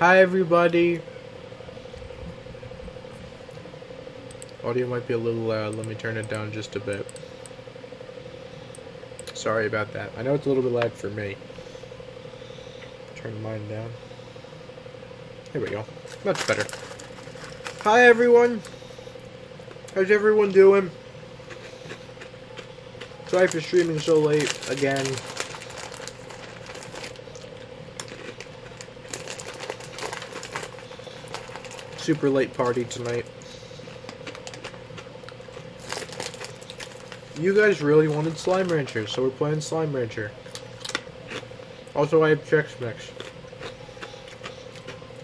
Hi everybody. Audio might be a little loud. Let me turn it down just a bit. Sorry about that. I know it's a little bit loud for me. Turn mine down. Here we go. Much better. Hi everyone. How's everyone doing? Sorry for streaming so late again. Super late party tonight. You guys really wanted Slime Rancher, so we're playing Slime Rancher. Also, I have Chex Mix.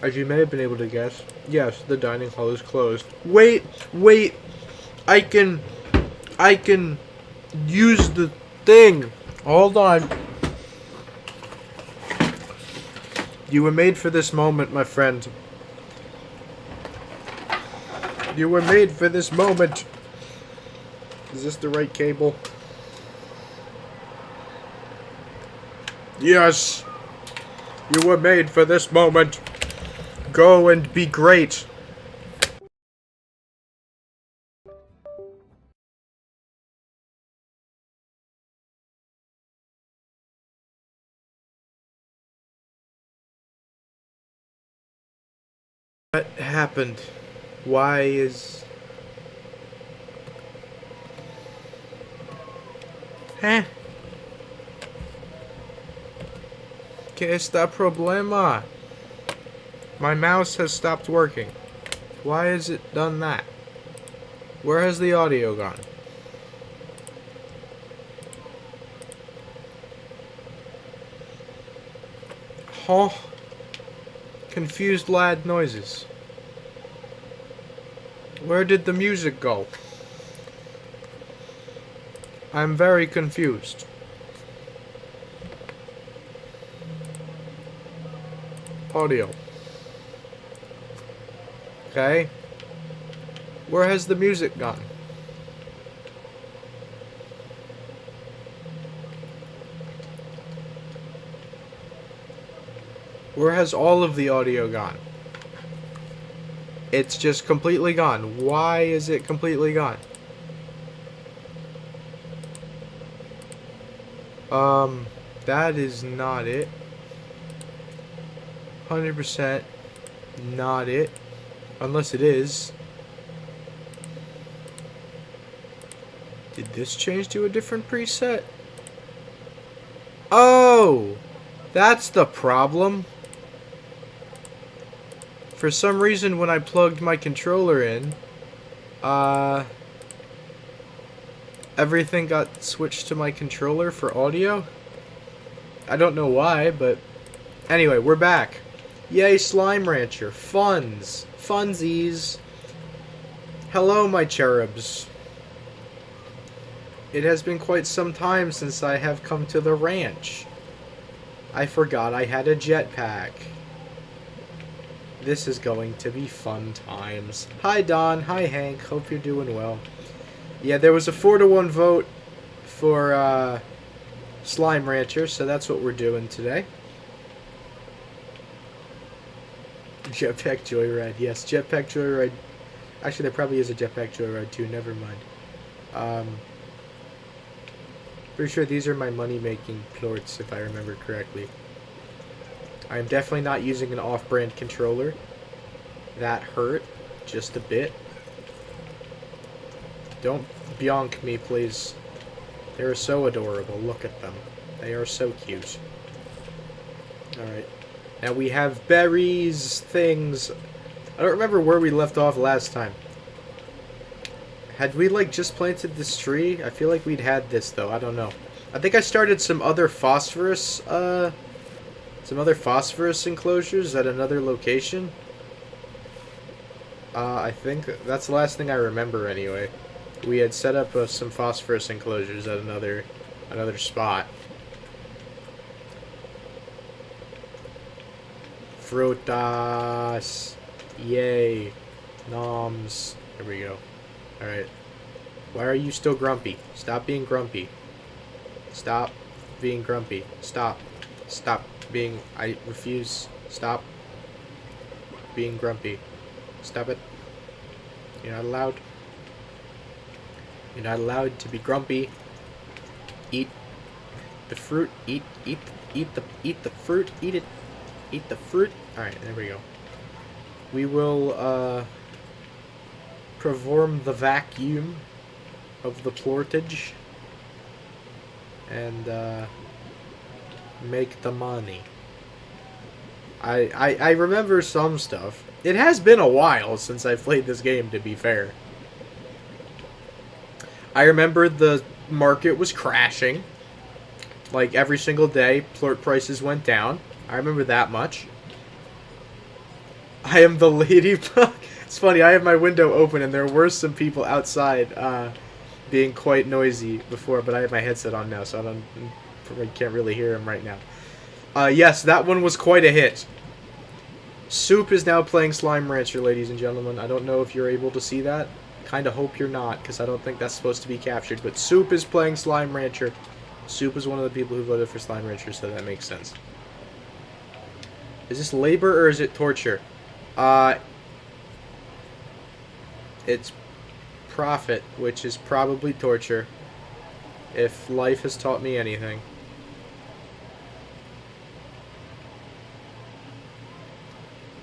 As you may have been able to guess, yes, the dining hall is closed. Wait! I can use the thing. Hold on. You were made for this moment, my friend. You were made for this moment. Is this the right cable? Yes. You were made for this moment. Go and be great. What happened? Why is... Huh? ¿Qué está problema? My mouse has stopped working. Why has it done that? Where has the audio gone? Huh? Confused loud noises. Where did the music go? I'm very confused. Audio. Okay. Where has the music gone? Where has all of the audio gone? It's just completely gone. Why is it completely gone? That is not it. 100% not it. Unless it is. Did this change to a different preset? Oh! That's the problem. For some reason, when I plugged my controller in, everything got switched to my controller for audio. I don't know why, but anyway, we're back. Yay, Slime Rancher. Funds. Funsies. Hello, my cherubs. It has been quite some time since I have come to the ranch. I forgot I had a jetpack. This is going to be fun times. Hi, Don. Hi, Hank. Hope you're doing well. Yeah, there was a 4-to-1 vote for Slime Rancher, so that's what we're doing today. Jetpack Joyride. Yes, Jetpack Joyride. Actually, there probably is a Jetpack Joyride too. Never mind. Pretty sure these are my money-making plorts, if I remember correctly. I'm definitely not using an off-brand controller. That hurt just a bit. Don't bionk me, please. They're so adorable. Look at them. They are so cute. Alright. Now we have berries, things. I don't remember where we left off last time. Had we, like, just planted this tree? I feel like we'd had this, though. I don't know. I think I started some other phosphorus, enclosures at another location. I think that's the last thing I remember, anyway. We had set up some phosphorus enclosures at another spot. Frutas. Yay. Noms. There we go. Alright. Why are you still grumpy? Stop being grumpy. Stop being grumpy. Stop. Stop being... I refuse. Stop. being grumpy. Stop it. You're not allowed. You're not allowed to be grumpy. Eat the fruit. Eat the fruit. Eat it. Eat the fruit. All right, there we go. We will perform the vacuum of the plortage and make the money. I remember some stuff. It has been a while since I played this game, to be fair. I remember the market was crashing. Like, every single day, plort prices went down. I remember that much. I am the ladybug. It's funny, I have my window open and there were some people outside being quite noisy before, but I have my headset on now, so I can't really hear them right now. Yes, that one was quite a hit. Soup is now playing Slime Rancher, ladies and gentlemen. I don't know if you're able to see that. Kind of hope you're not, because I don't think that's supposed to be captured. But Soup is playing Slime Rancher. Soup is one of the people who voted for Slime Rancher, so that makes sense. Is this labor or is it torture? It's profit, which is probably torture, if life has taught me anything.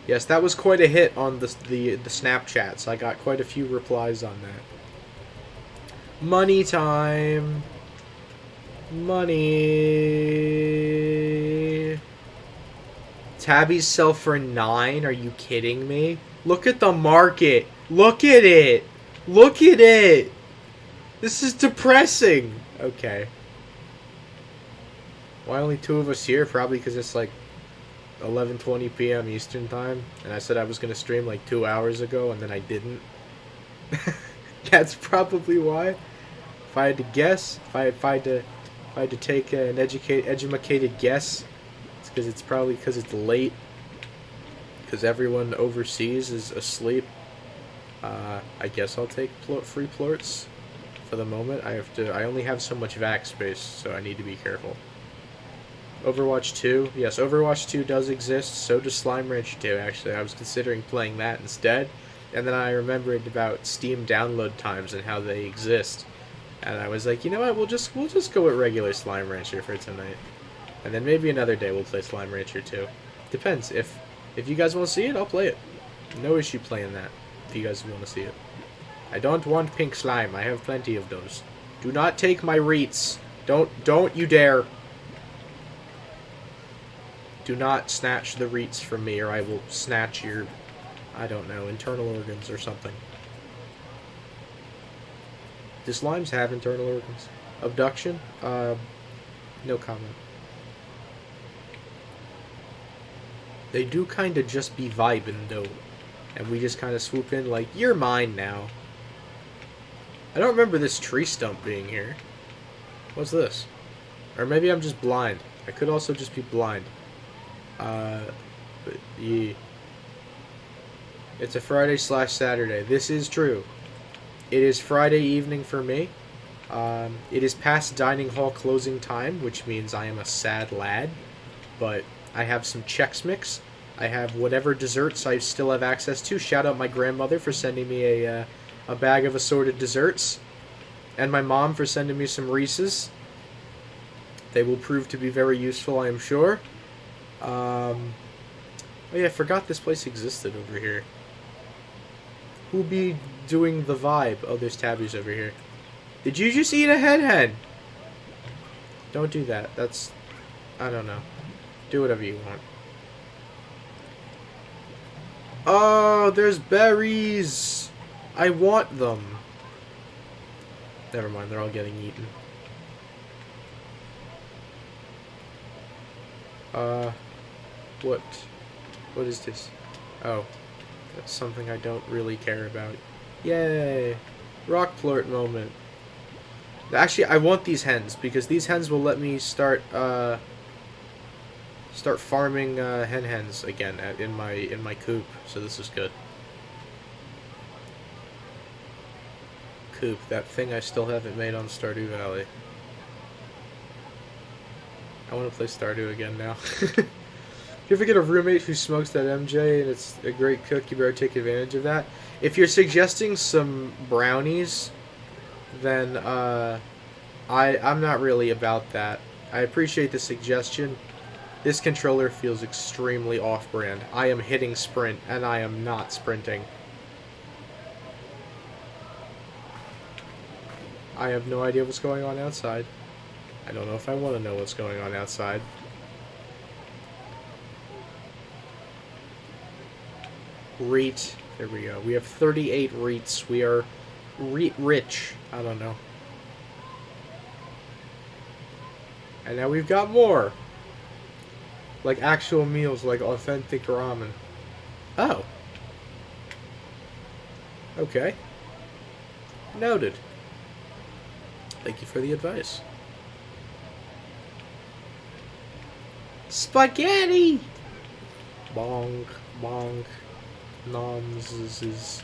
Yes, that was quite a hit on the Snapchats. I got quite a few replies on that. Money time. Money. Tabbies sell for 9? Are you kidding me? Look at the market. Look at it. Look at it. This is depressing. Okay. Why only 2 of us here? Probably because it's like 11:20 p.m. Eastern time, and I said I was going to stream like 2 hours ago, and then I didn't. That's probably why. If I had to guess, if I had to take an educated guess, it's because it's probably because it's late, because everyone overseas is asleep. I guess I'll take free plorts for the moment. I only have so much vac space, so I need to be careful. Overwatch 2. Yes, Overwatch 2 does exist. So does Slime Rancher 2, actually. I was considering playing that instead. And then I remembered about Steam download times and how they exist. And I was like, you know what, we'll just go with regular Slime Rancher for tonight. And then maybe another day we'll play Slime Rancher 2. Depends. If you guys want to see it, I'll play it. No issue playing that, if you guys want to see it. I don't want pink slime. I have plenty of those. Do not take my reets. Don't you dare. Do not snatch the reets from me, or I will snatch your, I don't know, internal organs or something. Do slimes have internal organs? Abduction? No comment. They do kind of just be vibing, though. And we just kind of swoop in like, you're mine now. I don't remember this tree stump being here. What's this? Or maybe I'm just blind. I could also just be blind. But yeah. It's a Friday/Saturday. This is true. It is Friday evening for me. It is past dining hall closing time, which means I am a sad lad. But I have some Chex Mix. I have whatever desserts I still have access to. Shout out my grandmother for sending me a bag of assorted desserts. And my mom for sending me some Reese's. They will prove to be very useful, I am sure. Oh yeah, I forgot this place existed over here. Who'll be doing the vibe? Oh, there's tabbies over here. Did you just eat a hen? Don't do that. That's, I don't know. Do whatever you want. Oh, there's berries. I want them. Never mind, they're all getting eaten. What is this? Oh, that's something I don't really care about. Yay! Rock plort moment. Actually, I want these hens, because these hens will let me start farming hens again in my coop, so this is good. Coop, that thing I still haven't made on Stardew Valley. I want to play Stardew again now. you ever get a roommate who smokes that MJ and it's a great cook, you better take advantage of that. If you're suggesting some brownies, then I'm not really about that. I appreciate the suggestion. This controller feels extremely off-brand. I am hitting sprint, and I am not sprinting. I have no idea what's going on outside. I don't know if I want to know what's going on outside. REIT. There we go. We have 38 REITs. We are REIT rich. I don't know. And now we've got more. Like actual meals, like authentic ramen. Oh. Okay. Noted. Thank you for the advice. Spaghetti! Bonk, bonk, noms.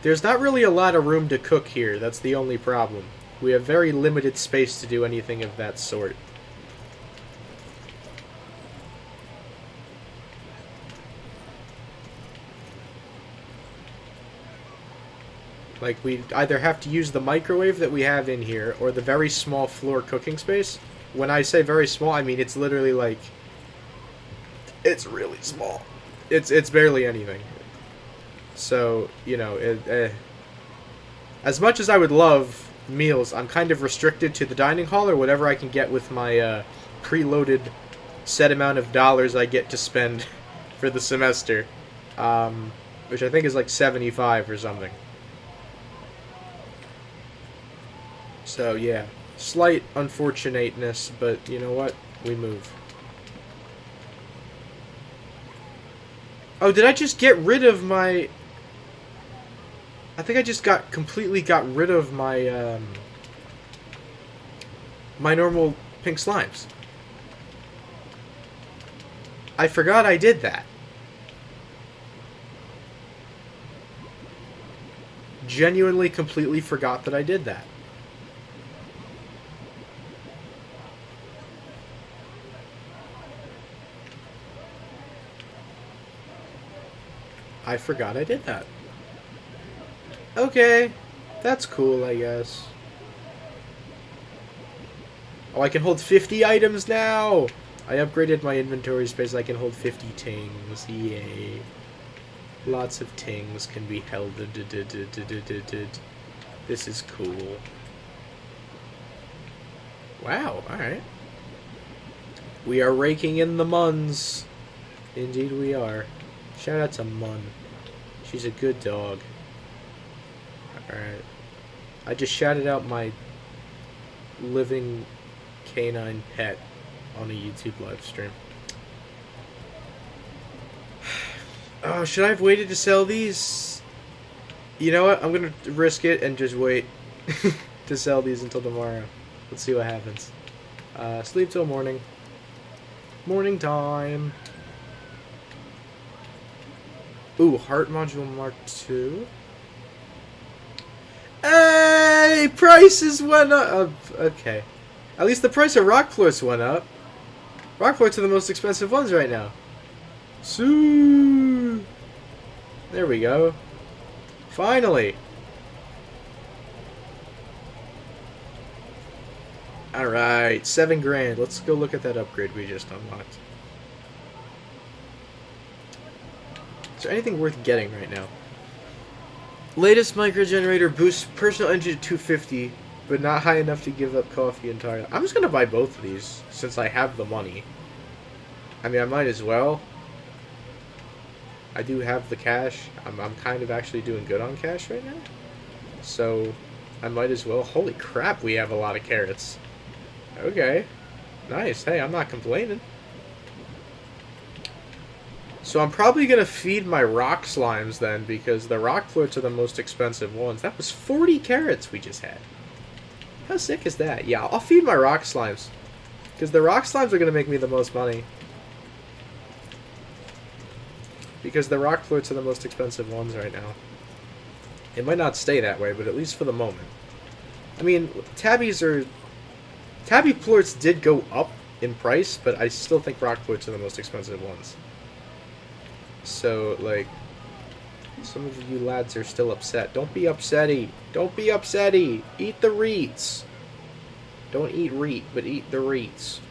There's not really a lot of room to cook here. That's the only problem. We have very limited space to do anything of that sort. Like, we either have to use the microwave that we have in here, or the very small floor cooking space. When I say very small, I mean it's literally like... It's really small. It's barely anything. So, you know, as much as I would love meals, I'm kind of restricted to the dining hall or whatever I can get with my preloaded set amount of dollars I get to spend for the semester. Which I think is like 75 or something. So, yeah. Slight unfortunateness, but you know what? We move. Oh, did I just get rid of my... I think I just completely got rid of my, my normal pink slimes. I forgot I did that. Genuinely, completely forgot that I did that. I forgot I did that. Okay, that's cool, I guess. Oh, I can hold 50 items now! I upgraded my inventory space, I can hold 50 tings, yay. Lots of tings can be held. This is cool. Wow, alright. We are raking in the muns. Indeed we are. Shout out to Mun. She's a good dog. Alright. I just shouted out my living canine pet on a YouTube live stream. Oh, should I have waited to sell these? You know what? I'm gonna risk it and just wait to sell these until tomorrow. Let's see what happens. Sleep till morning. Morning time. Ooh, Heart Module Mark II. Hey! Prices went up! Okay. At least the price of rock floats went up. Rock floats are the most expensive ones right now. Soo! There we go. Finally! Alright, $7 grand. Let's go look at that upgrade we just unlocked. Is there anything worth getting right now? Latest microgenerator boosts personal energy to 250, but not high enough to give up coffee entirely. I'm just gonna buy both of these, since I have the money. I mean, I might as well. I do have the cash. I'm kind of actually doing good on cash right now. So, I might as well. Holy crap, we have a lot of carrots. Okay. Nice. Hey, I'm not complaining. So I'm probably going to feed my rock slimes then, because the rock floats are the most expensive ones. That was 40 carrots we just had. How sick is that? Yeah, I'll feed my rock slimes. Because the rock slimes are going to make me the most money. Because the rock floats are the most expensive ones right now. It might not stay that way, but at least for the moment. I mean, tabby floats did go up in price, but I still think rock flutes are the most expensive ones. So, like, some of you lads are still upset. Don't be upsetty. Don't be upsetty. Eat the reeds. Don't eat reet, but eat the reeds.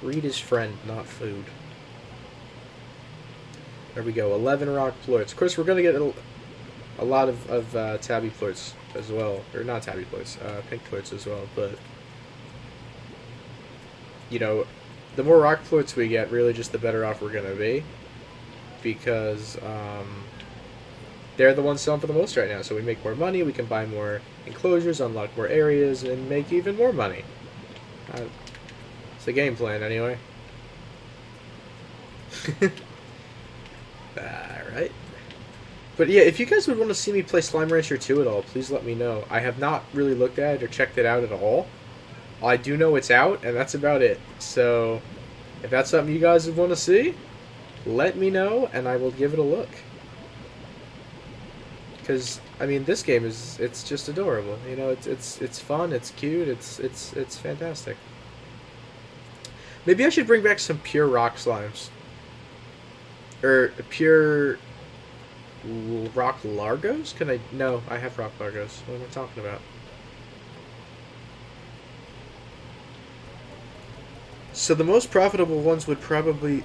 Reed is friend, not food. There we go. 11 rock flutes. Of course, we're going to get a lot of tabby flutes as well. Or not tabby flutes, pink flutes as well. But, you know, the more rock flutes we get, really just the better off we're going to be. Because, they're the ones selling for the most right now, so we make more money, we can buy more enclosures, unlock more areas, and make even more money. It's the game plan, anyway. Alright. But yeah, if you guys would want to see me play Slime Rancher 2 at all, please let me know. I have not really looked at it or checked it out at all. I do know it's out, and that's about it. So, if that's something you guys would want to see, let me know, and I will give it a look. Because I mean, this game it's just adorable. You know, it's fun, it's cute, it's fantastic. Maybe I should bring back some pure rock slimes, or pure rock largos. Can I? No, I have rock largos. What am I talking about? So the most profitable ones would probably.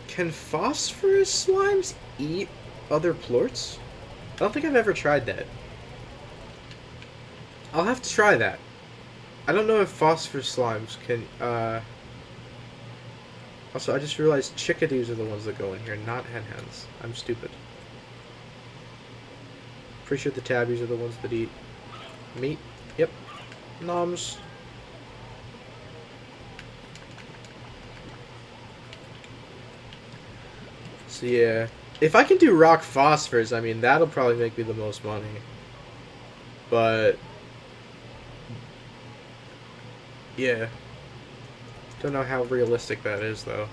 Can phosphorus slimes eat other plorts? I don't think I've ever tried that. I'll have to try that. I don't know if phosphorus slimes can, Also, I just realized chickadees are the ones that go in here, not hen-hens. I'm stupid. Pretty sure the tabbies are the ones that eat meat. Yep. Noms. So yeah. If I can do rock phosphors, I mean, that'll probably make me the most money. But yeah. Don't know how realistic that is, though.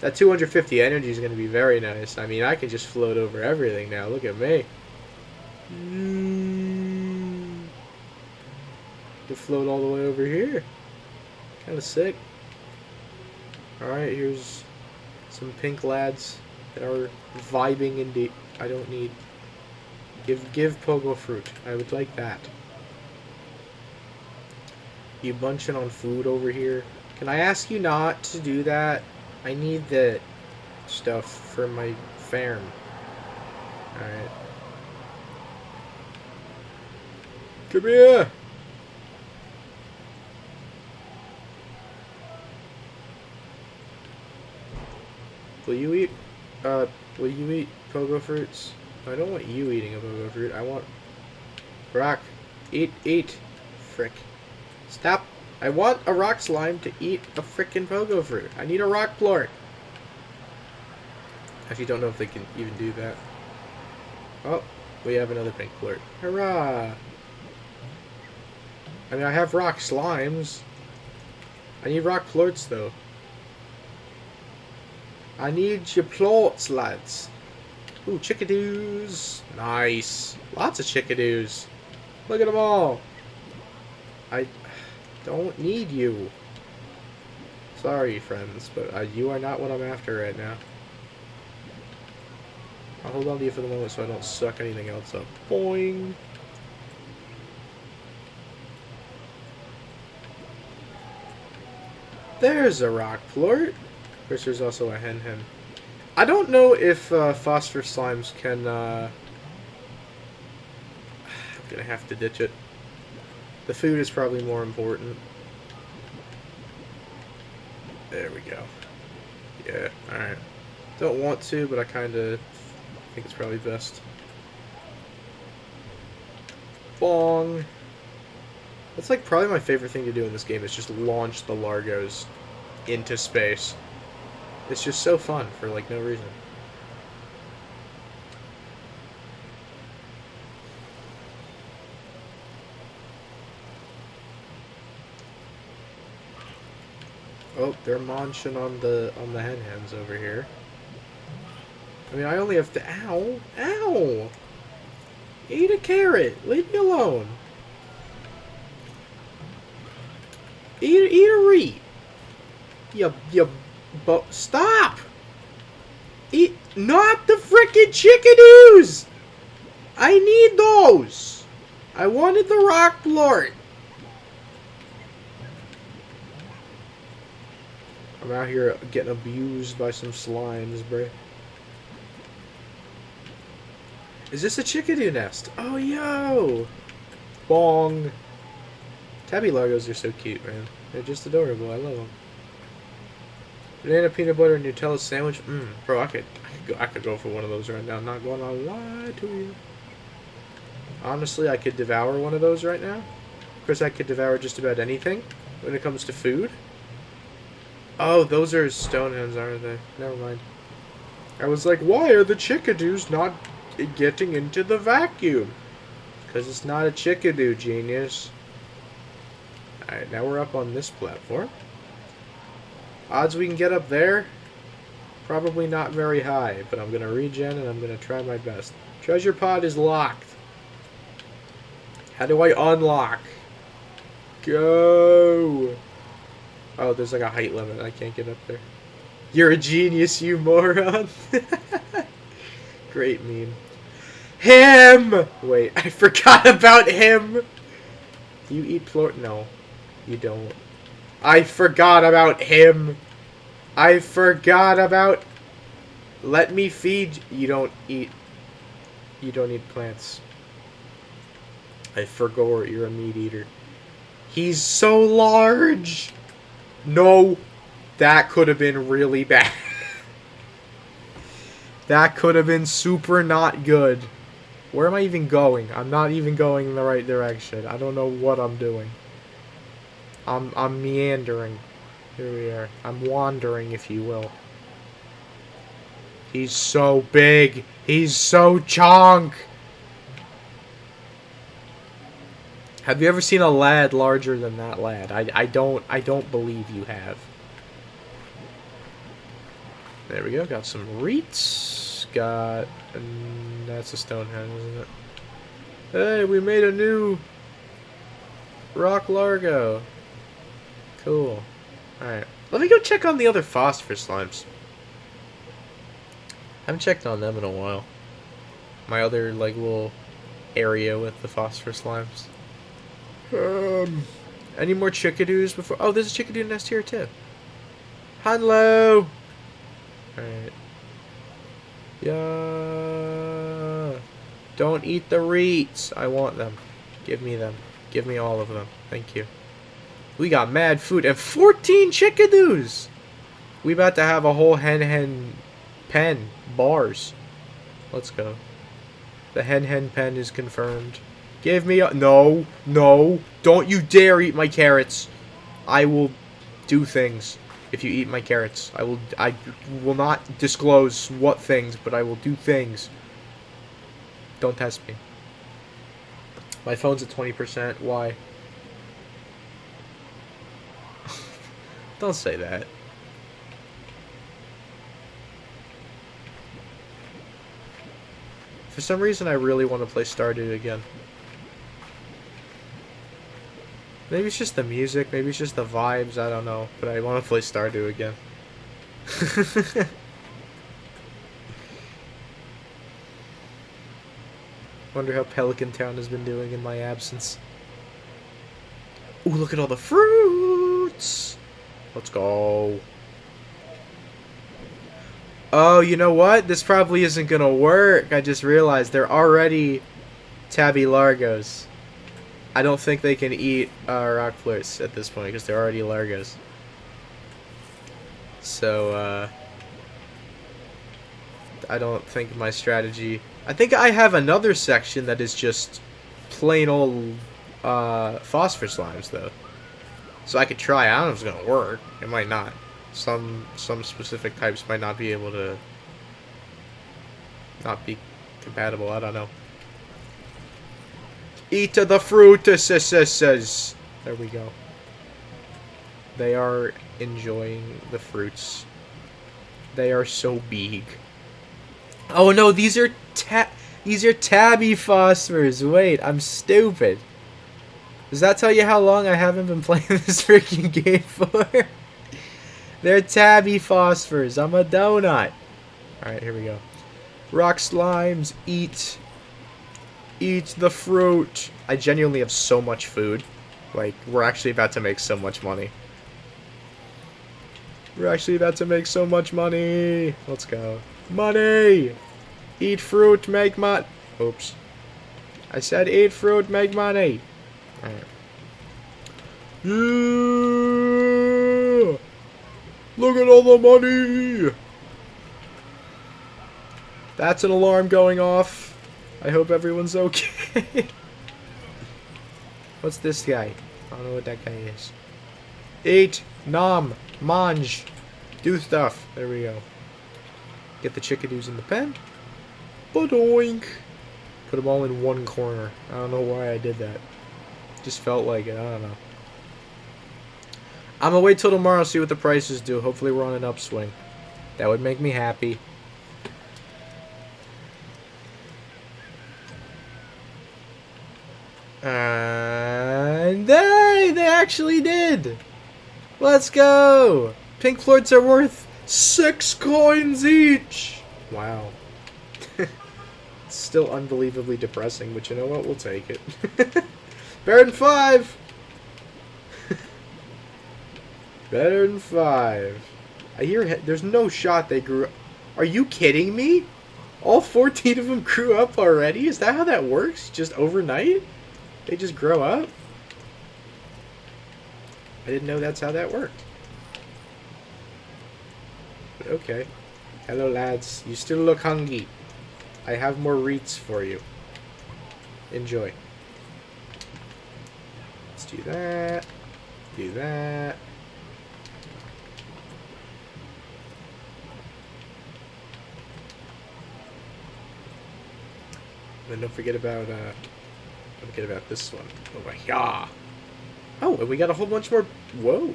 That 250 energy is going to be very nice. I mean, I can just float over everything now. Look at me. To float all the way over here. Kind of sick. Alright, here's some pink lads that are vibing indeed. I don't need... Give pogo fruit. I would like that. You bunching on food over here. Can I ask you not to do that? I need the stuff for my farm. Alright. Come here! Will you eat pogo fruits? I don't want you eating a pogo fruit. I want... Rock. Eat. Frick. Stop. I want a rock slime to eat a frickin' pogo fruit. I need a rock plort. Actually, don't know if they can even do that. Oh, we have another pink plort. Hurrah! I mean, I have rock slimes. I need rock plorts, though. I need your plorts, lads. Ooh, chickadoos. Nice. Lots of chickadoos. Look at them all. I don't need you. Sorry, friends, but you are not what I'm after right now. I'll hold on to you for the moment so I don't suck anything else up. Boing. There's a rock plort. Of course, there's also a hen. I don't know if phosphorus slimes can... I'm gonna have to ditch it. The food is probably more important. There we go. Yeah, alright. Don't want to, but I kind of think it's probably best. Bong! That's like probably my favorite thing to do in this game is just launch the Largos into space. It's just so fun for like no reason. Oh, they're munching on the hen-hens over here. I mean, I only have to... Ow! Ow! Eat a carrot! Leave me alone! Eat a reed. Stop! Eat, not the frickin' chickadoos! I need those! I wanted the rock plort. I'm out here getting abused by some slimes, bruh. Is this a chickadee nest? Oh, yo! Bong. Tabby largos are so cute, man. They're just adorable. I love them. Banana peanut butter and Nutella sandwich. Bro, I could go for one of those right now. I'm not gonna lie to you. Honestly, I could devour one of those right now. Of course, I could devour just about anything when it comes to food. Oh, those are stone hens, aren't they? Never mind. I was like, why are the chickadoos not getting into the vacuum? Because it's not a chickadoo, genius. Alright, now we're up on this platform. Odds we can get up there? Probably not very high, but I'm going to regen and I'm going to try my best. Treasure pod is locked. How do I unlock? Go! Oh, there's like a height limit. I can't get up there. You're a genius, you moron. Great meme. Him! Wait, I forgot about him! Do you eat plort? No, you don't. I forgot about him! I forgot about... Let me feed... You don't eat plants. I forgot you're a meat eater. He's so large! No! That could have been really bad. That could have been super not good. Where am I even going? I'm not even going in the right direction. I don't know what I'm doing. I'm meandering. Here we are. I'm wandering, if you will. He's so big. He's so chonk. Have you ever seen a lad larger than that lad? I don't believe you have. There we go. Got some reeds. Got... that's a stone hen, isn't it? Hey, we made a new rock largo. Cool. Alright. Let me go check on the other phosphorus slimes. I haven't checked on them in a while. My other, like, little area with the phosphorus slimes. Any more chickadoos before... Oh, there's a chickadoo nest here, too. Hello! Alright. Yeah. Don't eat the reeds. I want them. Give me them. Give me all of them. Thank you. We got mad food and 14 chickadoos. We about to have a whole hen pen. Bars. Let's go. The hen pen is confirmed. Give me a... No. No. Don't you dare eat my carrots. I will do things if you eat my carrots. I will not disclose what things, but I will do things. Don't test me. My phone's at 20%. Why? Don't say that. For some reason, I really want to play Stardew again. Maybe it's just the music, maybe it's just the vibes, I don't know. But I want to play Stardew again. Wonder how Pelican Town has been doing in my absence. Ooh, look at all the fruits! Let's go. Oh, you know what? This probably isn't gonna work. I just realized they're already tabby largos. I don't think they can eat rock flirts at this point because they're already largos. So, I don't think my strategy... I think I have another section that is just plain old phosphorus slimes, though. So I could try. I don't know if it's going to work. It might not. Some specific types might not be able to... not be compatible. I don't know. Eat the fruituses. There we go. They are enjoying the fruits. They are so big. Oh no, these are tabby phosphors. Wait, I'm stupid. Does that tell you how long I haven't been playing this freaking game for? They're tabby phosphors. I'm a donut. Alright, here we go. Rock slimes, eat. Eat the fruit. I genuinely have so much food. Like, we're actually about to make so much money. We're actually about to make so much money. Let's go. Money! Eat fruit, make money. Oops. I said eat fruit, make money. Alright. Yeah! Look at all the money! That's an alarm going off. I hope everyone's okay. What's this guy? I don't know what that guy is. Eat, nom, mange, do stuff. There we go. Get the chickadees in the pen. Ba-doink. Put them all in one corner. I don't know why I did that. Just felt like it. I don't know. I'm gonna wait till tomorrow, see what the prices do. Hopefully we're on an upswing. That would make me happy. And they actually did. Let's go. Pink Floyds are worth 6 coins each. Wow. It's still unbelievably depressing, but you know what? We'll take it. Better than 5. Better than 5. I hear there's no shot they grew up. Are you kidding me? All 14 of them grew up already? Is that how that works? Just overnight? They just grow up? I didn't know that's how that worked. But okay. Hello, lads. You still look hungry. I have more wreaths for you. Enjoy. Let's do that. Do that. And don't forget about this one over here. Oh, and we got a whole bunch more. Whoa,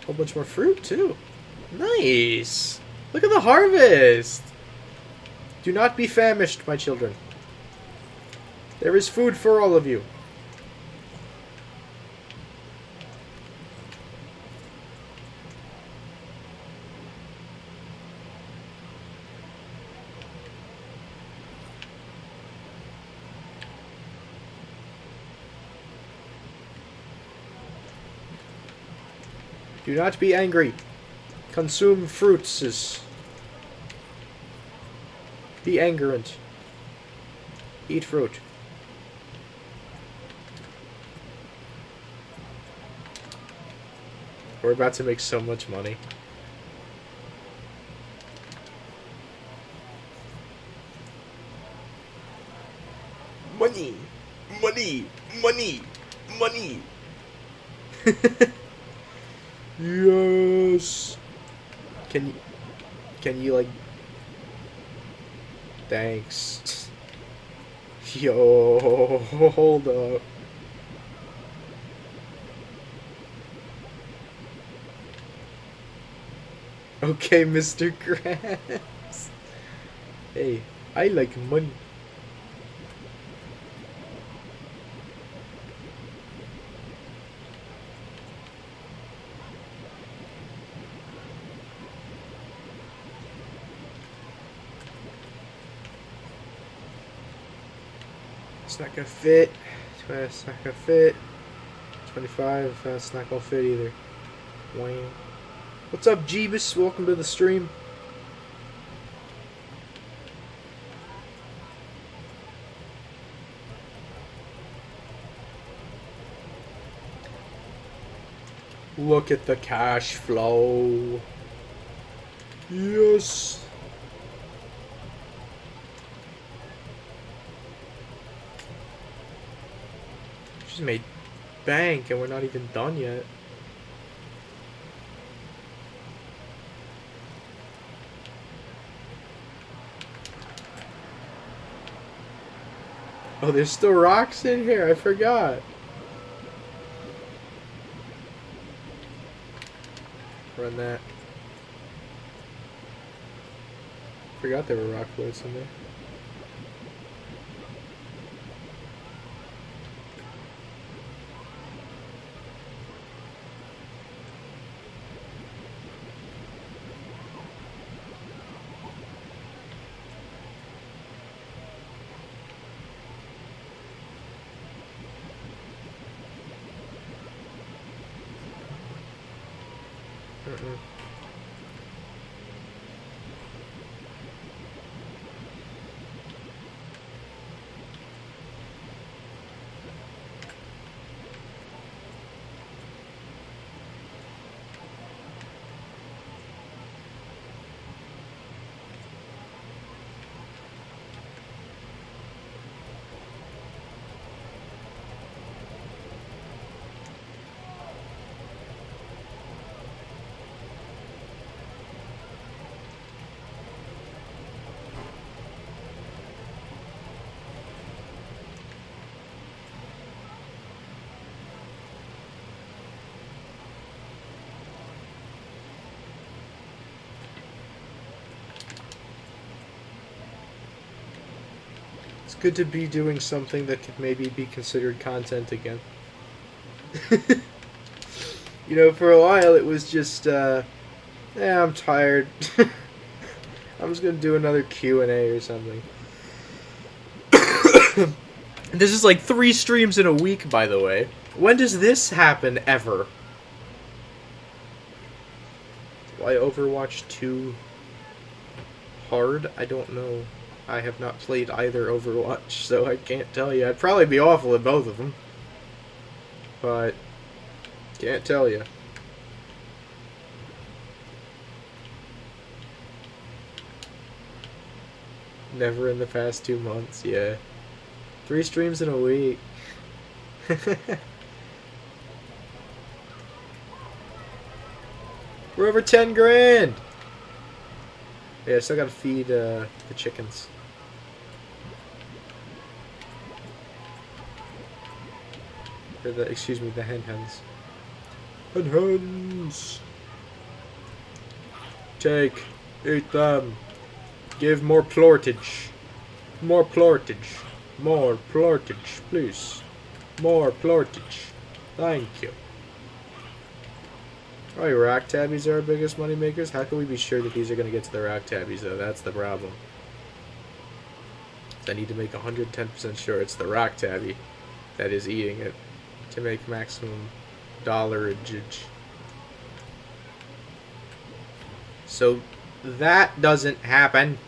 a whole bunch more fruit too. Nice. Look at the harvest. Do not be famished, my children. There is food for all of you. Do not be angry. Consume fruits. Be angerant. Eat fruit. We're about to make so much money. Money! Money! Money! Money! Yes. Can you like? Thanks. Yo, hold up. Okay, Mr. Grass. Hey, I like money. It's not gonna fit. It's not gonna fit. 25. That's not gonna fit either. Wayne. What's up, Jeebus? Welcome to the stream. Look at the cash flow. Yes. Just made bank and we're not even done yet. Oh, there's still rocks in here. I forgot. Run that. Forgot there were rock floats in there. Mm-mm. It's good to be doing something that could maybe be considered content again. You know, for a while it was just, I'm tired. I'm just gonna do another Q&A or something. This is like 3 streams in a week, by the way. When does this happen, ever? Why Overwatch 2 hard? I don't know. I have not played either Overwatch, so I can't tell you. I'd probably be awful at both of them. But can't tell you. Never in the past 2 months, yeah. 3 streams in a week. We're over 10 grand! Yeah, I still gotta feed the chickens. Or excuse me, the hen-hens. Hen-hens! Take, eat them. Give more plortage. More plortage. More plortage, please. More plortage. Thank you. Alright, rack tabbies are our biggest money makers. How can we be sure that these are going to get to the rack tabbies, though? That's the problem. I need to make 110% sure it's the rack tabby that is eating it to make maximum dollarage. So that doesn't happen.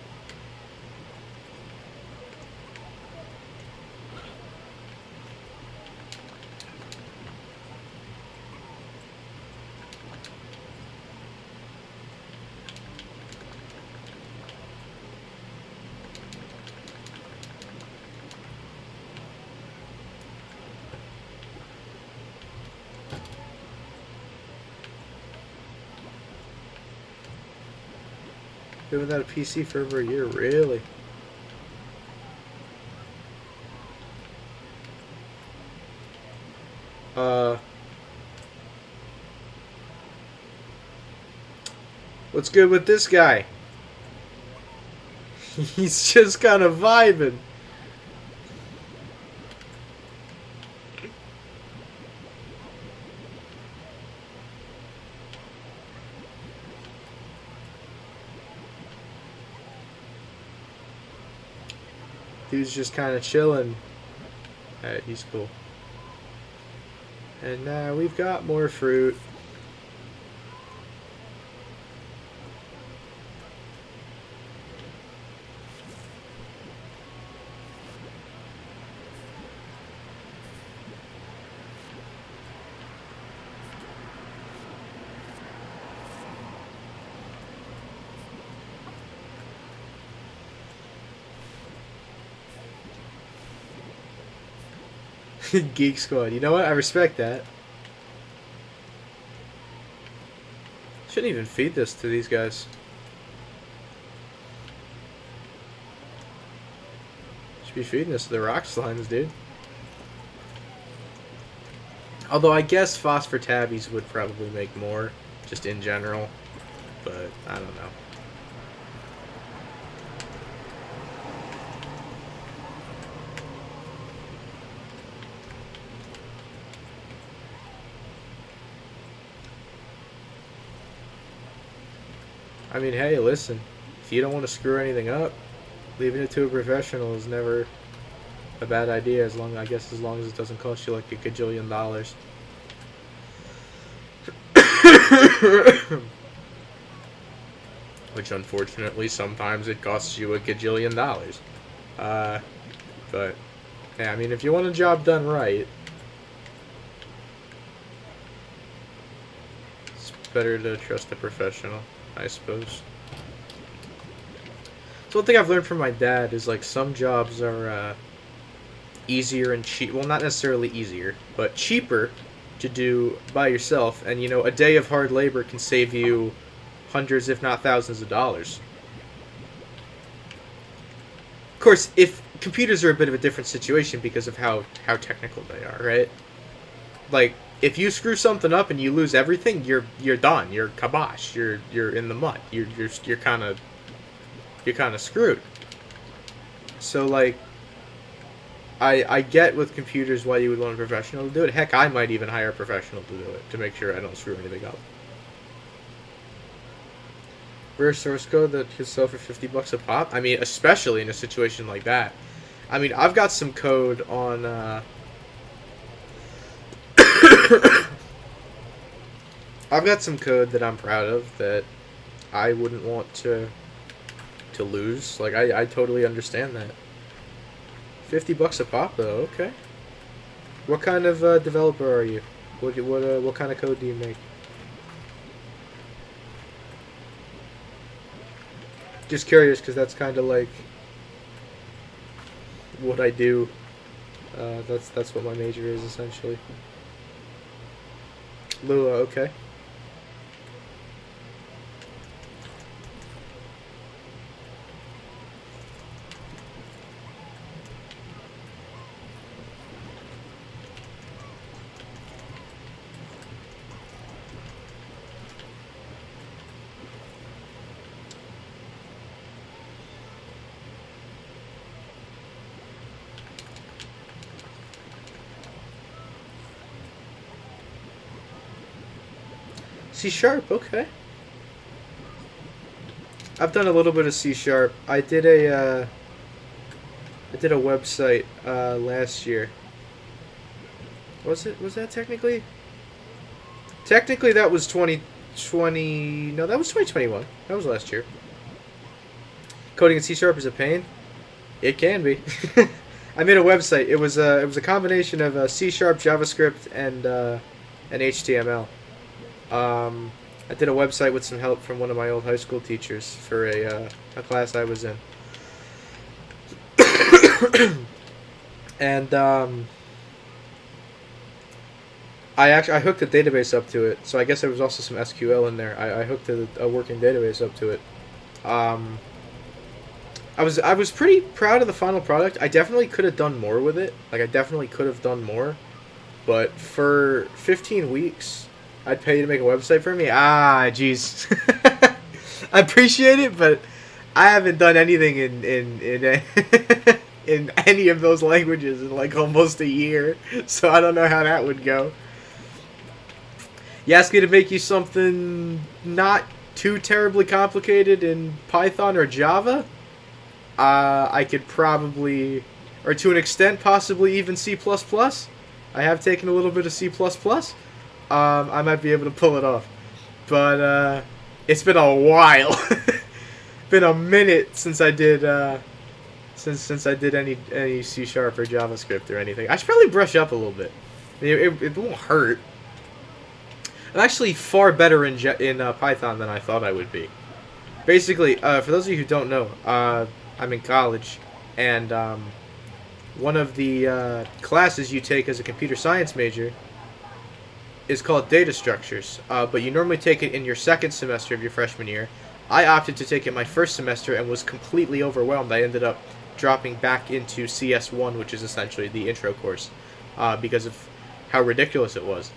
Been without a PC for over a year, really? What's good with this guy? He's just kind of vibing. Dude's just kind of chilling. Alright, he's cool. And now we've got more fruit. Geek Squad. You know what? I respect that. Shouldn't even feed this to these guys. Should be feeding this to the rock slimes, dude. Although I guess phosphor tabbies would probably make more, just in general. But I don't know. I mean, hey, listen. If you don't want to screw anything up, leaving it to a professional is never a bad idea. As long as it doesn't cost you like $1 gajillion. which unfortunately sometimes it costs you a gajillion dollars. But yeah, I mean, if you want a job done right, it's better to trust a professional, I suppose. So one thing I've learned from my dad is, like, some jobs are easier and cheap. Well, not necessarily easier, but cheaper to do by yourself. And, you know, a day of hard labor can save you hundreds, if not thousands of dollars. Of course, if computers are a bit of a different situation because of how technical they are, right? Like, if you screw something up and you lose everything, you're done. You're kibosh. You're in the mud. You're kind of screwed. So, like, I get with computers why you would want a professional to do it. Heck, I might even hire a professional to do it to make sure I don't screw anything up. Rare source code that could sell for $50 a pop. I mean, especially in a situation like that. I mean, I've got some code on. I've got some code that I'm proud of that I wouldn't want to lose. Like, I totally understand that. $50 a pop, though. Okay. What kind of developer are you? What kind of code do you make? Just curious, because that's kind of like what I do. That's what my major is, essentially. Lua, okay. C#, okay. I've done a little bit of C#. I did a website last year. Was that technically? Technically that was 2020. No, that was 2021. That was last year. Coding in C# is a pain. It can be. I made a website. It was a combination of C#, JavaScript, and HTML. I did a website with some help from one of my old high school teachers for a class I was in. And I hooked a database up to it, so I guess there was also some SQL in there. I hooked a working database up to it. I was pretty proud of the final product. I definitely could have done more with it. Like, I definitely could have done more. But for 15 weeks, I'd pay you to make a website for me? Ah, jeez. I appreciate it, but I haven't done anything in in any of those languages in like almost a year, so I don't know how that would go. You ask me to make you something not too terribly complicated in Python or Java, I could probably, or to an extent, possibly even C++. I have taken a little bit of C++. I might be able to pull it off, but it's been a while. Been a minute since I did since I did any C# or JavaScript or anything. I should probably brush up a little bit. It won't hurt. I'm actually far better in Python than I thought I would be. Basically, for those of you who don't know, I'm in college, and one of the classes you take as a computer science major is called data structures, but you normally take it in your second semester of your freshman year. I opted to take it my first semester and was completely overwhelmed. I ended up dropping back into CS1, which is essentially the intro course, because of how ridiculous it was.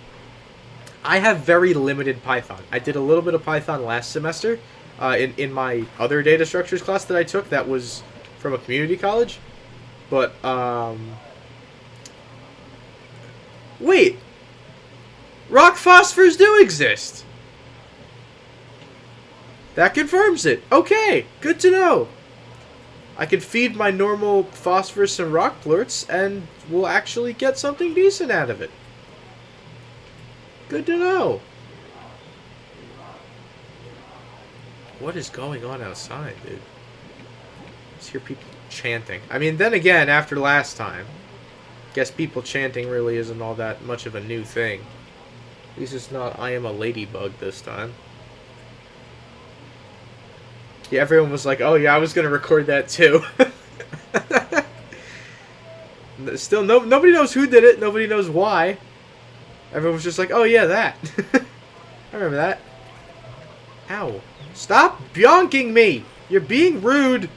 I have very limited Python. I did a little bit of Python last semester in my other data structures class that I took that was from a community college, but wait, rock phosphors do exist. That confirms it. Okay, good to know. I can feed my normal phosphorus and rock plorts and we'll actually get something decent out of it. Good to know. What is going on outside, dude? I just hear people chanting. I mean, then again, after last time, guess people chanting really isn't all that much of a new thing. At least it's not I am a ladybug this time. Yeah, everyone was like, oh yeah, I was gonna record that too. Still, nobody knows who did it. Nobody knows why. Everyone was just like, oh yeah, that. I remember that. Ow. Stop bonking me! You're being rude!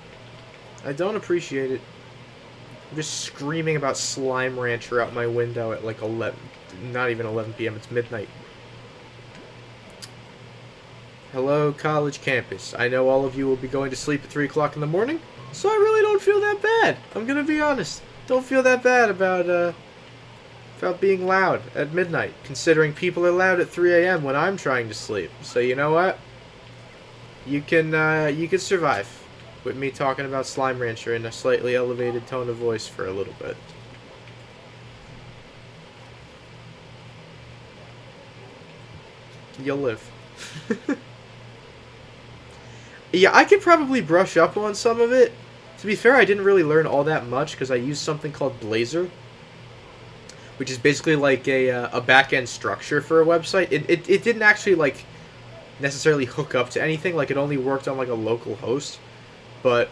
I don't appreciate it. I'm just screaming about Slime Rancher out my window at like 11... Not even 11 p.m., it's midnight. Hello, college campus. I know all of you will be going to sleep at 3 o'clock in the morning, so I really don't feel that bad. I'm gonna be honest. Don't feel that bad about being loud at midnight, considering people are loud at 3 a.m. when I'm trying to sleep. So you know what? You can survive with me talking about Slime Rancher in a slightly elevated tone of voice for a little bit. You'll live. Yeah, I could probably brush up on some of it. To be fair, I didn't really learn all that much because I used something called Blazor, which is basically like a back-end structure for a website. It didn't actually like necessarily hook up to anything. Like, it only worked on like a local host. But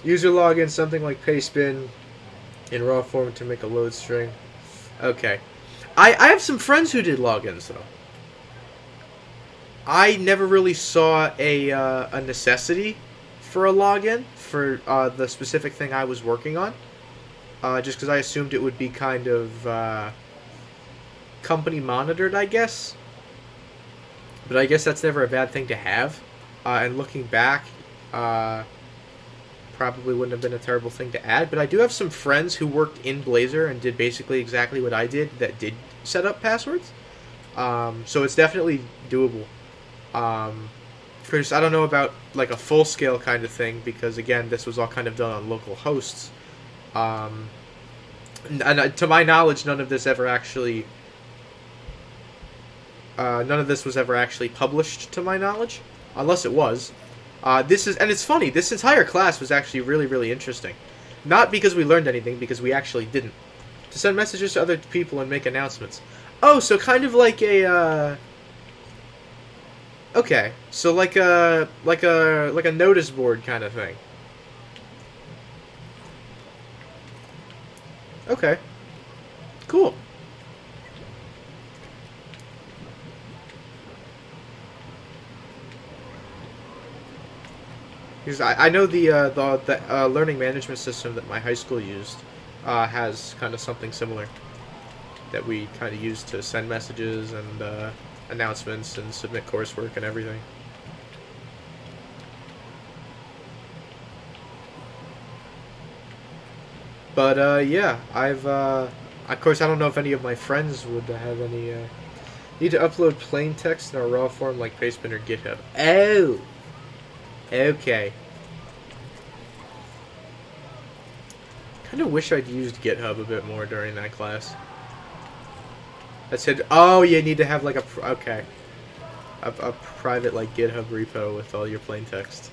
user login, something like pastebin in raw form to make a load string. Okay, I have some friends who did logins though. I never really saw a necessity for a login for the specific thing I was working on, just because I assumed it would be kind of company monitored, I guess. But I guess that's never a bad thing to have. And looking back, probably wouldn't have been a terrible thing to add. But I do have some friends who worked in Blazor and did basically exactly what I did that did set up passwords. So it's definitely doable. Because I don't know about like a full-scale kind of thing, because again, this was all kind of done on local hosts. And to my knowledge, none of this was ever actually published, to my knowledge, unless it was. And it's funny, this entire class was actually really, really interesting. Not because we learned anything, because we actually didn't. To send messages to other people and make announcements. Oh, so kind of like a, okay, so like a notice board kind of thing. Okay. Cool. Because I know the learning management system that my high school used has kind of something similar that we kind of use to send messages and announcements and submit coursework and everything. But yeah, of course I don't know if any of my friends would have any need to upload plain text in a raw form like Pastebin or GitHub. Oh, okay. Kind of wish I'd used GitHub a bit more during that class. I said, oh, you need to have like a private like GitHub repo with all your plain text.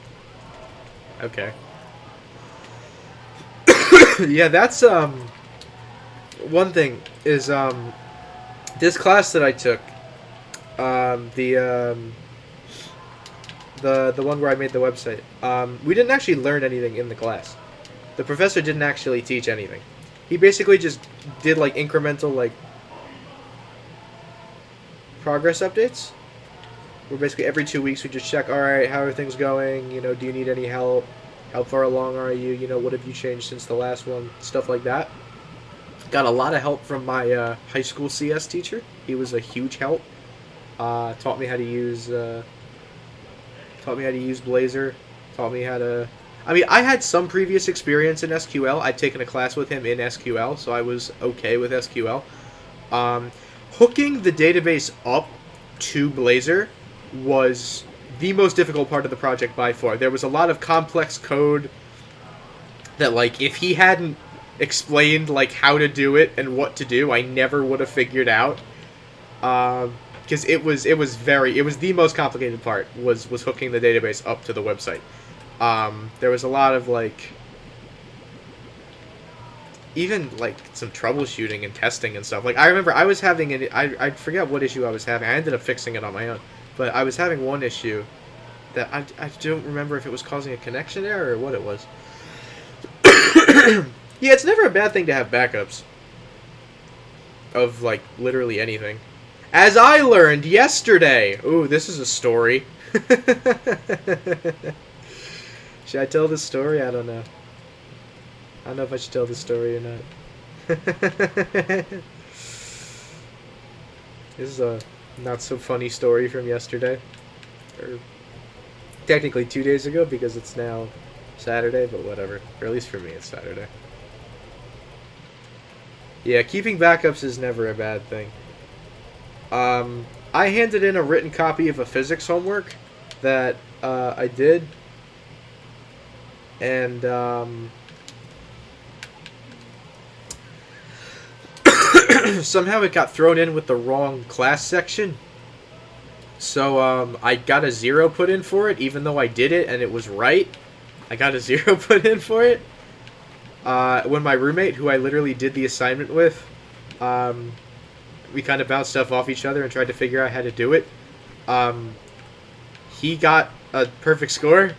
Okay. Yeah, that's one thing is this class that I took, the one where I made the website. We didn't actually learn anything in the class. The professor didn't actually teach anything. He basically just did like incremental like progress updates. Where basically every 2 weeks we just check, alright, how are things going? You know, do you need any help? How far along are you? You know, what have you changed since the last one? Stuff like that. Got a lot of help from my high school CS teacher. He was a huge help. Taught me how to use Blazor. Taught me how to... I mean, I had some previous experience in SQL. I'd taken a class with him in SQL, so I was okay with SQL. Hooking the database up to Blazor was the most difficult part of the project by far. There was a lot of complex code that, like, if he hadn't explained, like, how to do it and what to do, I never would have figured out. because it was the most complicated part was hooking the database up to the website. There was a lot of like, even like some troubleshooting and testing and stuff. Like I remember I was having I forget what issue I was having. I ended up fixing it on my own, but I was having one issue that I don't remember if it was causing a connection error or what it was. Yeah, it's never a bad thing to have backups of like literally anything. As I learned yesterday. Ooh, this is a story. Should I tell this story? I don't know. I don't know if I should tell this story or not. This is a not so funny story from yesterday. Or technically 2 days ago because it's now Saturday, but whatever. Or at least for me it's Saturday. Yeah, keeping backups is never a bad thing. I handed in a written copy of a physics homework that I did. And somehow it got thrown in with the wrong class section. So I got a 0 put in for it, even though I did it and it was right. I got a 0 put in for it. When my roommate, who I literally did the assignment with, we kind of bounced stuff off each other and tried to figure out how to do it. He got a perfect score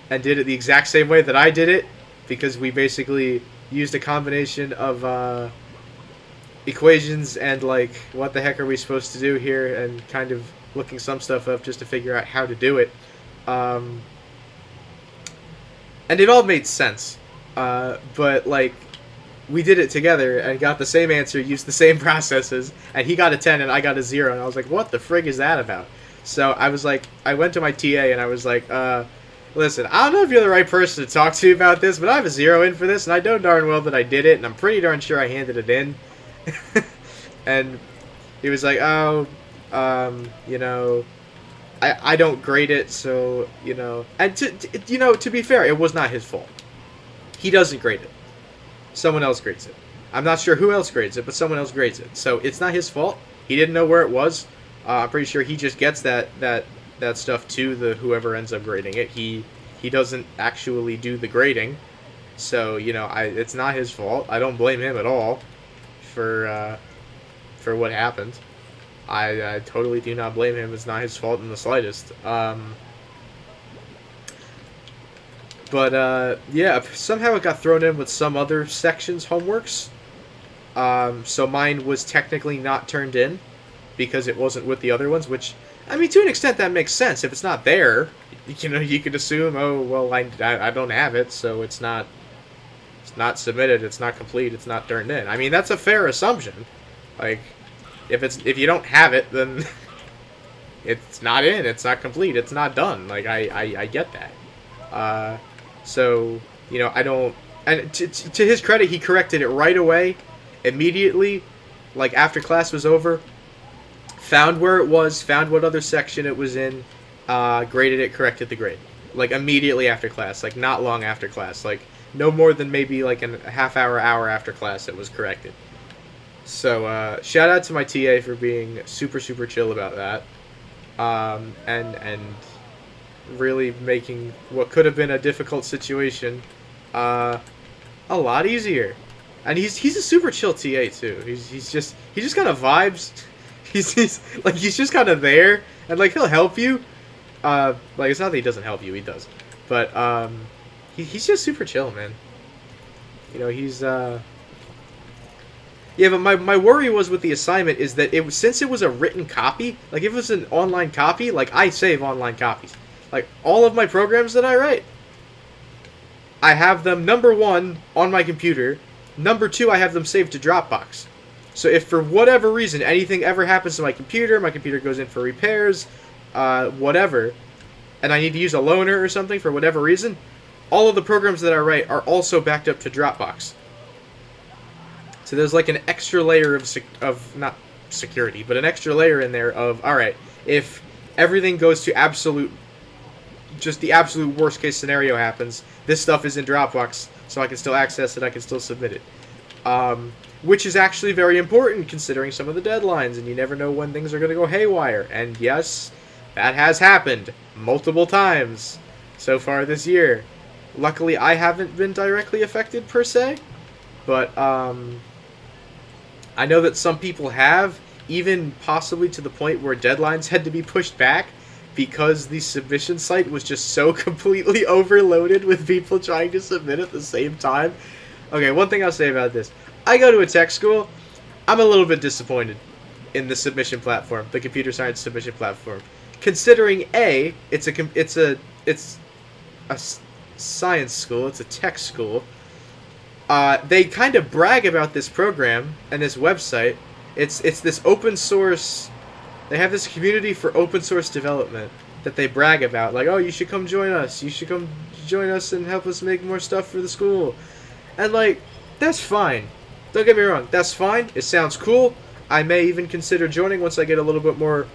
and did it the exact same way that I did it, because we basically used a combination of equations and like, what the heck are we supposed to do here, and kind of looking some stuff up just to figure out how to do it. And it all made sense. But like, we did it together and got the same answer, used the same processes, and he got a 10 and I got a 0, and I was like, what the frig is that about? So I was like, I went to my TA and I was like, listen, I don't know if you're the right person to talk to about this, but I have a 0 in for this, and I know darn well that I did it, and I'm pretty darn sure I handed it in. And he was like, oh, you know, I don't grade it, so, you know, and to be fair, it was not his fault. He doesn't grade it. Someone else grades it. I'm not sure who else grades it, but someone else grades it. So it's not his fault. He didn't know where it was. I'm pretty sure he just gets that stuff to the whoever ends up grading it. He doesn't actually do the grading. So, you know, it's not his fault. I don't blame him at all for what happened. I totally do not blame him. It's not his fault in the slightest. But, yeah, somehow it got thrown in with some other section's homeworks. So mine was technically not turned in because it wasn't with the other ones, which, I mean, to an extent that makes sense. If it's not there, you know, you could assume, oh, well, I don't have it, so it's not submitted, it's not complete, it's not turned in. I mean, that's a fair assumption. Like, if you don't have it, then it's not in, it's not complete, it's not done. Like, I get that. So, you know, I don't... And to his credit, he corrected it right away, immediately, like, after class was over, found where it was, found what other section it was in, graded it, corrected the grade. Like, immediately after class, like, not long after class. Like, no more than maybe, like, a half hour after class it was corrected. So, shout out to my TA for being super, super chill about that. And really making what could have been a difficult situation a lot easier. And he's a super chill TA too. He just kind of vibes. He's just kind of there, and like he'll help you. Like, it's not that he doesn't help you, he does. But he's just super chill, man. You know, he's yeah, but my worry was with the assignment is that since it was a written copy, like if it was an online copy, like I save online copies. Like all of my programs that I write, I have them, number 1, on my computer. Number 2, I have them saved to Dropbox. So if for whatever reason anything ever happens to my computer goes in for repairs, whatever, and I need to use a loaner or something for whatever reason, all of the programs that I write are also backed up to Dropbox. So there's like an extra layer of not security, but an extra layer in there of, alright, if everything goes to just the absolute worst case scenario happens, this stuff is in Dropbox, so I can still access it, I can still submit it. which is actually very important considering some of the deadlines, and you never know when things are going to go haywire. And yes, that has happened multiple times so far this year. Luckily, I haven't been directly affected per se, but I know that some people have, even possibly to the point where deadlines had to be pushed back because the submission site was just so completely overloaded with people trying to submit at the same time. Okay, one thing I'll say about this. I go to a tech school. I'm a little bit disappointed in the submission platform, the computer science submission platform, considering it's a science school, it's a tech school. They kind of brag about this program and this website. It's this open source. They have this community for open source development that they brag about, like, oh, you should come join us. You should come join us and help us make more stuff for the school. And like, that's fine. Don't get me wrong, that's fine. It sounds cool. I may even consider joining once I get a little bit more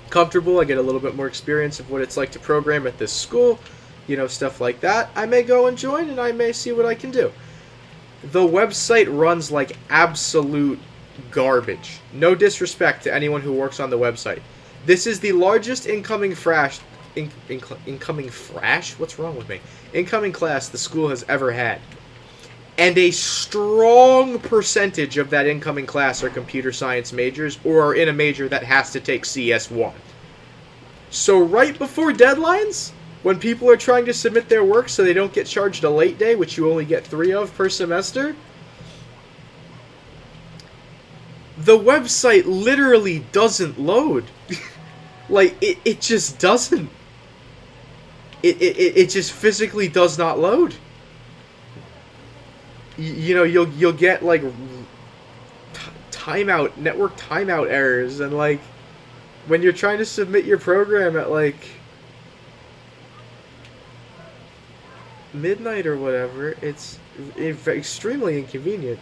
comfortable. I get a little bit more experience of what it's like to program at this school. You know, stuff like that. I may go and join, and I may see what I can do. The website runs like absolute garbage. No disrespect to anyone who works on the website. This is the largest incoming class the school has ever had. And a strong percentage of that incoming class are computer science majors or are in a major that has to take CS1. So right before deadlines, when people are trying to submit their work so they don't get charged a late day, which you only get 3 of per semester, the website literally doesn't load. Like, it just doesn't. It just physically does not load. You know, you'll get like network timeout errors, and like when you're trying to submit your program at like midnight or whatever, it's extremely inconvenient.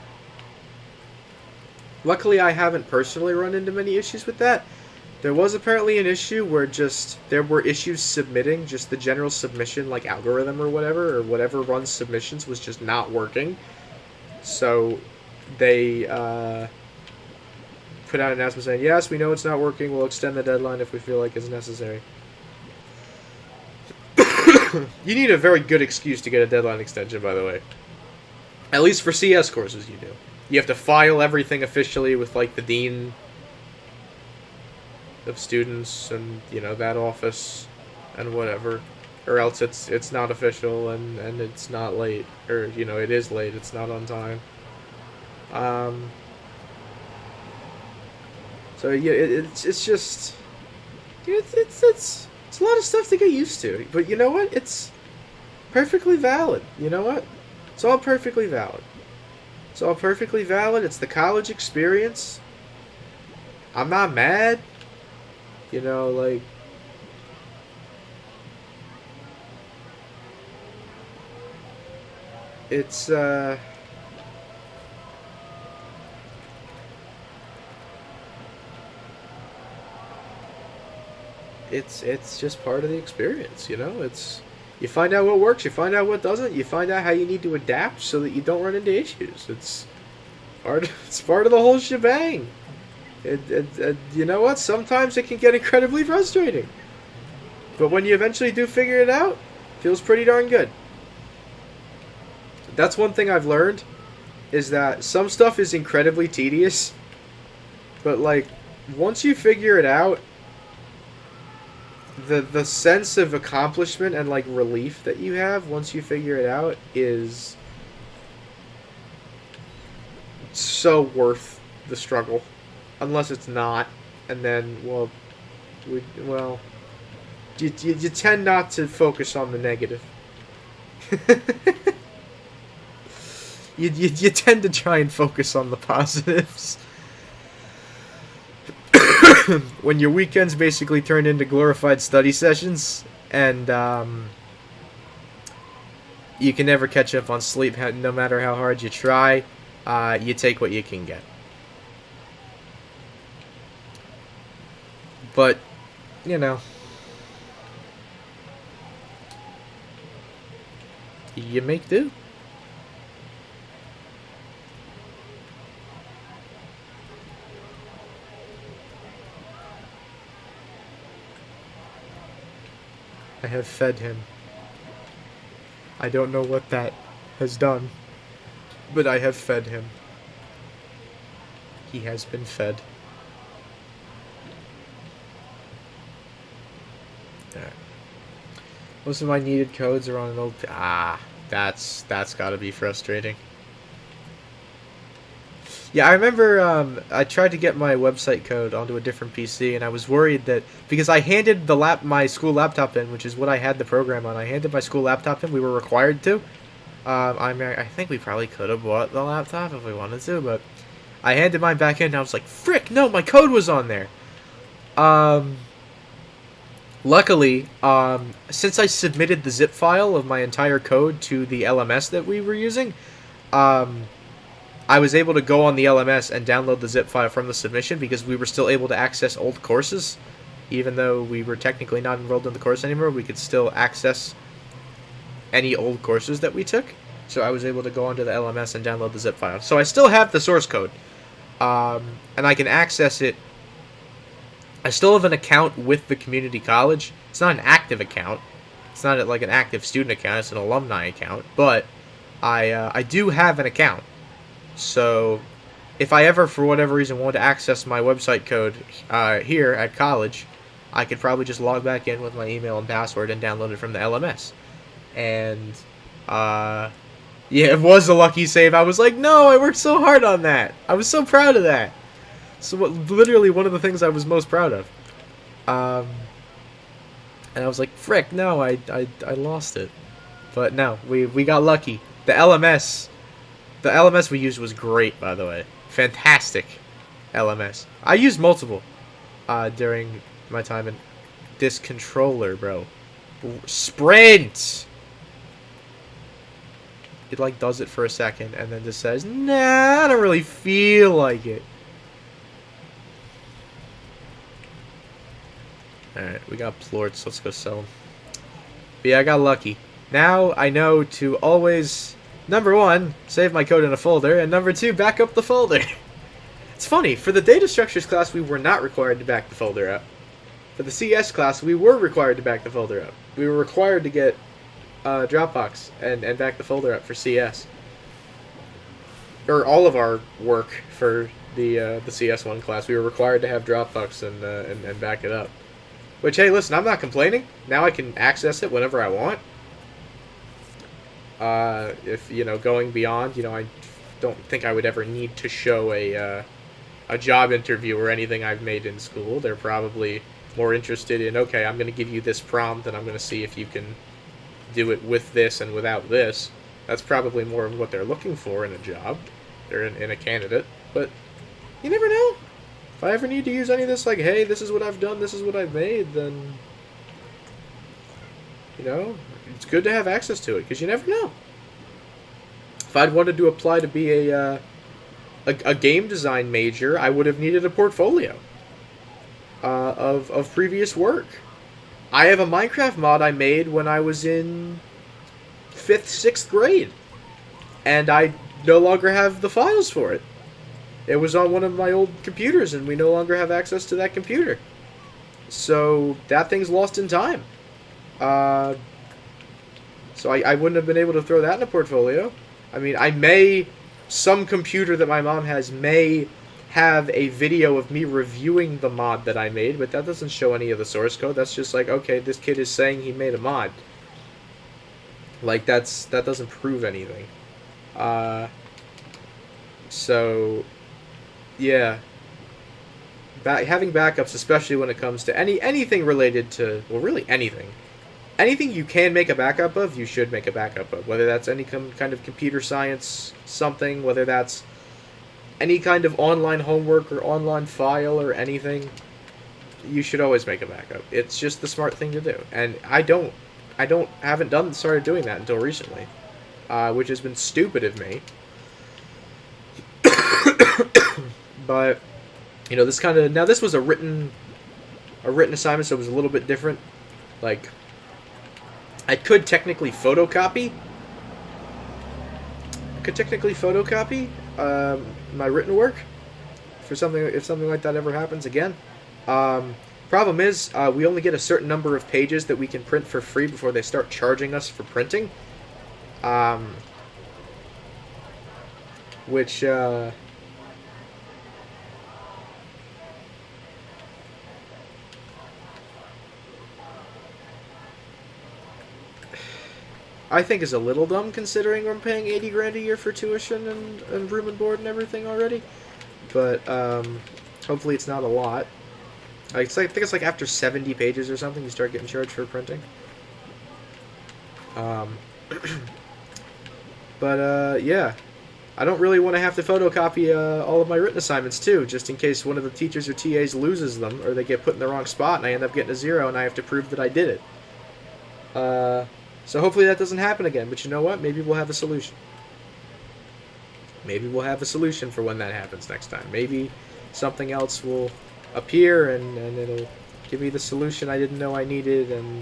Luckily, I haven't personally run into many issues with that. There was apparently an issue where there were issues submitting, just the general submission, like algorithm or whatever runs submissions was just not working. So they put out an announcement saying, yes, we know it's not working, we'll extend the deadline if we feel like it's necessary. You need a very good excuse to get a deadline extension, by the way. At least for CS courses you do. You have to file everything officially with like the dean of students and, you know, that office and whatever. Or else it's not official and it's not late. Or, you know, it is late, it's not on time. So yeah, it's just it's a lot of stuff to get used to. But you know what? It's perfectly valid. You know what? It's all perfectly valid. It's all perfectly valid. It's the college experience. I'm not mad. You know, like, it's just part of the experience, you know? It's, you find out what works, you find out what doesn't, you find out how you need to adapt so that you don't run into issues. It's part of the whole shebang. You know what? Sometimes it can get incredibly frustrating. But when you eventually do figure it out, it feels pretty darn good. That's one thing I've learned, is that some stuff is incredibly tedious, but like, once you figure it out, the sense of accomplishment and like relief that you have once you figure it out is so worth the struggle. Unless it's not, and then, well, you tend not to focus on the negative. you tend to try and focus on the positives. When your weekends basically turn into glorified study sessions, and you can never catch up on sleep no matter how hard you try, you take what you can get. But, you know, you make do. I have fed him. I don't know what that has done, but I have fed him. He has been fed. Alright. Most of my needed codes are on an old... that's gotta be frustrating. Yeah, I remember I tried to get my website code onto a different PC, and I was worried that... Because I handed my school laptop in, which is what I had the program on. I handed my school laptop in. We were required to. I think we probably could have bought the laptop if we wanted to, but... I handed mine back in, and I was like, frick, no, my code was on there! Luckily, since I submitted the zip file of my entire code to the LMS that we were using, I was able to go on the LMS and download the zip file from the submission because we were still able to access old courses. Even though we were technically not enrolled in the course anymore, we could still access any old courses that we took. So I was able to go onto the LMS and download the zip file. So I still have the source code, and I can access it. I still have an account with the community college. It's not an active account. It's not like an active student account. It's an alumni account. But I do have an account. So if I ever, for whatever reason, wanted to access my website code here at college, I could probably just log back in with my email and password and download it from the LMS. And, yeah, it was a lucky save. I was like, no, I worked so hard on that. I was so proud of that. So literally one of the things I was most proud of. And I was like, frick, no, I lost it. But no, we got lucky. The LMS we used was great, by the way. Fantastic LMS. I used multiple during my time in this controller, bro. Sprint! It like does it for a second and then just says, nah, I don't really feel like it. Alright, we got plorts. Let's go sell them. But yeah, I got lucky. Now I know to always, number one, save my code in a folder, and number two, back up the folder. It's funny, for the data structures class, we were not required to back the folder up. For the CS class, we were required to back the folder up. We were required to get Dropbox and back the folder up for CS. Or all of our work for the CS1 class, we were required to have Dropbox and back it up. Which, hey, listen, I'm not complaining. Now I can access it whenever I want. If, going beyond, I don't think I would ever need to show a job interview or anything I've made in school. They're probably more interested in, okay, I'm going to give you this prompt and I'm going to see if you can do it with this and without this. That's probably more of what they're looking for in a job. They're in a candidate. But you never know. If I ever need to use any of this, like, hey, this is what I've done, this is what I've made, then, it's good to have access to it, because you never know. If I'd wanted to apply to be a game design major, I would have needed a portfolio of previous work. I have a Minecraft mod I made when I was in 5th, 6th grade, and I no longer have the files for it. It was on one of my old computers, and we no longer have access to that computer. So that thing's lost in time. So I wouldn't have been able to throw that in a portfolio. I mean, some computer that my mom has may have a video of me reviewing the mod that I made, but that doesn't show any of the source code. That's just like, okay, this kid is saying he made a mod. Like, that doesn't prove anything. So, yeah. Having backups, especially when it comes to anything related to, well, really anything. Anything you can make a backup of, you should make a backup of. Whether that's any kind of computer science something, whether that's any kind of online homework or online file or anything, you should always make a backup. It's just the smart thing to do. And I haven't started doing that until recently, which has been stupid of me. But this was a written assignment, so it was a little bit different. Like, I could technically photocopy my written work for if something like that ever happens again. Problem Problem is, we only get a certain number of pages that we can print for free before they start charging us for printing. Which, I think is a little dumb considering I'm paying 80 grand a year for tuition and room and board and everything already. But, hopefully it's not a lot. I think it's like after 70 pages or something you start getting charged for printing. Yeah. I don't really want to have to photocopy all of my written assignments too, just in case one of the teachers or TAs loses them, or they get put in the wrong spot and I end up getting a 0 and I have to prove that I did it. So hopefully that doesn't happen again, but you know what? Maybe we'll have a solution. Maybe we'll have a solution for when that happens next time. Maybe something else will appear and it'll give me the solution I didn't know I needed and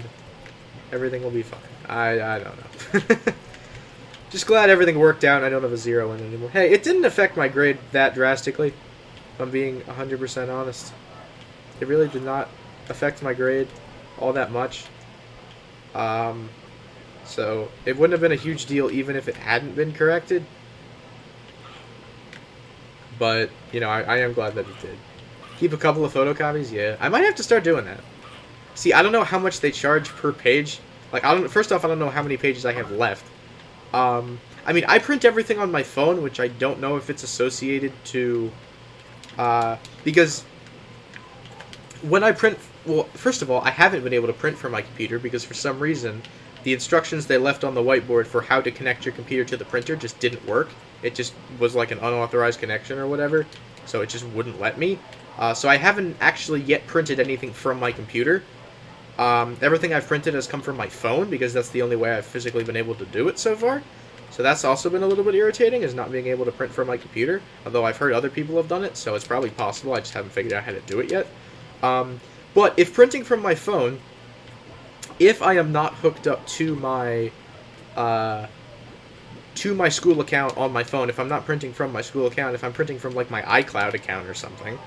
everything will be fine. I don't know. Just glad everything worked out and I don't have a 0 in it anymore. Hey, it didn't affect my grade that drastically, if I'm being 100% honest. It really did not affect my grade all that much. So it wouldn't have been a huge deal even if it hadn't been corrected. But, you know, I am glad that it did. Keep a couple of photocopies? Yeah. I might have to start doing that. See, I don't know how much they charge per page. Like, first off, I don't know how many pages I have left. I mean, I print everything on my phone, which I don't know if it's associated to... because when I print... Well, first of all, I haven't been able to print from my computer because for some reason the instructions they left on the whiteboard for how to connect your computer to the printer just didn't work. It just was like an unauthorized connection or whatever, so it just wouldn't let me. So I haven't actually yet printed anything from my computer. Everything I've printed has come from my phone because that's the only way I've physically been able to do it so far. So that's also been a little bit irritating, is not being able to print from my computer. Although I've heard other people have done it, so it's probably possible. I just haven't figured out how to do it yet. But if printing from my phone, if I am not hooked up to my school account on my phone, if I'm not printing from my school account, if I'm printing from like my iCloud account or something,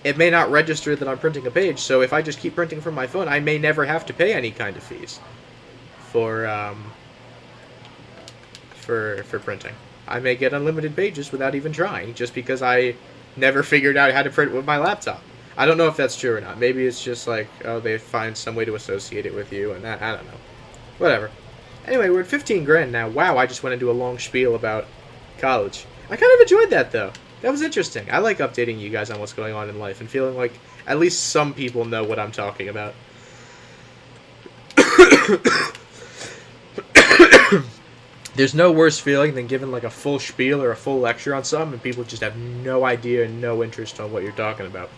it may not register that I'm printing a page. So if I just keep printing from my phone, I may never have to pay any kind of fees for printing. I may get unlimited pages without even trying, just because I never figured out how to print with my laptop. I don't know if that's true or not. Maybe it's just like, oh, they find some way to associate it with you, and I don't know. Whatever. Anyway, we're at 15 grand now. Wow, I just went into a long spiel about college. I kind of enjoyed that, though. That was interesting. I like updating you guys on what's going on in life and feeling like at least some people know what I'm talking about. There's no worse feeling than giving like a full spiel or a full lecture on something and people just have no idea and no interest on what you're talking about.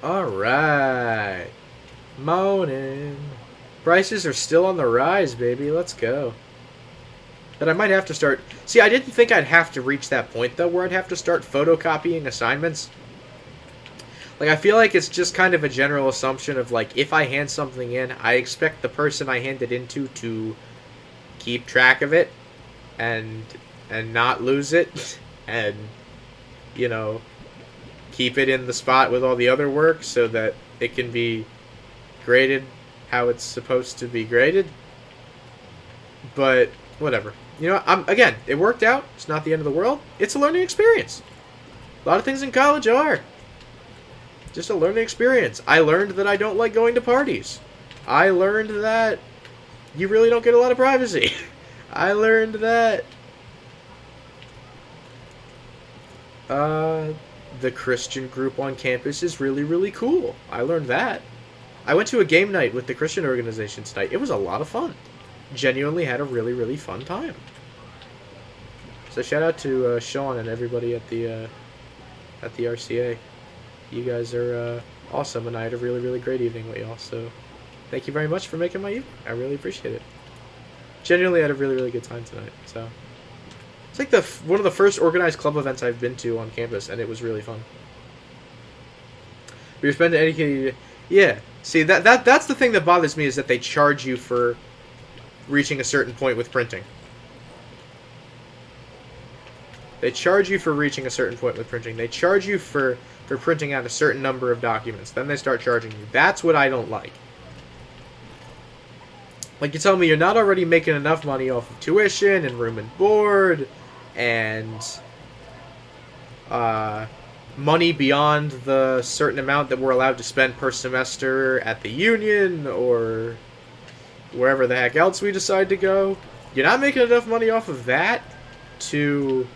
Alright. Morning. Prices are still on the rise, baby. Let's go. But I might have to start... See, I didn't think I'd have to reach that point, though, where I'd have to start photocopying assignments. Like, I feel like it's just kind of a general assumption of, like, if I hand something in, I expect the person I hand it into to keep track of it and not lose it and, you know, keep it in the spot with all the other work so that it can be graded how it's supposed to be graded. But whatever. You know, again, it worked out. It's not the end of the world. It's a learning experience. A lot of things in college are just a learning experience. I learned that I don't like going to parties. I learned that you really don't get a lot of privacy. I learned that the Christian group on campus is really, really cool. I learned that. I went to a game night with the Christian organization tonight. It was a lot of fun. Genuinely had a really, really fun time. So shout out to Sean and everybody at the RCA. You guys are awesome, and I had a really, really great evening with y'all. So thank you very much for making my evening. I really appreciate it. Genuinely had a really, really good time tonight. So it's like one of the first organized club events I've been to on campus, and it was really fun. We were spending educated. Yeah. See, that's the thing that bothers me, is that they charge you for reaching a certain point with printing. They charge you for reaching a certain point with printing. They charge you for printing out a certain number of documents. Then they start charging you. That's what I don't like. Like, you tell me you're not already making enough money off of tuition and room and board and money beyond the certain amount that we're allowed to spend per semester at the union or wherever the heck else we decide to go. You're not making enough money off of that to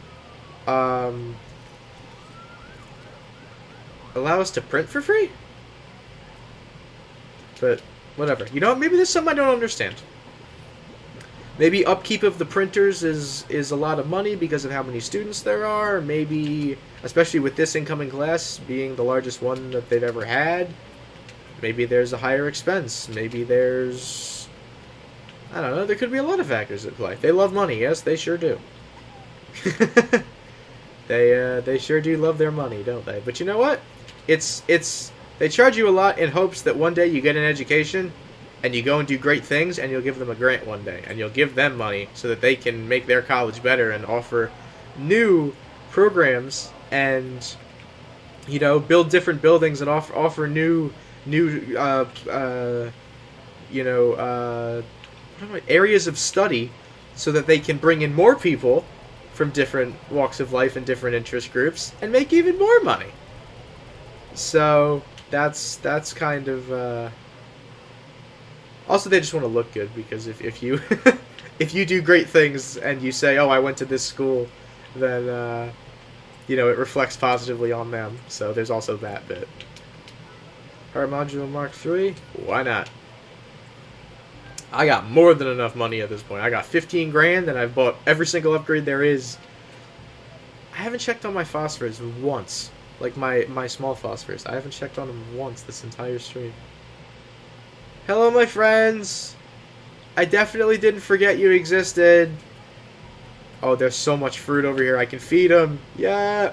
allow us to print for free? But whatever. You know what? Maybe there's something I don't understand. Maybe upkeep of the printers is a lot of money because of how many students there are. Maybe, especially with this incoming class being the largest one that they've ever had, maybe there's a higher expense. Maybe there's... I don't know. There could be a lot of factors at play. They love money. Yes, they sure do. They sure do love their money, don't they? But you know what? They charge you a lot in hopes that one day you get an education and you go and do great things and you'll give them a grant one day and you'll give them money so that they can make their college better and offer new programs and, you know, build different buildings and offer new areas of study so that they can bring in more people from different walks of life and different interest groups and make even more money. So that's kind of also they just want to look good, because if you if you do great things and you say, oh, I went to this school, then you know, it reflects positively on them. So there's also that bit. Heart module Mark III, why not? I got more than enough money at this point. I got 15 grand and I've bought every single upgrade there is. I haven't checked on my phosphors once. Like my small phosphors. I haven't checked on them once this entire stream. Hello, my friends. I definitely didn't forget you existed. Oh, there's so much fruit over here. I can feed them. Yeah.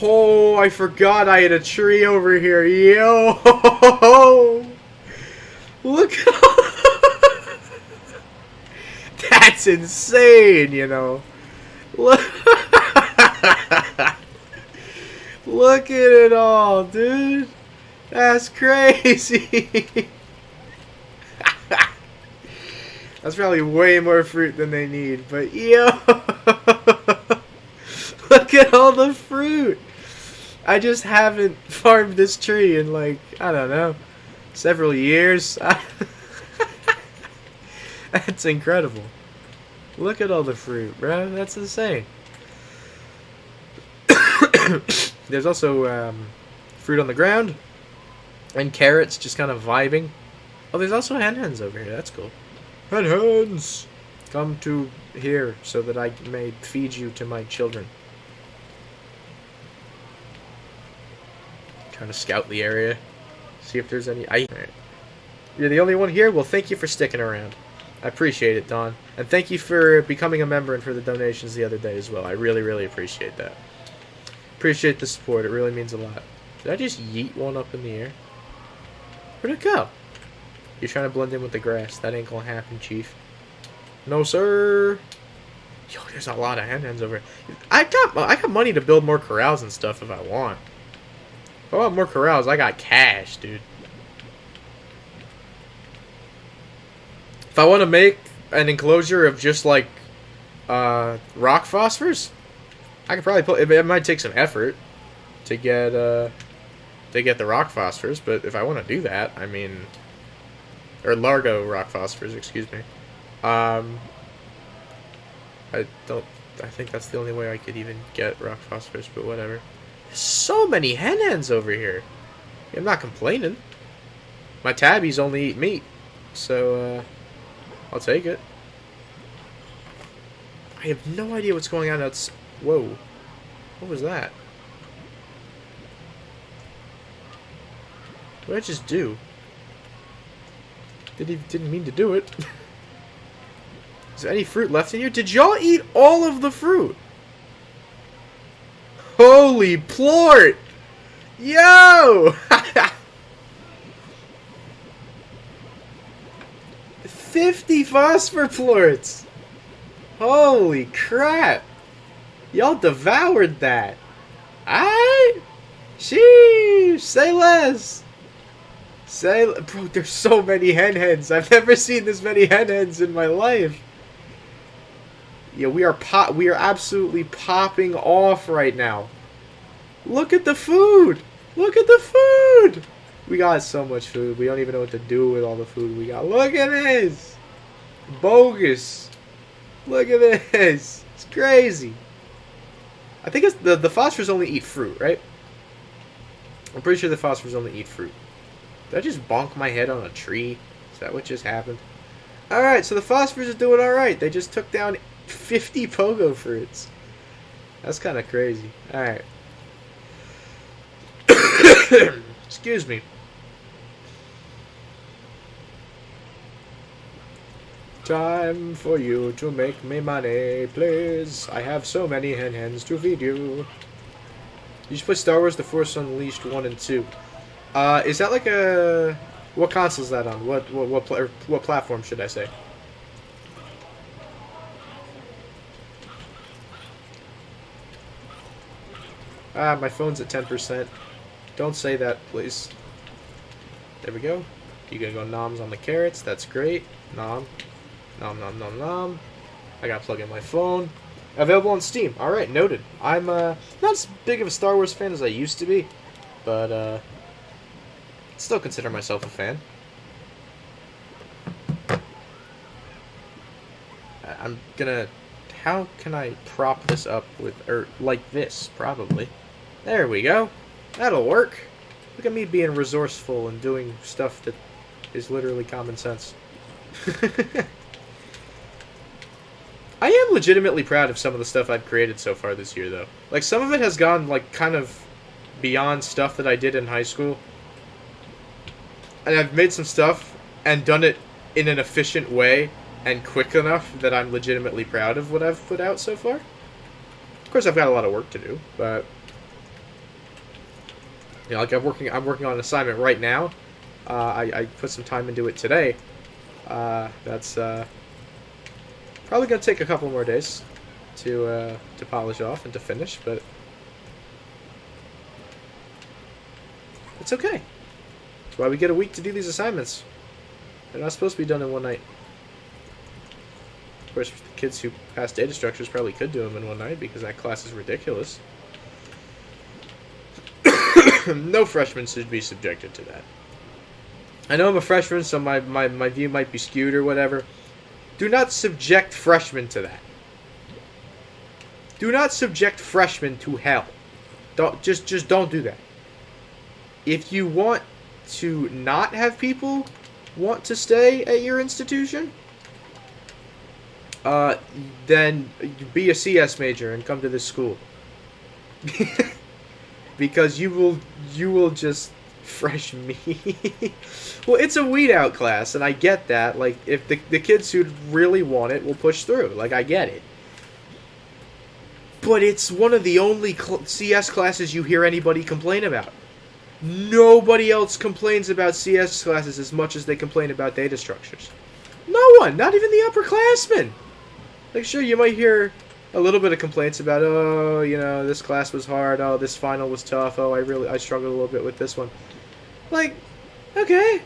Oh, I forgot I had a tree over here. Yo. Look at all. That's insane, you know. Look. Look at it all, dude. That's crazy. That's probably way more fruit than they need, but yo. Look at all the fruit. I just haven't farmed this tree in, like, I don't know, several years. That's incredible. Look at all the fruit, bro. That's insane. There's also fruit on the ground and carrots just kind of vibing. Oh, there's also hens over here. That's cool. Hens! Come to here so that I may feed you to my children. Trying to scout the area. See if there's any... Right. You're the only one here? Well, thank you for sticking around. I appreciate it, Don. And thank you for becoming a member and for the donations the other day as well. I really, really appreciate that. Appreciate the support. It really means a lot. Did I just yeet one up in the air? Where'd it go? You're trying to blend in with the grass. That ain't gonna happen, Chief. No, sir. Yo, there's a lot of hens over here. I got money to build more corrals and stuff if I want. If I want more corrals, I got cash, dude. If I want to make an enclosure of just like rock phosphors, I could probably put. It might take some effort to get the rock phosphors, but if I want to do that, I mean, or Largo rock phosphors, excuse me. I think that's the only way I could even get rock phosphors, but whatever. There's so many hens over here. I'm not complaining. My tabbies only eat meat, so I'll take it. I have no idea what's going on outside. Whoa. What was that? What did I just do? Didn't mean to do it. Is there any fruit left in here? Did y'all eat all of the fruit? Holy plort! Yo! 50 phosphor plorts! Holy crap! Y'all devoured that. Alright? Sheesh. Say less. Bro, there's so many hen hens. I've never seen this many hen hens in my life. Yeah, we are absolutely popping off right now. Look at the food. Look at the food. We got so much food. We don't even know what to do with all the food we got. Look at this. Bogus. Look at this. It's crazy. I think it's the phosphors only eat fruit, right? I'm pretty sure the phosphors only eat fruit. Did I just bonk my head on a tree? Is that what just happened? Alright, so the phosphors are doing alright. They just took down 50 pogo fruits. That's kind of crazy. Alright. Excuse me. Time for you to make me money, please. I have so many hen-hens to feed you. You should play Star Wars The Force Unleashed 1 and 2. Is that like a... What console is that on? What platform should I say? Ah, my phone's at 10%. Don't say that, please. There we go. You gotta go noms on the carrots. That's great. Nom. Nom, nom, nom, nom. I gotta plug in my phone. Available on Steam. Alright, noted. I'm not as big of a Star Wars fan as I used to be, but still consider myself a fan. I'm gonna... How can I prop this up with... Or like this, probably. There we go. That'll work. Look at me being resourceful and doing stuff that is literally common sense. I am legitimately proud of some of the stuff I've created so far this year, though. Like, some of it has gone, like, kind of beyond stuff that I did in high school. And I've made some stuff and done it in an efficient way and quick enough that I'm legitimately proud of what I've put out so far. Of course, I've got a lot of work to do, but... You know, like, I'm working on an assignment right now. I put some time into it today. That's probably gonna take a couple more days to polish off and to finish, but it's okay. That's why we get a week to do these assignments. They're not supposed to be done in one night. Of course, the kids who pass data structures probably could do them in one night because that class is ridiculous. No freshman should be subjected to that. I know I'm a freshman, so my view might be skewed or whatever. Do not subject freshmen to that. Do not subject freshmen to hell. Just don't do that. If you want to not have people want to stay at your institution, then be a CS major and come to this school. Because you will just fresh me. Well, it's a weed out class, and I get that. Like, if the kids who really want it will push through. Like, I get it. But it's one of the only CS classes you hear anybody complain about. Nobody else complains about CS classes as much as they complain about data structures. No one, not even the upperclassmen. Like, sure, you might hear a little bit of complaints about, oh, you know, this class was hard, oh, this final was tough, oh, I struggled a little bit with this one. Like, okay.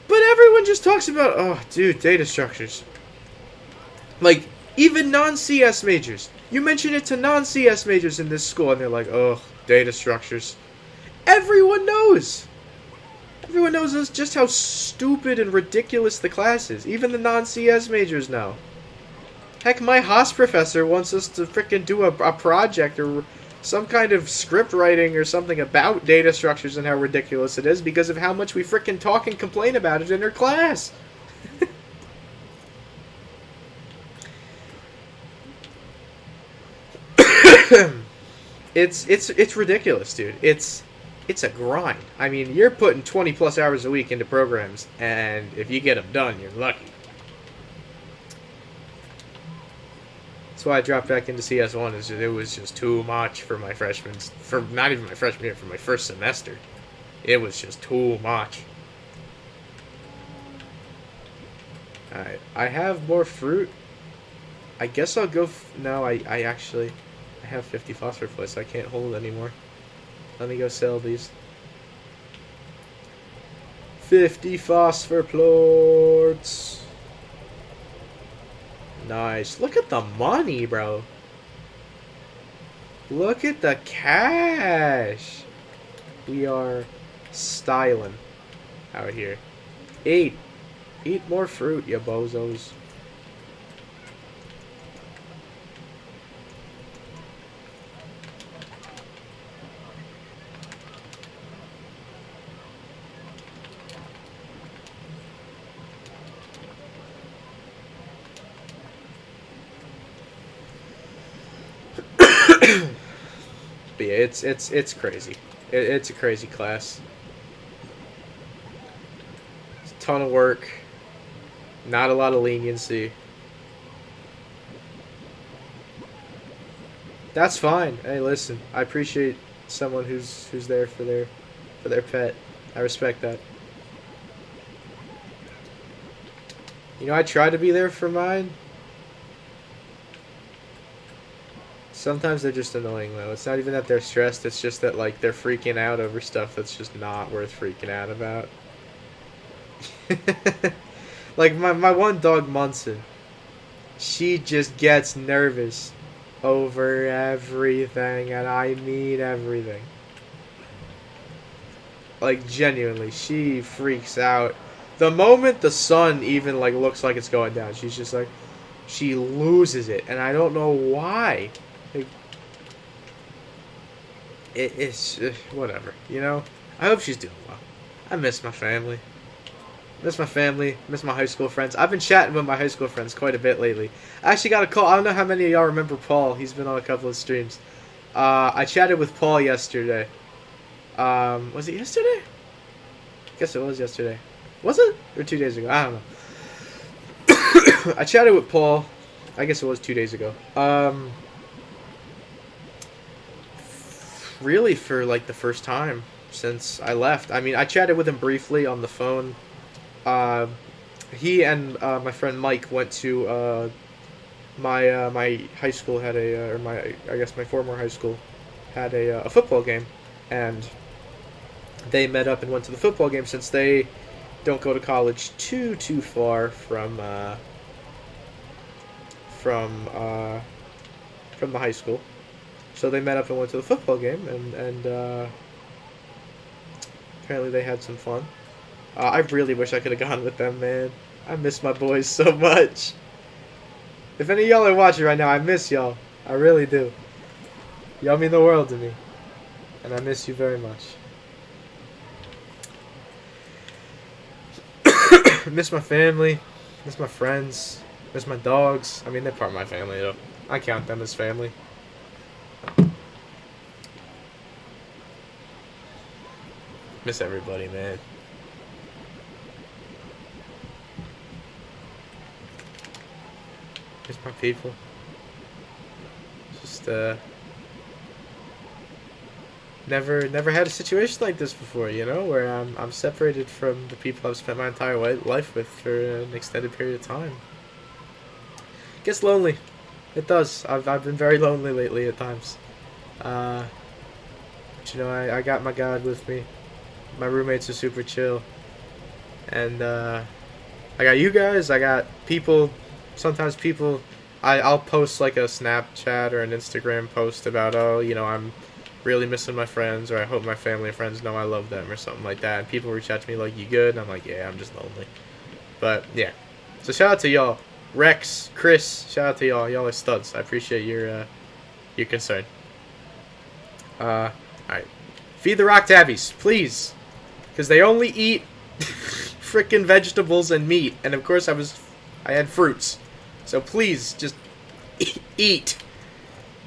But everyone just talks about, oh, dude, data structures. Like, even non-CS majors. You mention it to non-CS majors in this school, and they're like, oh, data structures. Everyone knows. Everyone knows just how stupid and ridiculous the class is. Even the non-CS majors know. Heck, my Haas professor wants us to frickin' do a project or some kind of script writing or something about data structures and how ridiculous it is because of how much we frickin' talk and complain about it in her class. It's ridiculous, dude. It's a grind. I mean, you're putting 20 plus hours a week into programs, and if you get them done, you're lucky. That's why I dropped back into CS1. It was just too much for my freshman, for not even my freshman year, for my first semester. It was just too much. Alright, I have more fruit. I guess I'll go... No, I actually... have 50 phosphor plates. I can't hold anymore. Let me go sell these. 50 phosphor plates. Nice. Look at the money, bro. Look at the cash. We are styling out here. Eat more fruit, you bozos. But yeah, it's crazy. It's a crazy class. It's a ton of work. Not a lot of leniency. That's fine. Hey, listen. I appreciate someone who's there for their pet. I respect that. You know, I try to be there for mine. Sometimes they're just annoying, though. It's not even that they're stressed, it's just that, like, they're freaking out over stuff that's just not worth freaking out about. Like, my one dog, Munson, she just gets nervous over everything, and I mean everything. Like, genuinely, she freaks out. The moment the sun even, like, looks like it's going down, she's just like, she loses it, and I don't know why. Like, it's whatever, you know? I hope she's doing well. I miss my family. Miss my high school friends. I've been chatting with my high school friends quite a bit lately. I actually got a call. I don't know how many of y'all remember Paul. He's been on a couple of streams. I chatted with Paul yesterday. Was it yesterday? I guess it was yesterday. Was it? Or 2 days ago? I don't know. I chatted with Paul. I guess it was 2 days ago. Really for like the first time since I left. I mean, I chatted with him briefly on the phone. He and my friend Mike went to my high school had my former high school had a football game, and they met up and went to the football game since they don't go to college too far from the high school. So they met up and went to the football game, and apparently they had some fun. I really wish I could have gone with them, man. I miss my boys so much. If any of y'all are watching right now, I miss y'all. I really do. Y'all mean the world to me. And I miss you very much. Miss my family. Miss my friends. Miss my dogs. I mean, they're part of my family, though. I count them as family. Miss everybody, man. Miss my people. Just never had a situation like this before, you know, where I'm separated from the people I've spent my entire life with for an extended period of time. It gets lonely. It does. I've been very lonely lately at times. But you know, I got my God with me. My roommates are super chill. And I got you guys. I got people. Sometimes people, I'll post like a Snapchat or an Instagram post about, oh, you know, I'm really missing my friends, or I hope my family and friends know I love them, or something like that. And people reach out to me like, you good? And I'm like, yeah, I'm just lonely. But yeah, so shout out to y'all, Rex, Chris. Shout out to y'all. Y'all are studs. I appreciate your concern. All right, feed the rock tabbies, please, because they only eat frickin' vegetables and meat, and of course I had fruits. So please, just eat.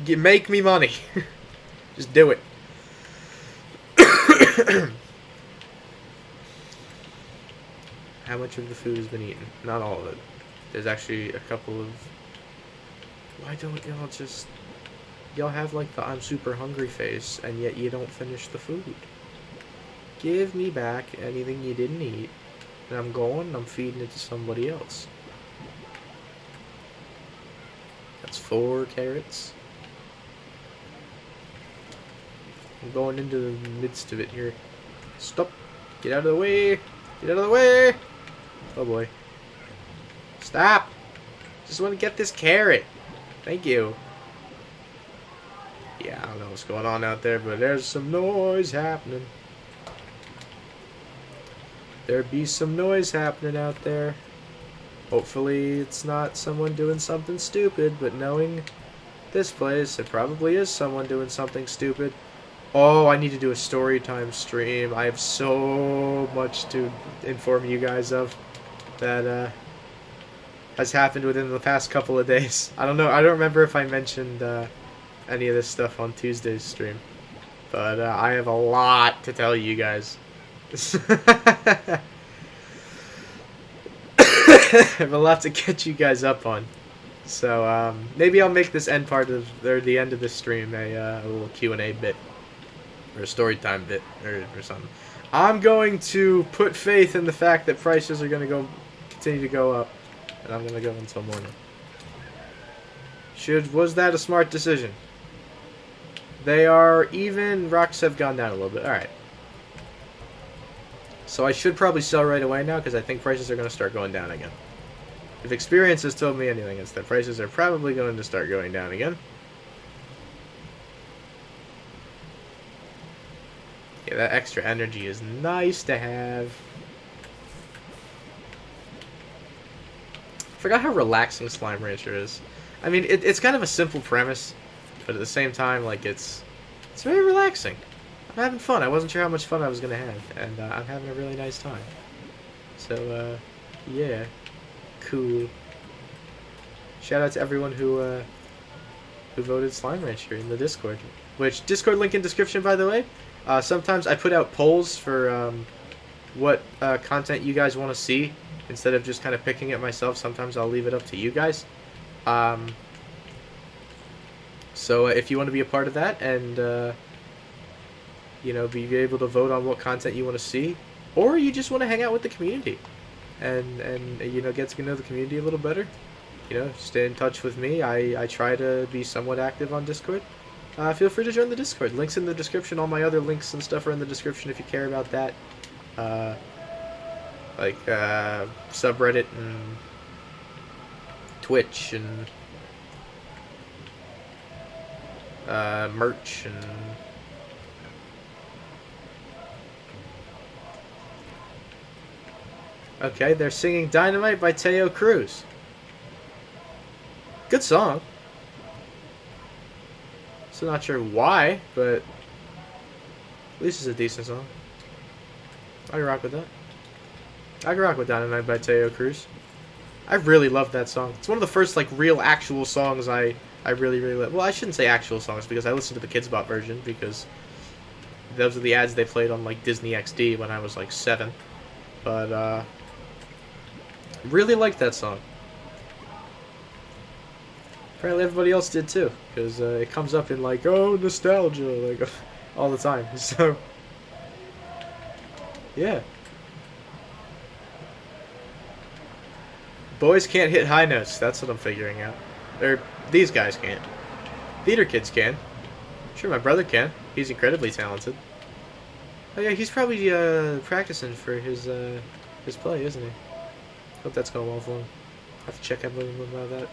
Make me money. Just do it. How much of the food has been eaten? Not all of it. There's actually a couple of... Why don't y'all just... Y'all have like the I'm super hungry face, and yet you don't finish the food. Give me back anything you didn't eat, and I'm feeding it to somebody else. That's 4 carrots. I'm going into the midst of it here. Stop. Get out of the way. Get out of the way. Oh boy. Stop. Just want to get this carrot. Thank you. Yeah, I don't know what's going on out there, but there's some noise happening. There be some noise happening out there. Hopefully it's not someone doing something stupid, but knowing this place, it probably is someone doing something stupid. Oh, I need to do a story time stream. I have so much to inform you guys of that has happened within the past couple of days. I don't know. I don't remember if I mentioned any of this stuff on Tuesday's stream, but I have a lot to tell you guys. I have a lot to catch you guys up on. So maybe I'll make this end part of, or the end of this stream, a little Q&A bit. Or a story time bit, or something. I'm going to put faith in the fact that prices are going to continue to go up. And I'm going to go until morning. Was that a smart decision? They are even. Rocks have gone down a little bit. Alright. So I should probably sell right away now, because I think prices are going to start going down again. If experience has told me anything, it's that prices are probably going to start going down again. Yeah, that extra energy is nice to have. I forgot how relaxing Slime Rancher is. I mean, it's kind of a simple premise, but at the same time, like, it's very relaxing. I'm having fun. I wasn't sure how much fun I was going to have, and I'm having a really nice time. So, yeah. Cool. Shout out to everyone who voted Slime Rancher in the Discord. Which, Discord link in description, by the way. Sometimes I put out polls for what content you guys want to see. Instead of just kind of picking it myself, sometimes I'll leave it up to you guys. So if you want to be a part of that and, you know, be able to vote on what content you want to see, or you just want to hang out with the community and you know, get to know the community a little better, you know, stay in touch with me. I try to be somewhat active on Discord. Feel free to join the Discord. Links in the description. All my other links and stuff are in the description if you care about that. Like subreddit and Twitch and merch and okay, they're singing Dynamite by Teo Cruz. Good song. So not sure why, but at least it's a decent song. I can rock with that. I can rock with Dynamite by Teo Cruz. I really love that song. It's one of the first, like, real actual songs I really, really love. Well, I shouldn't say actual songs, because I listened to the Kids Bop version, because those are the ads they played on, like, Disney XD when I was, like, 7. But, really liked that song. Apparently everybody else did too, because it comes up in, like, oh, nostalgia, like, all the time. So, yeah. Boys can't hit high notes, that's what I'm figuring out. These guys can't. Theater kids can. Sure, my brother can. He's incredibly talented. Oh yeah, he's probably practicing for his play, isn't he? Hope that's going well for him. I have to check up with him about that.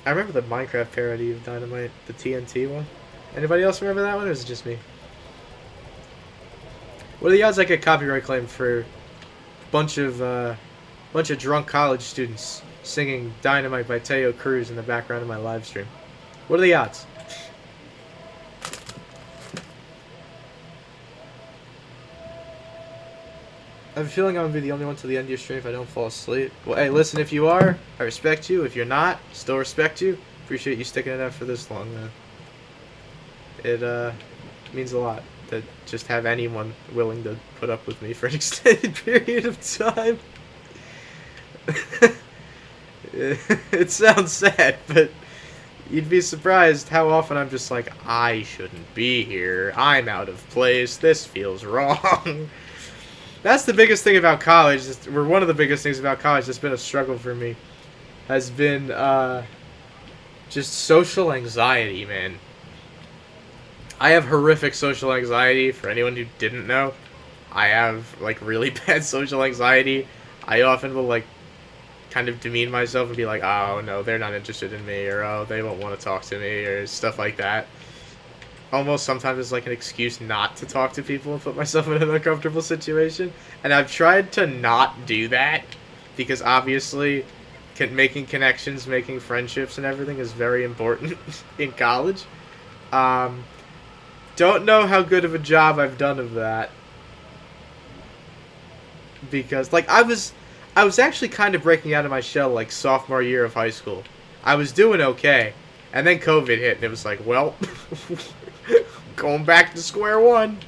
I remember the Minecraft parody of Dynamite, the TNT one. Anybody else remember that one, or is it just me? What are the odds I get copyright claim for a bunch of drunk college students singing Dynamite by Teo Cruz in the background of my live stream? What are the odds? I have a feeling I'm going to be the only one to the end of your stream if I don't fall asleep. Well, hey, listen, if you are, I respect you. If you're not, still respect you. Appreciate you sticking it out for this long, man. It means a lot to just have anyone willing to put up with me for an extended period of time. It sounds sad, but You'd be surprised how often I'm just like, I shouldn't be here. I'm out of place. This feels wrong. That's the biggest thing about college, or one of the biggest things about college that's been a struggle for me, has been just social anxiety, man. I have horrific social anxiety. For anyone who didn't know, I have, like, really bad social anxiety. I often will, like, kind of demean myself and be like, oh, no, they're not interested in me, or, oh, they won't want to talk to me, or stuff like that. Almost sometimes it's like an excuse not to talk to people and put myself in an uncomfortable situation. And I've tried to not do that, because obviously making connections, making friendships and everything is very important in college. Don't know how good of a job I've done of that. Because, like, I was actually kind of breaking out of my shell, like, sophomore year of high school. I was doing okay. And then COVID hit, and it was like, well, going back to square one.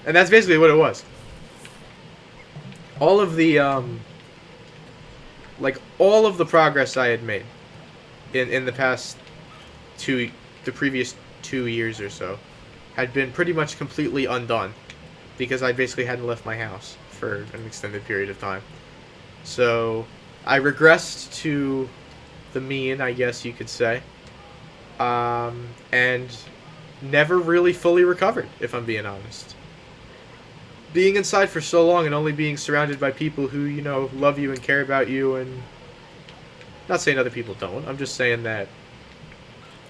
And that's basically what it was. All of the, all of the progress I had made in the previous 2 years or so, had been pretty much completely undone. Because I basically hadn't left my house for an extended period of time. So, I regressed to the mean, I guess you could say. And never really fully recovered, if I'm being honest. Being inside for so long and only being surrounded by people who, you know, love you and care about you, and not saying other people don't, I'm just saying that,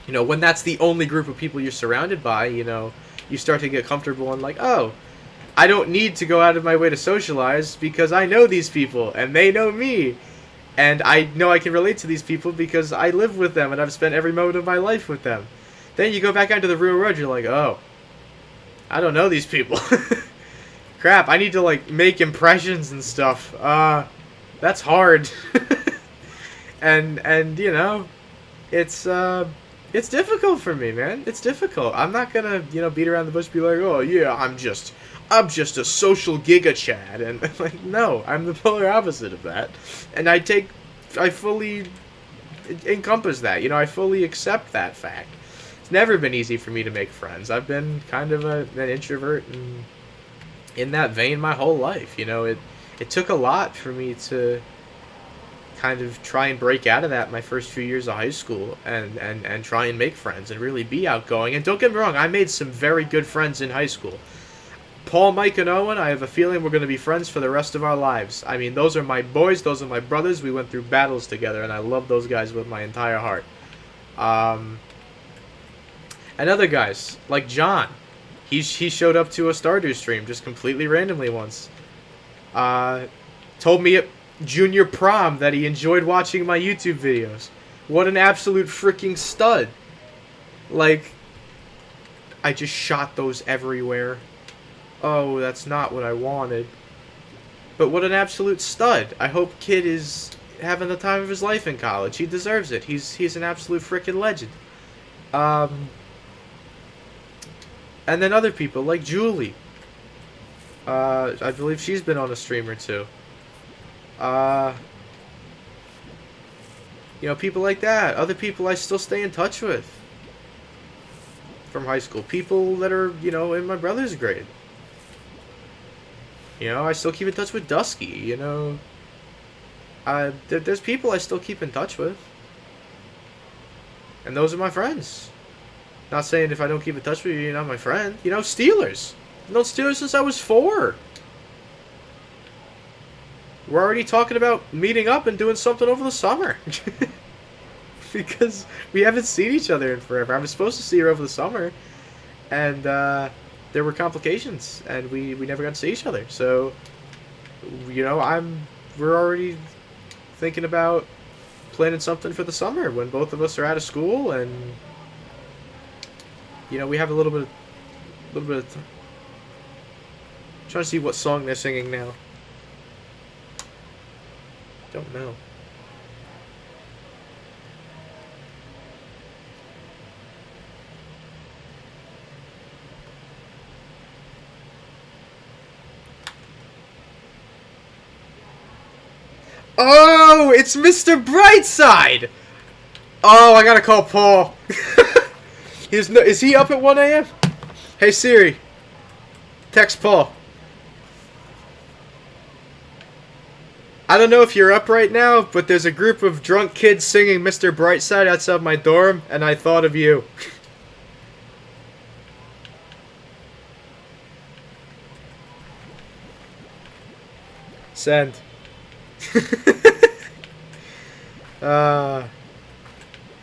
you know, when that's the only group of people you're surrounded by, you know, you start to get comfortable and like, oh, I don't need to go out of my way to socialize because I know these people and they know me. And I know I can relate to these people because I live with them and I've spent every moment of my life with them. Then you go back out to the real world, you're like, oh, I don't know these people. Crap, I need to, like, make impressions and stuff. That's hard. and you know, it's difficult for me, man. It's difficult. I'm not gonna, you know, beat around the bush and be like, oh yeah, I'm just a social giga chad, and like, no, I'm the polar opposite of that, and I fully encompass that, you know, I fully accept that fact. It's never been easy for me to make friends. I've been kind of an introvert, and in that vein my whole life, you know, it took a lot for me to kind of try and break out of that my first few years of high school, and try and make friends and really be outgoing. And don't get me wrong, I made some very good friends in high school. Paul, Mike, and Owen, I have a feeling we're going to be friends for the rest of our lives. I mean, those are my boys, those are my brothers, we went through battles together, and I love those guys with my entire heart. And other guys, like John, he showed up to a Stardew stream just completely randomly once. Told me at junior prom that he enjoyed watching my YouTube videos. What an absolute freaking stud. Like, I just shot those everywhere. Oh, that's not what I wanted. But what an absolute stud. I hope kid is having the time of his life in college. He deserves it. He's an absolute freaking legend. And then other people, like Julie. I believe she's been on a stream or two. You know, people like that. Other people I still stay in touch with from high school. People that are, you know, in my brother's grade. You know, I still keep in touch with Dusky, you know. There's people I still keep in touch with. And those are my friends. Not saying if I don't keep in touch with you, you're not my friend. You know, Steelers. I've known Steelers since I was 4. We're already talking about meeting up and doing something over the summer. Because we haven't seen each other in forever. I was supposed to see her over the summer. And, there were complications, and we never got to see each other. So, you know, we're already thinking about planning something for the summer when both of us are out of school, and you know, we have a little bit of trying to see what song they're singing now. Don't know. Oh, it's Mr. Brightside! Oh, I gotta call Paul. Is he up at 1 a.m.? Hey Siri, text Paul. I don't know if you're up right now, but there's a group of drunk kids singing Mr. Brightside outside my dorm, and I thought of you. Send.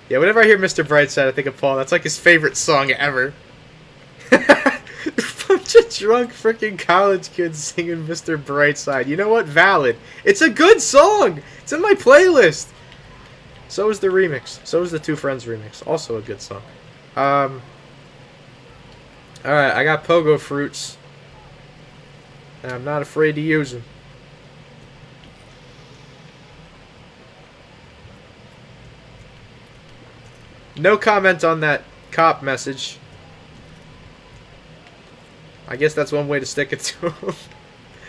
Yeah, whenever I hear Mr. Brightside, I think of Paul. That's like his favorite song ever. Bunch of drunk freaking college kids singing Mr. Brightside. You know what? Valid. It's a good song. It's in my playlist. So is the remix. So is the Two Friends remix. Also a good song. Alright, I got pogo fruits. And I'm not afraid to use them. No comment on that cop message. I guess that's one way to stick it to him.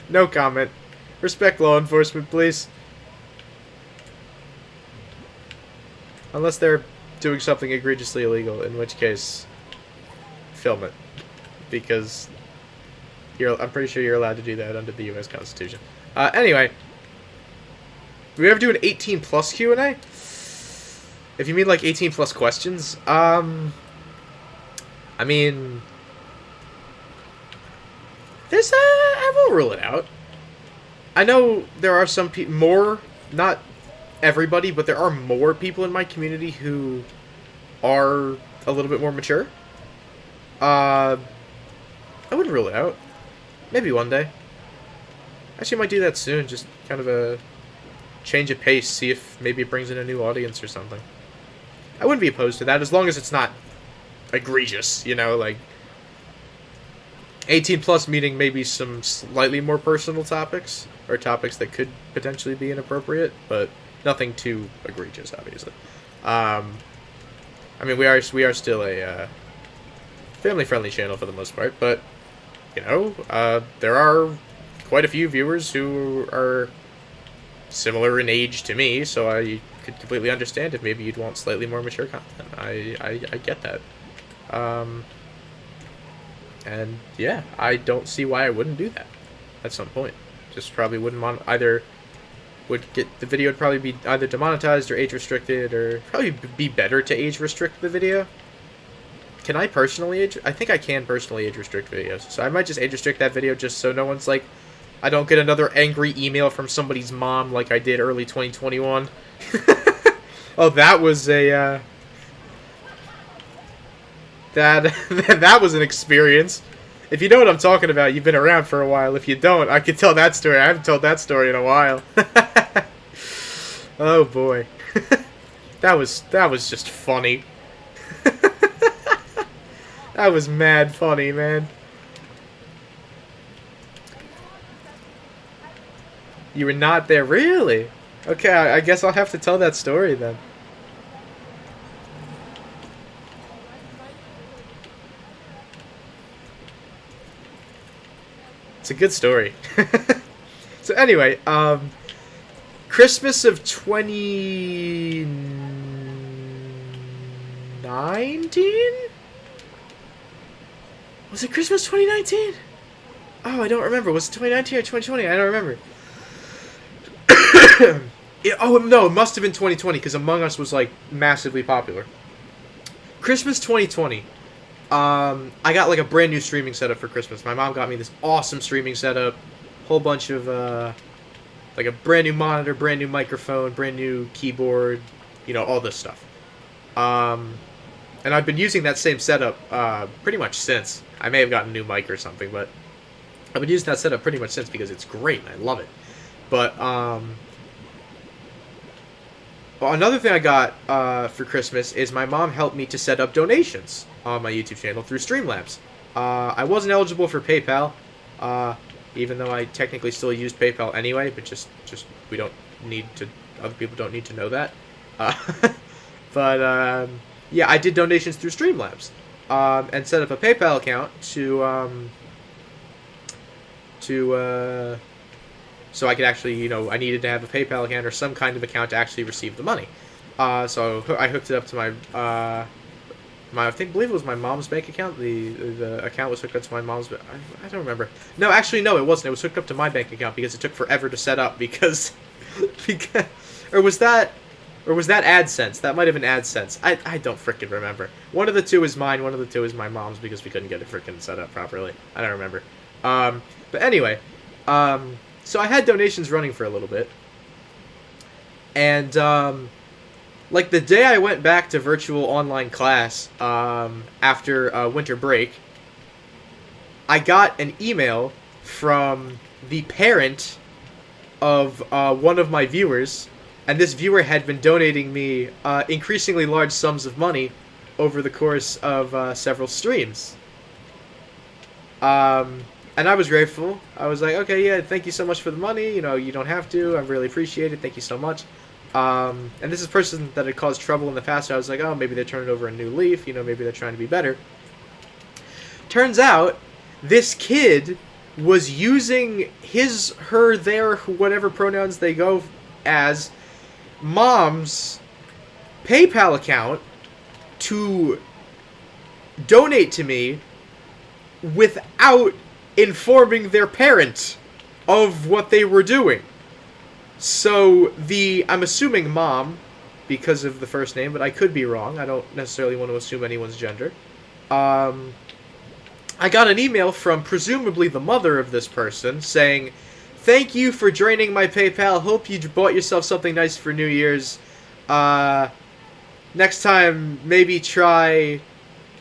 No comment. Respect law enforcement, please. Unless they're doing something egregiously illegal, in which case, film it. Because I'm pretty sure you're allowed to do that under the U.S. Constitution. Anyway. Do we ever do an 18 plus Q&A? If you mean like 18 plus questions, I mean, I won't rule it out. I know there are some people, more, not everybody, but there are more people in my community who are a little bit more mature. I wouldn't rule it out. Maybe one day. Actually, I might do that soon, just kind of a change of pace, see if maybe it brings in a new audience or something. I wouldn't be opposed to that, as long as it's not egregious, you know, like 18 plus meaning maybe some slightly more personal topics, or topics that could potentially be inappropriate, but nothing too egregious, obviously. I mean, we are still a family-friendly channel for the most part, but, you know, there are quite a few viewers who are similar in age to me, so I could completely understand if maybe you'd want slightly more mature content. I get that. And yeah, I don't see why I wouldn't do that at some point. Just probably wouldn't want the video would probably be either demonetized or age restricted, or probably be better to age restrict the video. Can I personally I think I can personally age restrict videos. So I might just age restrict that video just so no one's like, I don't get another angry email from somebody's mom like I did early 2021. Oh, that was a, that was an experience. If you know what I'm talking about, you've been around for a while. If you don't, I could tell that story. I haven't told that story in a while. Oh, boy. That was just funny. That was mad funny, man. You were not there, really? Okay, I guess I'll have to tell that story then. It's a good story. So anyway, Christmas of 2019? Was it Christmas 2019? Oh, I don't remember. Was it 2019 or 2020? I don't remember. Oh, no, it must have been 2020, because Among Us was, like, massively popular. Christmas 2020. I got, like, a brand new streaming setup for Christmas. My mom got me this awesome streaming setup. Whole bunch of, like, a brand new monitor, brand new microphone, brand new keyboard, you know, all this stuff. And I've been using that same setup, pretty much since. I may have gotten a new mic or something, but I've been using that setup pretty much since because it's great and I love it. But, well, another thing I got for Christmas is my mom helped me to set up donations on my YouTube channel through Streamlabs. I wasn't eligible for PayPal, even though I technically still used PayPal anyway, but just we don't need to, other people don't need to know that. But, yeah, I did donations through Streamlabs, and set up a PayPal account so I could actually, you know, I needed to have a PayPal account or some kind of account to actually receive the money. So I hooked it up to I believe it was my mom's bank account. The account was hooked up to my mom's. I don't remember. No, actually, no, it wasn't. It was hooked up to my bank account because it took forever to set up because, or was that AdSense? That might have been AdSense. I don't frickin' remember. One of the two is mine. One of the two is my mom's because we couldn't get it frickin' set up properly. I don't remember. But anyway, so I had donations running for a little bit, and like the day I went back to virtual online class after winter break, I got an email from the parent of one of my viewers, and this viewer had been donating me increasingly large sums of money over the course of several streams. And I was grateful. I was like, okay, yeah, thank you so much for the money. You know, you don't have to. I really appreciate it. Thank you so much. And this is a person that had caused trouble in the past. So I was like, oh, maybe they're turning over a new leaf. You know, maybe they're trying to be better. Turns out, this kid was using his, her, their, whatever pronouns they go as, mom's PayPal account to donate to me without informing their parent of what they were doing. So I'm assuming mom, because of the first name, but I could be wrong. I don't necessarily want to assume anyone's gender. I got an email from presumably the mother of this person saying, thank you for draining my PayPal. Hope you bought yourself something nice for New Year's. Next time, maybe try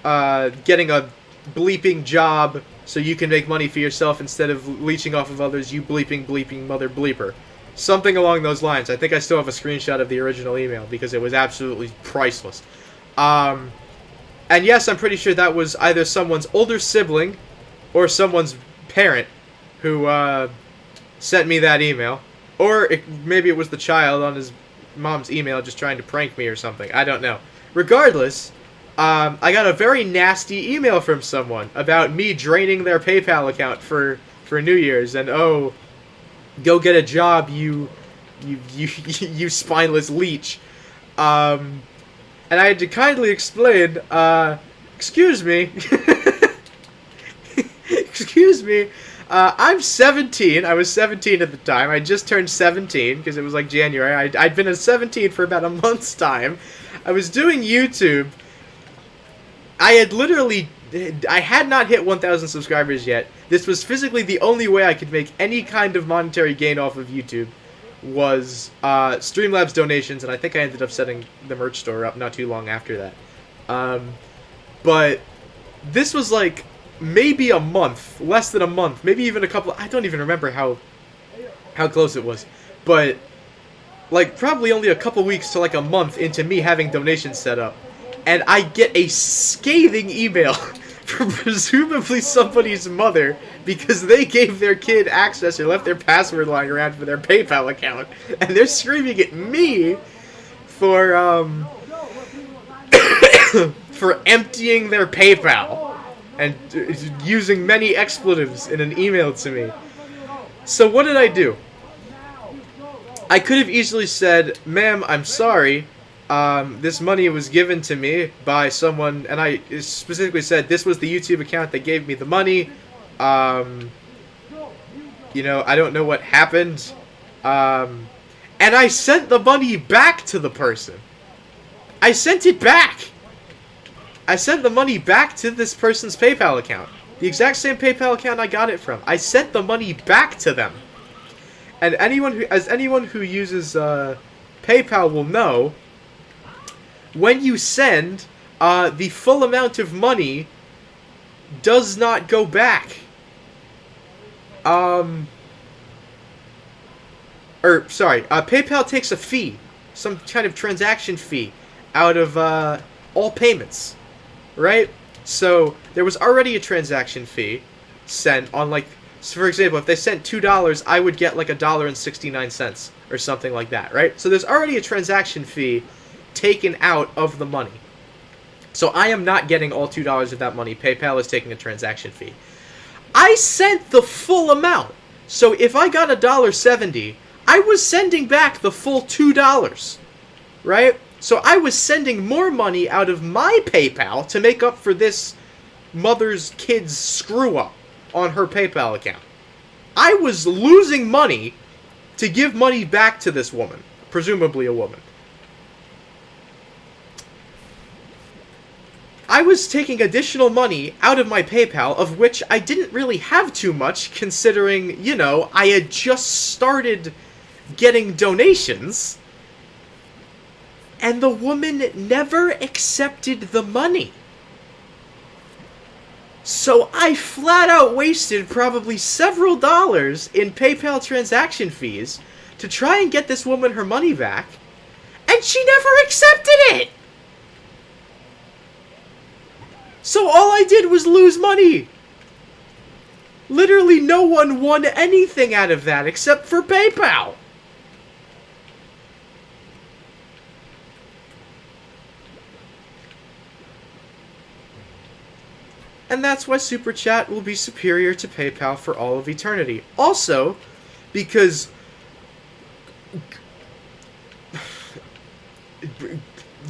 getting a bleeping job so you can make money for yourself instead of leeching off of others, you bleeping mother bleeper. Something along those lines. I think I still have a screenshot of the original email because it was absolutely priceless. And yes, I'm pretty sure that was either someone's older sibling or someone's parent who sent me that email. Or maybe it was the child on his mom's email just trying to prank me or something. I don't know. Regardless, I got a very nasty email from someone about me draining their PayPal account for New Year's, and oh, go get a job, you spineless leech. And I had to kindly explain, excuse me, excuse me, I'm 17, I was 17 at the time, I just turned 17, because it was like January, I'd been at 17 for about a month's time, I was doing YouTube, I had not hit 1,000 subscribers yet. This was physically the only way I could make any kind of monetary gain off of YouTube was Streamlabs donations, and I think I ended up setting the merch store up not too long after that. But this was like maybe a month, less than a month, maybe even a couple, I don't even remember how close it was, but like probably only a couple weeks to like a month into me having donations set up. And I get a scathing email from presumably somebody's mother because they gave their kid access or left their password lying around for their PayPal account. And they're screaming at me for for emptying their PayPal and using many expletives in an email to me. So what did I do? I could have easily said, ma'am, I'm sorry. This money was given to me by someone, and I specifically said this was the YouTube account that gave me the money. You know, I don't know what happened. And I sent the money back to the person. I sent it back. I sent the money back to this person's PayPal account. The exact same PayPal account I got it from. I sent the money back to them. And anyone who uses PayPal will know, when you send, the full amount of money does not go back. PayPal takes a fee, some kind of transaction fee, out of all payments, right? So there was already a transaction fee sent on, like, so for example, if they sent $2, I would get like $1.69 or something like that, right? So there's already a transaction fee taken out of the money. So I am not getting all $2 of that money. PayPal is taking a transaction fee. I sent the full amount. So if I got $1.70, I was sending back the full $2, right? So I was sending more money out of my PayPal to make up for this mother's kid's screw-up on her PayPal account. I was losing money to give money back to this woman, presumably a woman. I was taking additional money out of my PayPal, of which I didn't really have too much, considering, you know, I had just started getting donations, and the woman never accepted the money. So I flat out wasted probably several dollars in PayPal transaction fees to try and get this woman her money back, and she never accepted it! So all I did was lose money. Literally no one won anything out of that except for PayPal. And that's why Super Chat will be superior to PayPal for all of eternity. Also, because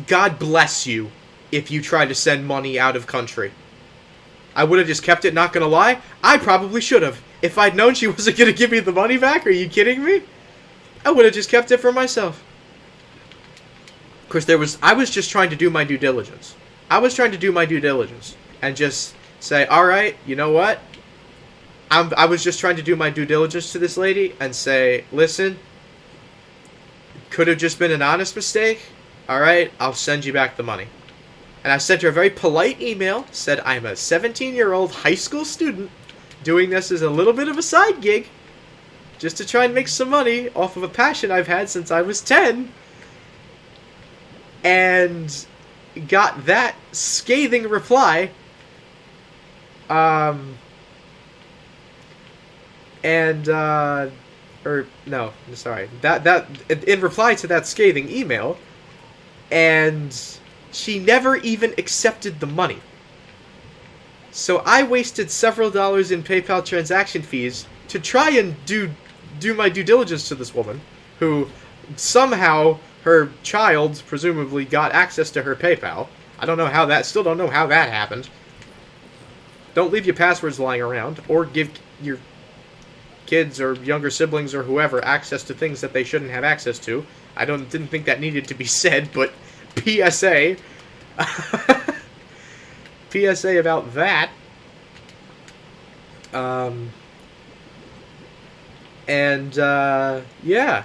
God bless you if you try to send money out of country. I would have just kept it, not gonna lie. I probably should have. If I'd known she wasn't gonna give me the money back, are you kidding me? I would have just kept it for myself. Of course, I was just trying to do my due diligence. I was trying to do my due diligence and just say, alright, you know what? I was just trying to do my due diligence to this lady and say, listen, could have just been an honest mistake. Alright, I'll send you back the money. And I sent her a very polite email, said I'm a 17-year-old high school student doing this as a little bit of a side gig just to try and make some money off of a passion I've had since I was 10. And got that scathing reply. Or no, sorry. That in reply to that scathing email, and she never even accepted the money. So I wasted several dollars in PayPal transaction fees to try and do my due diligence to this woman, who somehow her child presumably got access to her PayPal. Still don't know how that happened. Don't leave your passwords lying around, or give your kids or younger siblings or whoever access to things that they shouldn't have access to. I didn't think that needed to be said, but PSA. PSA about that. Yeah.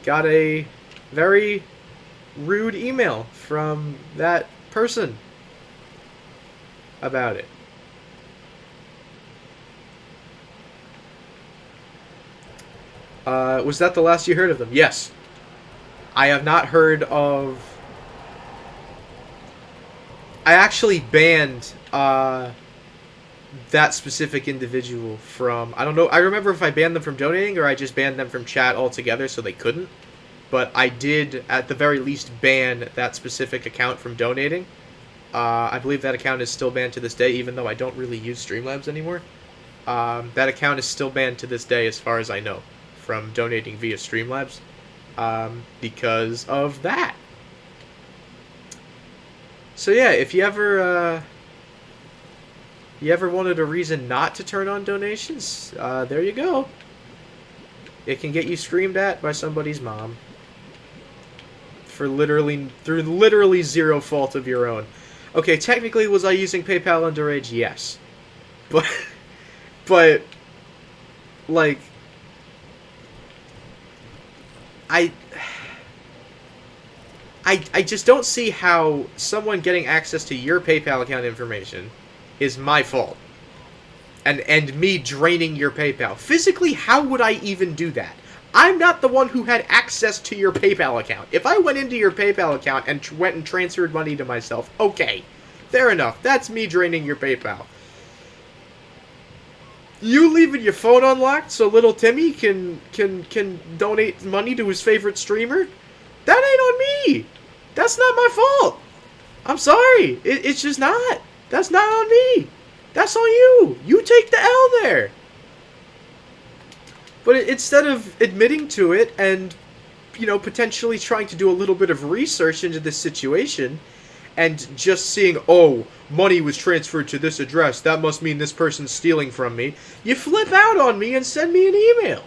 Got a very rude email from that person about it. Was that the last you heard of them? Yes. I have not heard of... I actually banned that specific individual from... I don't know. I remember if I banned them from donating or I just banned them from chat altogether so they couldn't. But I did, at the very least, ban that specific account from donating. I believe that account is still banned to this day, even though I don't really use Streamlabs anymore. That account is still banned to this day, as far as I know, from donating via Streamlabs, because of that. So yeah, if you ever wanted a reason not to turn on donations, there you go. It can get you screamed at by somebody's mom through literally zero fault of your own. Okay, technically, was I using PayPal underage? Yes, but like, I just don't see how someone getting access to your PayPal account information is my fault. And me draining your PayPal. Physically, how would I even do that? I'm not the one who had access to your PayPal account. If I went into your PayPal account and went and transferred money to myself, okay, fair enough. That's me draining your PayPal. You leaving your phone unlocked so little Timmy can donate money to his favorite streamer? That ain't on me. That's not my fault. I'm sorry. It's just not. That's not on me. That's on you. You take the L there. But instead of admitting to it and potentially trying to do a little bit of research into this situation, and just seeing, oh, money was transferred to this address, that must mean this person's stealing from me, you flip out on me and send me an email.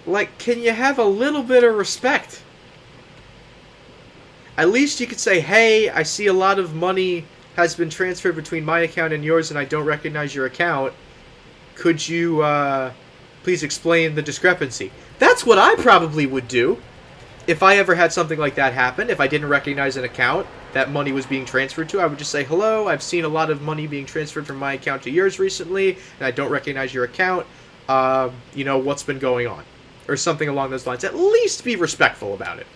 Like, can you have a little bit of respect? At least you could say, hey, I see a lot of money has been transferred between my account and yours, and I don't recognize your account. Could you, please explain the discrepancy? That's what I probably would do if I ever had something like that happen. If I didn't recognize an account that money was being transferred to, I would just say, hello, I've seen a lot of money being transferred from my account to yours recently, and I don't recognize your account. What's been going on? Or something along those lines. At least be respectful about it.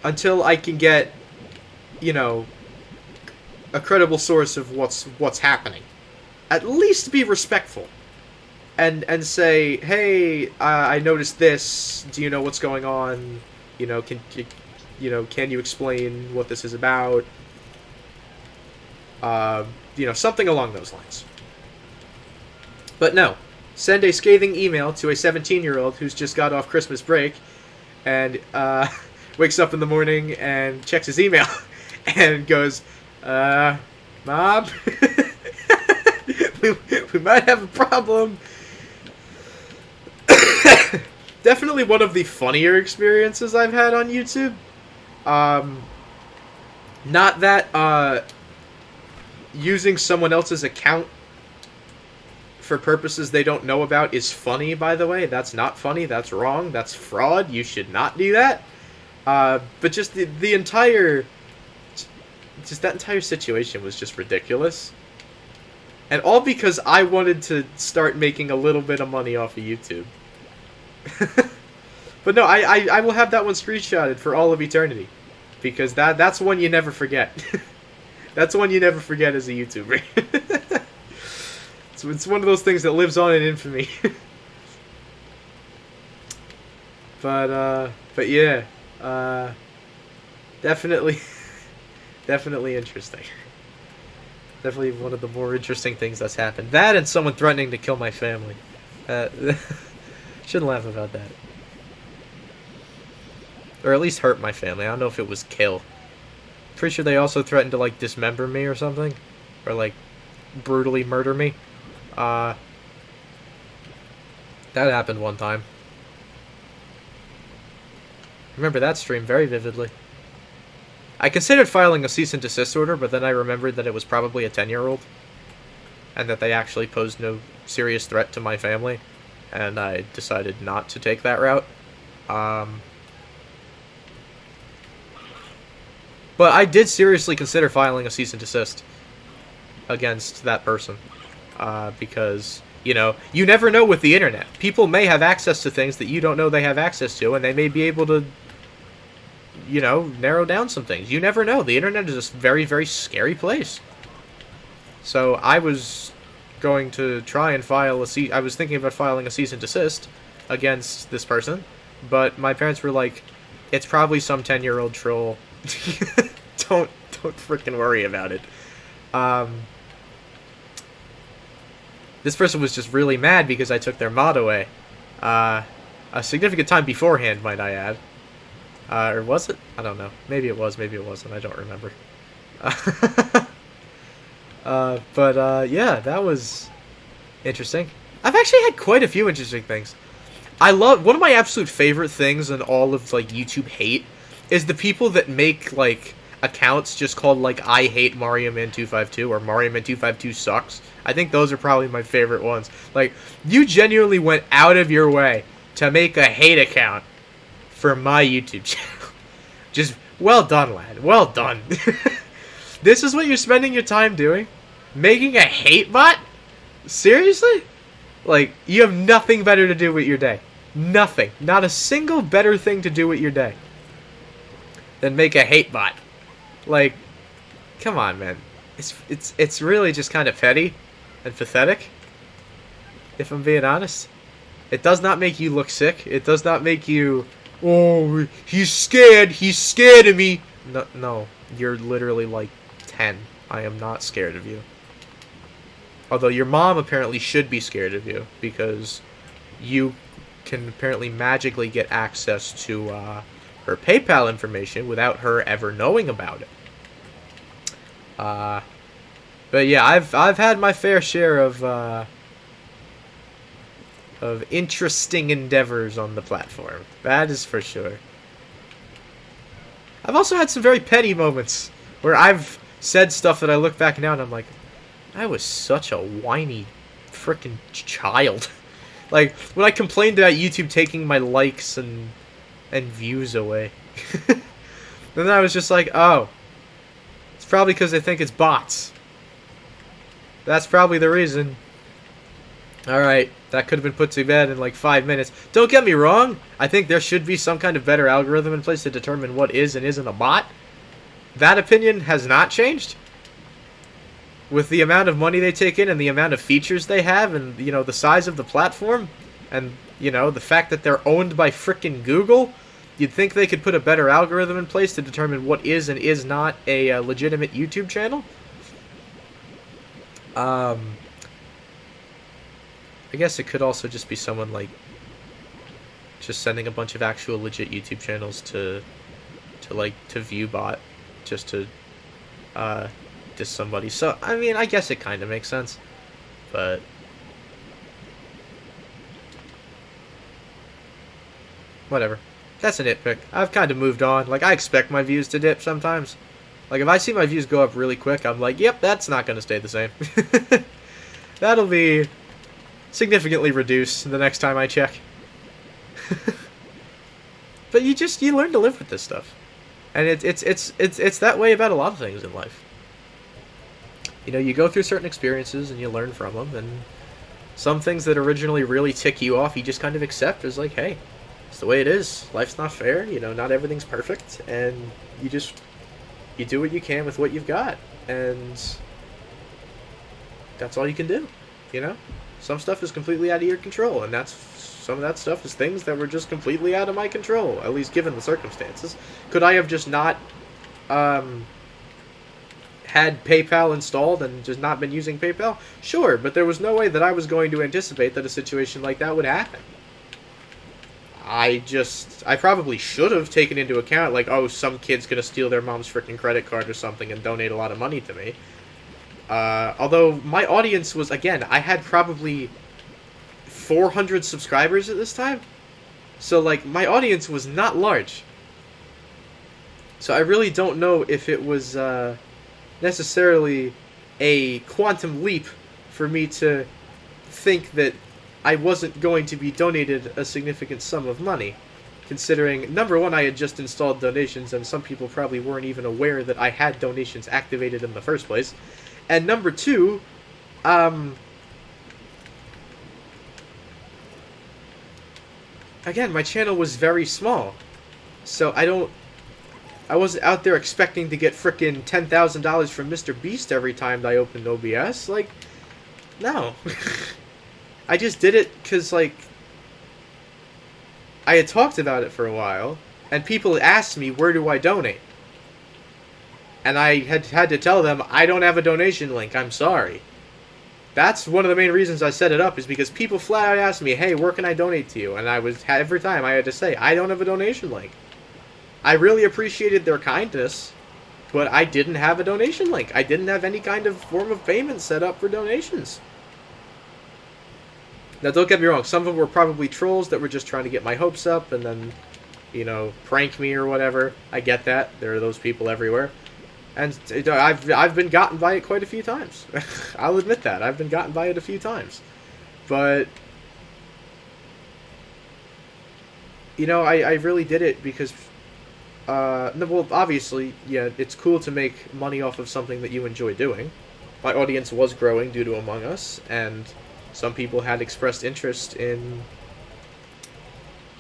Until I can get, a credible source of what's happening. At least be respectful. And say, hey, I noticed this. Do you know what's going on? Can you explain what this is about? Something along those lines. But no, send a scathing email to a 17-year-old who's just got off Christmas break and wakes up in the morning and checks his email and goes, Mom, we might have a problem. Definitely one of the funnier experiences I've had on YouTube. Not that using someone else's account for purposes they don't know about is funny, by the way. That's not funny. That's wrong. That's fraud. You should not do that. But just the entire... Just that entire situation was just ridiculous. And all because I wanted to start making a little bit of money off of YouTube. But no, I will have that one screenshotted for all of eternity. Because that's one you never forget. That's one you never forget as a YouTuber. It's one of those things that lives on in infamy. But yeah. Definitely interesting. Definitely one of the more interesting things that's happened. That and someone threatening to kill my family. Shouldn't laugh about that. Or at least hurt my family. I don't know if it was kill. Pretty sure they also threatened to, like, dismember me or something. Or, like, brutally murder me. That happened one time. Remember that stream very vividly. I considered filing a cease and desist order, but then I remembered that it was probably a 10-year-old. And that they actually posed no serious threat to my family. And I decided not to take that route. But I did seriously consider filing a cease and desist against that person. Because, you never know with the internet. People may have access to things that you don't know they have access to, and they may be able to, narrow down some things. You never know. The internet is a very, very scary place. So I was going to try and file I was thinking about filing a cease and desist against this person, but my parents were like, it's probably some 10-year-old troll. Don't freaking worry about it. This person was just really mad because I took their mod away. A significant time beforehand, might I add. Or was it? I don't know. Maybe it was, maybe it wasn't. I don't remember. Yeah, that was interesting. I've actually had quite a few interesting things. One of my absolute favorite things in all of, like, YouTube hate is the people that make, like, accounts just called, like, I hate Mario Man 252 or Mario Man 252 sucks. I think those are probably my favorite ones. Like, you genuinely went out of your way to make a hate account for my YouTube channel. Just, well done, lad. Well done. This is what you're spending your time doing? Making a hate bot? Seriously? Like, you have nothing better to do with your day. Nothing. Not a single better thing to do with your day than make a hate bot. Like, come on, man. It's really just kind of petty and pathetic, if I'm being honest. It does not make you look sick. It does not make you, oh, he's scared of me. No, no, you're literally like 10. I am not scared of you. Although your mom apparently should be scared of you because you can apparently magically get access to her PayPal information without her ever knowing about it. But yeah, I've had my fair share of interesting endeavors on the platform. That is for sure. I've also had some very petty moments where I've said stuff that I look back now and I'm like, I was such a whiny freaking child. Like, when I complained about YouTube taking my likes and views away. Then I was just like, oh, it's probably because they think it's bots. That's probably the reason. Alright, that could have been put to bed in like 5 minutes. Don't get me wrong, I think there should be some kind of better algorithm in place to determine what is and isn't a bot. That opinion has not changed. With the amount of money they take in and the amount of features they have and, you know, the size of the platform and, you know, the fact that they're owned by frickin' Google, you'd think they could put a better algorithm in place to determine what is and is not a legitimate YouTube channel. I guess it could also just be someone, like, just sending a bunch of actual legit YouTube channels to ViewBot just to, diss somebody. So, I mean, I guess it kind of makes sense. But whatever. That's a nitpick. I've kind of moved on. Like, I expect my views to dip sometimes. Like, if I see my views go up really quick, I'm like, yep, that's not going to stay the same. That'll be significantly reduced the next time I check. But you learn to live with this stuff. And it's that way about a lot of things in life. You know, you go through certain experiences and you learn from them, and some things that originally really tick you off, you just kind of accept as like, hey, it's the way it is. Life's not fair, you know, not everything's perfect, and you do what you can with what you've got, and that's all you can do, you know? Some stuff is completely out of your control, and some of that stuff is things that were just completely out of my control, at least given the circumstances. Could I have just not, had PayPal installed and just not been using PayPal? Sure, but there was no way that I was going to anticipate that a situation like that would happen. I probably should have taken into account, like, oh, some kid's gonna steal their mom's freaking credit card or something and donate a lot of money to me. Although my audience was, again, I had probably 400 subscribers at this time. So, like, my audience was not large. So I really don't know if it was, necessarily a quantum leap for me to think that I wasn't going to be donated a significant sum of money, considering, number one, I had just installed donations and some people probably weren't even aware that I had donations activated in the first place, and number two, again, my channel was very small, so I wasn't out there expecting to get frickin' $10,000 from Mr. Beast every time I opened OBS. Like, no. I just did it because, like, I had talked about it for a while, and people had asked me, where do I donate? And I had to tell them, I don't have a donation link, I'm sorry. That's one of the main reasons I set it up, is because people flat out asked me, hey, where can I donate to you? And every time I had to say, I don't have a donation link. I really appreciated their kindness, but I didn't have a donation link. I didn't have any kind of form of payment set up for donations. Now, don't get me wrong, some of them were probably trolls that were just trying to get my hopes up and then, you know, prank me or whatever. I get that. There are those people everywhere. And I've been gotten by it quite a few times. I'll admit that. I've been gotten by it a few times. But, you know, I really did it because... well, obviously, yeah, it's cool to make money off of something that you enjoy doing. My audience was growing due to Among Us, and some people had expressed interest in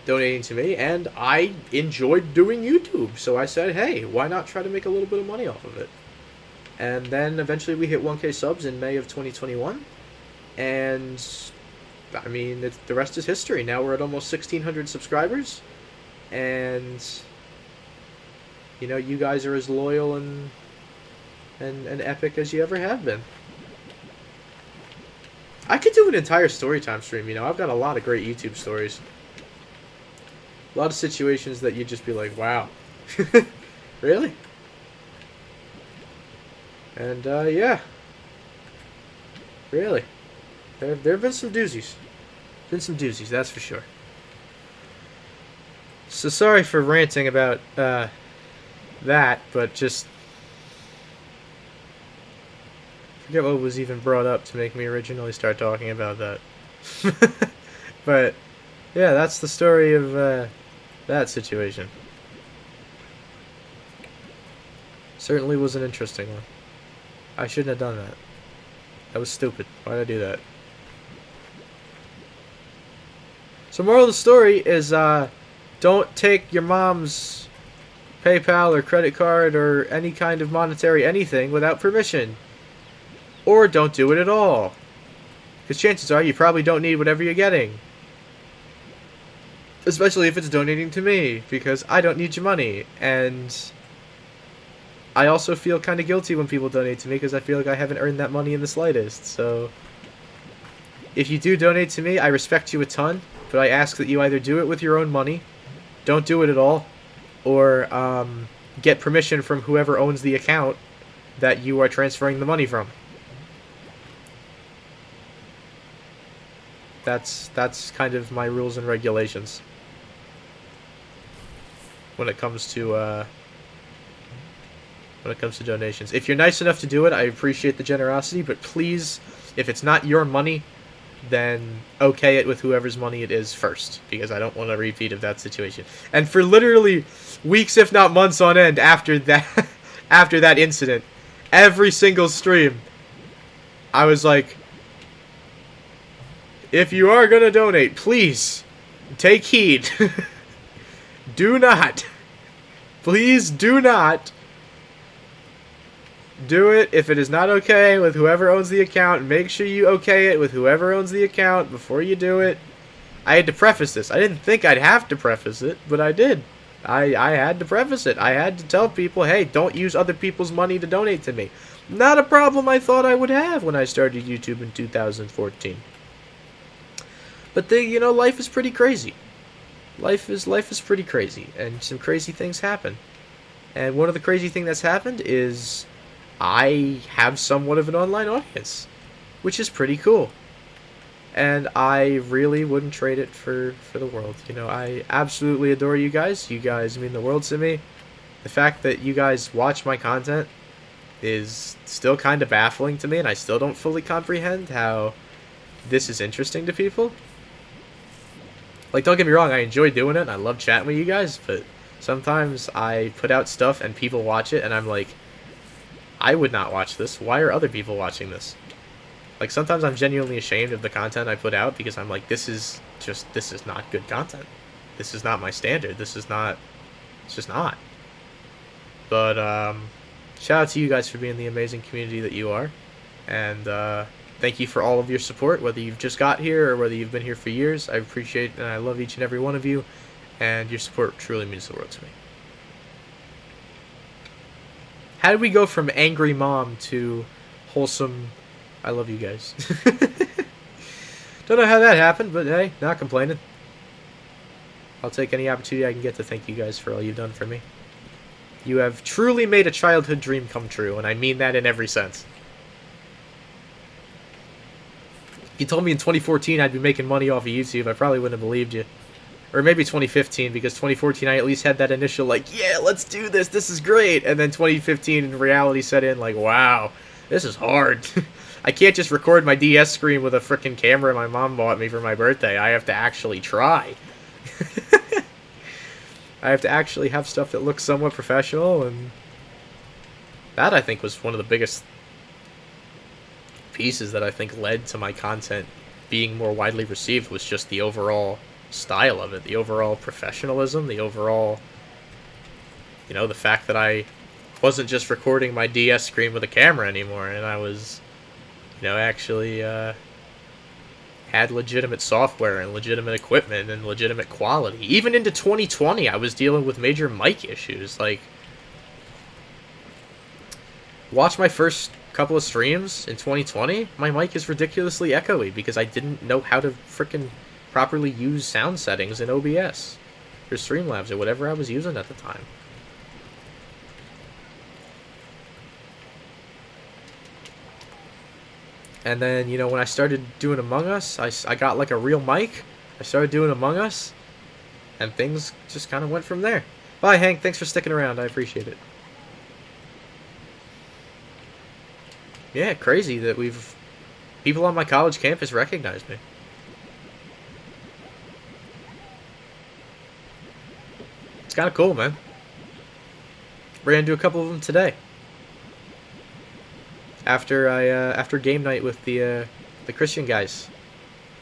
donating to me, and I enjoyed doing YouTube, so I said, hey, why not try to make a little bit of money off of it? And then eventually we hit 1K subs in May of 2021, and, I mean, the rest is history. Now we're at almost 1,600 subscribers, and... you know, you guys are as loyal and epic as you ever have been. I could do an entire storytime stream, you know. I've got a lot of great YouTube stories. A lot of situations that you'd just be like, wow. Really? And, yeah. Really. There have been some doozies. Been some doozies, that's for sure. So sorry for ranting about, that, but just... I forget what was even brought up to make me originally start talking about that. But, yeah, that's the story of, that situation. Certainly was an interesting one. I shouldn't have done that. That was stupid. Why did I do that? So moral of the story is, don't take your mom's PayPal or credit card or any kind of monetary anything without permission. Or don't do it at all. Because chances are you probably don't need whatever you're getting. Especially if it's donating to me, because I don't need your money. And I also feel kind of guilty when people donate to me, because I feel like I haven't earned that money in the slightest. So if you do donate to me, I respect you a ton, but I ask that you either do it with your own money, don't do it at all, or get permission from whoever owns the account that you are transferring the money from. That's kind of my rules and regulations when it comes to donations. If you're nice enough to do it, I appreciate the generosity, but please, if it's not your money, then okay it with whoever's money it is first, because I don't want a repeat of that situation. And for literally weeks, if not months on end after that after that incident, every single stream I was like, if you are gonna donate, please take heed. Do not, please do not do it if it is not okay with whoever owns the account. Make sure you okay it with whoever owns the account before you do it. I had to preface this. I didn't think I'd have to preface it, but I did. I had to preface it. I had to tell people, hey, don't use other people's money to donate to me. Not a problem I thought I would have when I started YouTube in 2014. But you know, life is pretty crazy. Life is pretty crazy, and some crazy things happen. And one of the crazy things that's happened is I have somewhat of an online audience, which is pretty cool. And I really wouldn't trade it for the world. You know, I absolutely adore you guys. You guys mean the world to me. The fact that you guys watch my content is still kind of baffling to me, and I still don't fully comprehend how this is interesting to people. Like, don't get me wrong, I enjoy doing it, and I love chatting with you guys, but sometimes I put out stuff and people watch it, and I'm like, I would not watch this. Why are other people watching this? Like, sometimes I'm genuinely ashamed of the content I put out, because I'm like, this is not good content. This is not my standard. It's just not. But, shout out to you guys for being the amazing community that you are, and, thank you for all of your support, whether you've just got here or whether you've been here for years. I appreciate and I love each and every one of you, and your support truly means the world to me. How did we go from angry mom to wholesome, I love you guys? Don't know how that happened, but hey, not complaining. I'll take any opportunity I can get to thank you guys for all you've done for me. You have truly made a childhood dream come true, and I mean that in every sense. You told me in 2014 I'd be making money off of YouTube, I probably wouldn't have believed you. Or maybe 2015, because 2014 I at least had that initial, like, yeah, let's do this, this is great. And then 2015 in reality set in, like, wow, this is hard. I can't just record my DS screen with a frickin' camera my mom bought me for my birthday. I have to actually try. I have to actually have stuff that looks somewhat professional, and that, I think, was one of the biggest pieces that I think led to my content being more widely received, was just the overall style of it, the overall professionalism, the overall, you know, the fact that I wasn't just recording my DS screen with a camera anymore, and I was, you know, actually had legitimate software and legitimate equipment and legitimate quality. Even into 2020 I was dealing with major mic issues. Like, watch my first couple of streams in 2020, my mic is ridiculously echoey because I didn't know how to frickin' properly use sound settings in OBS or Streamlabs or whatever I was using at the time. And then, you know, when I started doing Among Us, I got like a real mic. I started doing Among Us, and things just kind of went from there. Bye, Hank. Thanks for sticking around. I appreciate it. Yeah, crazy that people on my college campus recognize me. It's kind of cool, man. We're gonna do a couple of them today. After game night with the Christian guys,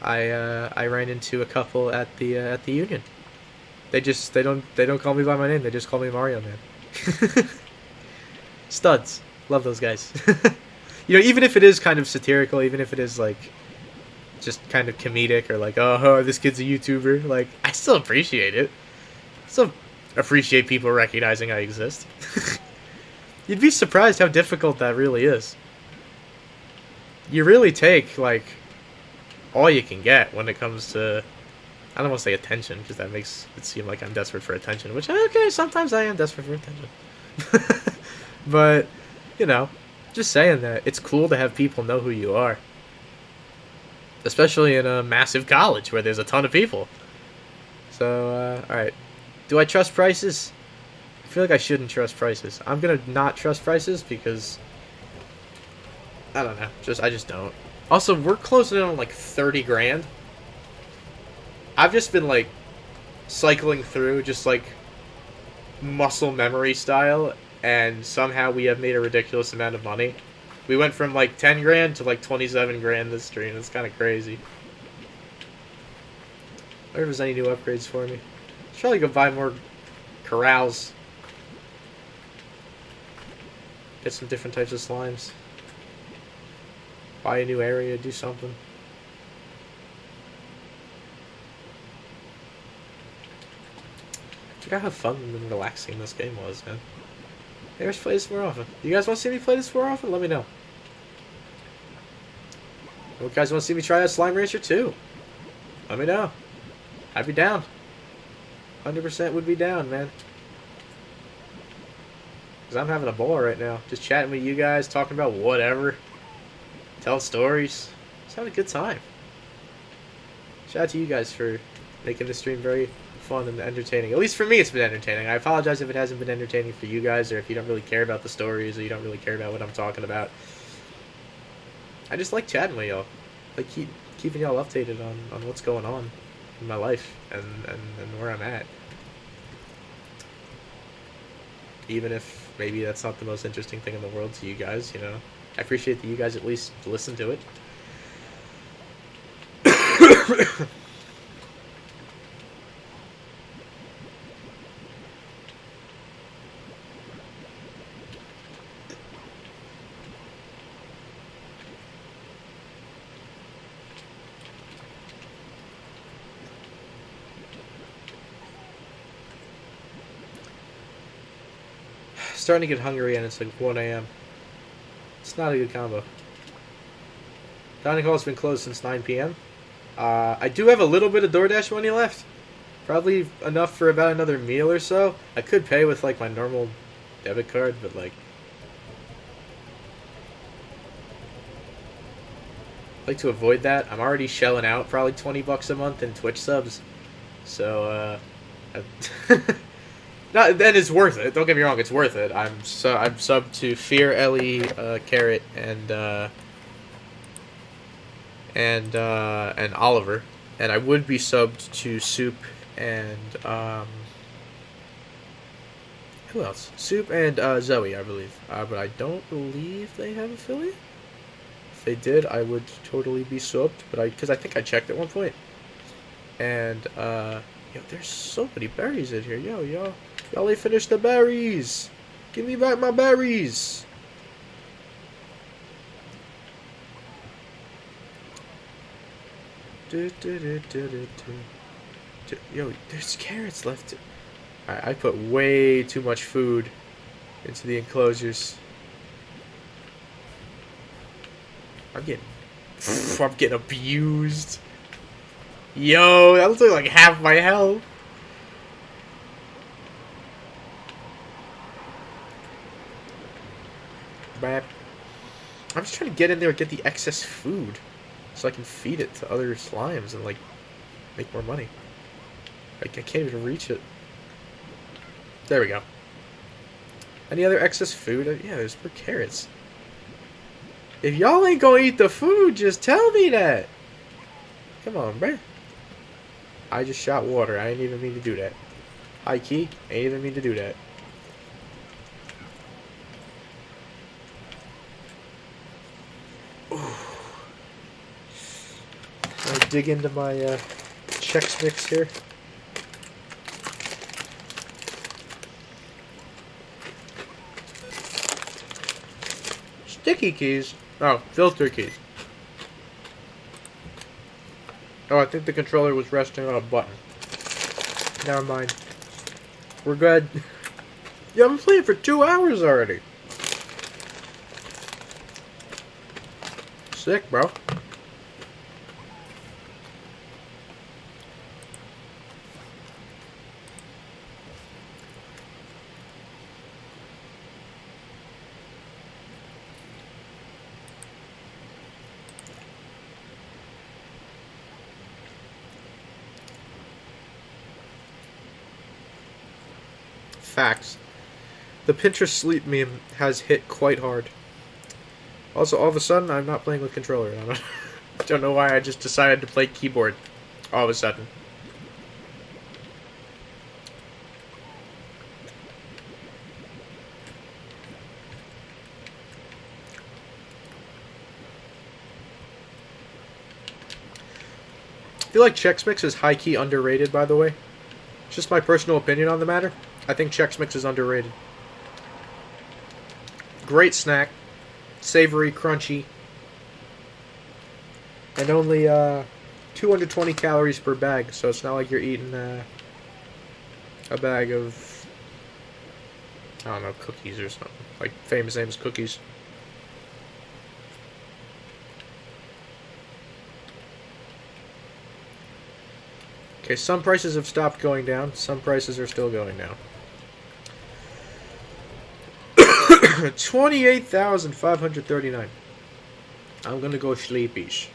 I ran into a couple at the Union. They don't call me by my name. They just call me Mario Man. Studs. Love those guys. You know, even if it is kind of satirical, even if it is like just kind of comedic or like, oh, this kid's a YouTuber, like I still appreciate it. Still appreciate people recognizing I exist. You'd be surprised how difficult that really is. You really take like all you can get when it comes to, I don't want to say attention because that makes it seem like I'm desperate for attention, which okay, sometimes I am desperate for attention. But, you know, just saying that it's cool to have people know who you are. Especially in a massive college where there's a ton of people. So, alright. Do I trust prices? I feel like I shouldn't trust prices. I'm gonna not trust prices because I don't know. I just don't. Also, we're closing in on like 30 grand. I've just been like cycling through just like muscle memory style, and somehow we have made a ridiculous amount of money. We went from like 10 grand to like 27 grand this stream. It's kind of crazy. I wonder if there's any new upgrades for me. Should probably go buy more corrals. Get some different types of slimes. Buy a new area, do something. I forgot how fun and relaxing this game was, man. Maybe I should play this more often. You guys want to see me play this more often? Let me know. You guys want to see me try out Slime Rancher 2? Let me know. I'd be down. 100% would be down, man. Because I'm having a ball right now. Just chatting with you guys, talking about whatever. Telling stories. Just having a good time. Shout out to you guys for making this stream very fun and entertaining. At least for me, it's been entertaining. I apologize if it hasn't been entertaining for you guys, or if you don't really care about the stories, or you don't really care about what I'm talking about. I just like chatting with y'all. Like keeping y'all updated on what's going on in my life and where I'm at. Even if maybe that's not the most interesting thing in the world to you guys, you know. I appreciate that you guys at least listen to it. Starting to get hungry and it's like 1 a.m. It's not a good combo. Dining hall's been closed since 9 p.m. I do have a little bit of DoorDash money left. Probably enough for about another meal or so. I could pay with like my normal debit card, but like I'd like to avoid that. I'm already shelling out probably $20 a month in Twitch subs. So no, then it's worth it. Don't get me wrong, it's worth it. I'm subbed to Fear, Ellie, Carrot, and Oliver, and I would be subbed to Soup and who else? Soup and Zoe, I believe. But I don't believe they have affiliate. If they did, I would totally be subbed, but because I think I checked at one point. And yo, there's so many berries in here, y'all ain't finished the berries. Give me back my berries. Yo, there's carrots left. Alright, I put way too much food into the enclosures. I'm getting abused. Yo, that looks like half my health. Bap. I'm just trying to get in there and get the excess food so I can feed it to other slimes and, like, make more money. Like, I can't even reach it. There we go. Any other excess food? Yeah, there's more carrots. If y'all ain't gonna eat the food, just tell me that. Come on, bruh. I just shot water. I didn't even mean to do that. High key, I didn't even mean to do that. I'll dig into my Chex Mix here. Sticky keys. Oh, filter keys. Oh, I think the controller was resting on a button. Never mind. We're good. Yeah, I've been playing for 2 hours already. Sick, bro. Facts. The Pinterest sleep meme has hit quite hard. Also, all of a sudden, I'm not playing with controller. I don't know why I just decided to play keyboard all of a sudden. I feel like Chex Mix is high-key underrated, by the way. It's just my personal opinion on the matter. I think Chex Mix is underrated. Great snack. Savory, crunchy. And only 220 calories per bag, so it's not like you're eating a bag of, I don't know, cookies or something. Like Famous Amos cookies. Okay, some prices have stopped going down. Some prices are still going down. 28,539. I'm gonna go sleepies.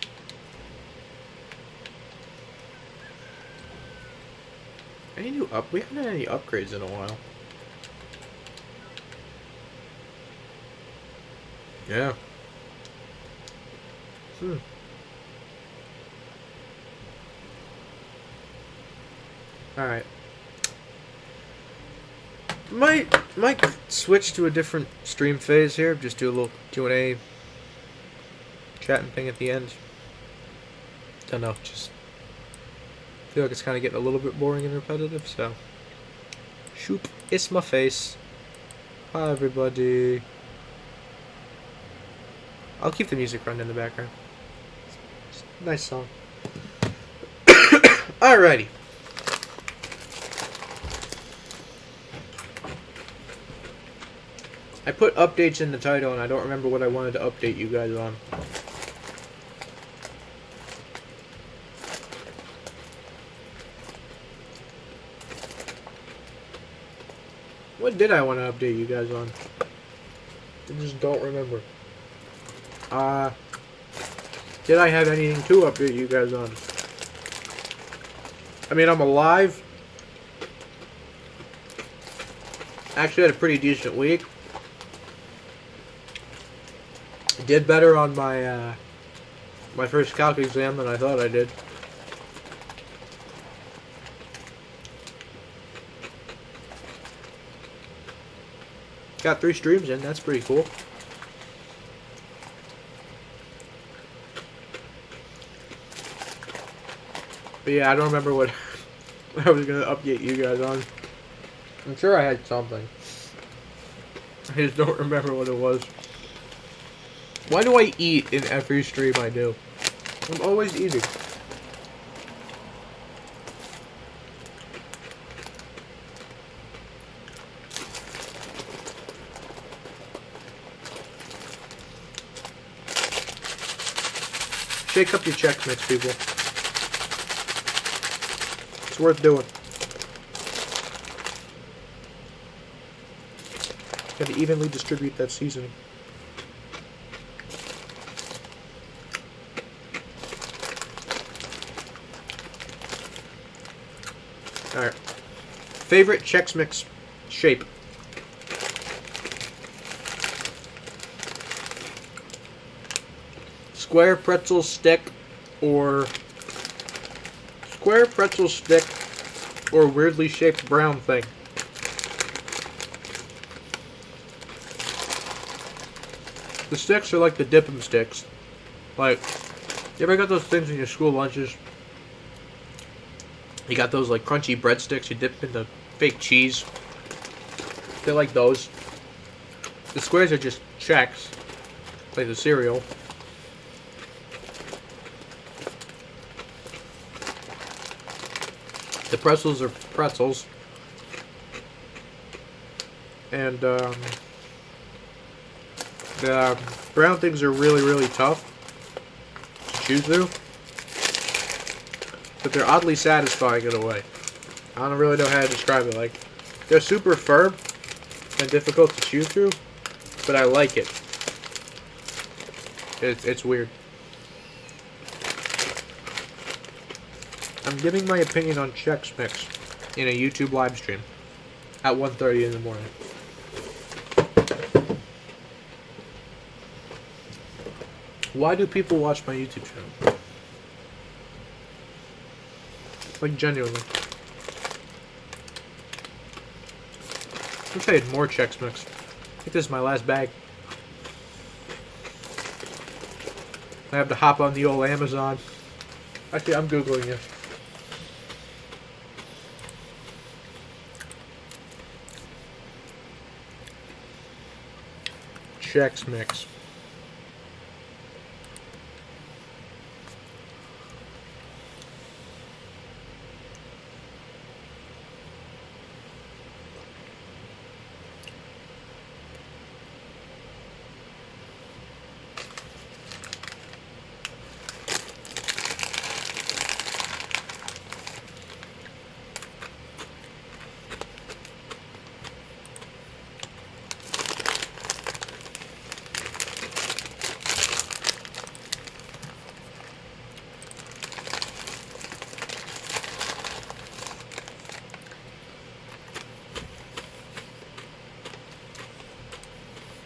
Any new we haven't had any upgrades in a while. Yeah. Alright. Might switch to a different stream phase here. Just do a little Q&A chatting thing at the end. Don't know, just feel like it's kind of getting a little bit boring and repetitive, so. Shoop, it's my face. Hi everybody. I'll keep the music running in the background. It's a nice song. Alrighty. I put updates in the title and I don't remember what I wanted to update you guys on. What did I want to update you guys on? I just don't remember. Did I have anything to update you guys on? I mean, I'm alive. Actually had a pretty decent week. Did better on my my first calc exam than I thought I did. Got 3 streams in, that's pretty cool. But yeah, I don't remember what I was gonna update you guys on. I'm sure I had something. I just don't remember what it was. Why do I eat in every stream I do? I'm always eating. Shake up your Chex Mix, people. It's worth doing. Gotta evenly distribute that seasoning. Alright. Favorite Chex Mix shape? Square pretzel stick or weirdly shaped brown thing. The sticks are like the dipping sticks. Like, you ever got those things in your school lunches? You got those like crunchy breadsticks you dip into fake cheese. They're like those. The squares are just Chex, like the cereal. The pretzels are pretzels. And the brown things are really, really tough to chew through. But they're oddly satisfying in a way. I don't really know how to describe it. Like, they're super firm and difficult to chew through, but I like it. It's weird. I'm giving my opinion on Chex Mix in a YouTube live stream at 1:30 in the morning. Why do people watch my YouTube channel? Like, genuinely. I wish I had more Chex Mix. I think this is my last bag. I have to hop on the old Amazon. Actually, I'm Googling it. Chex Mix.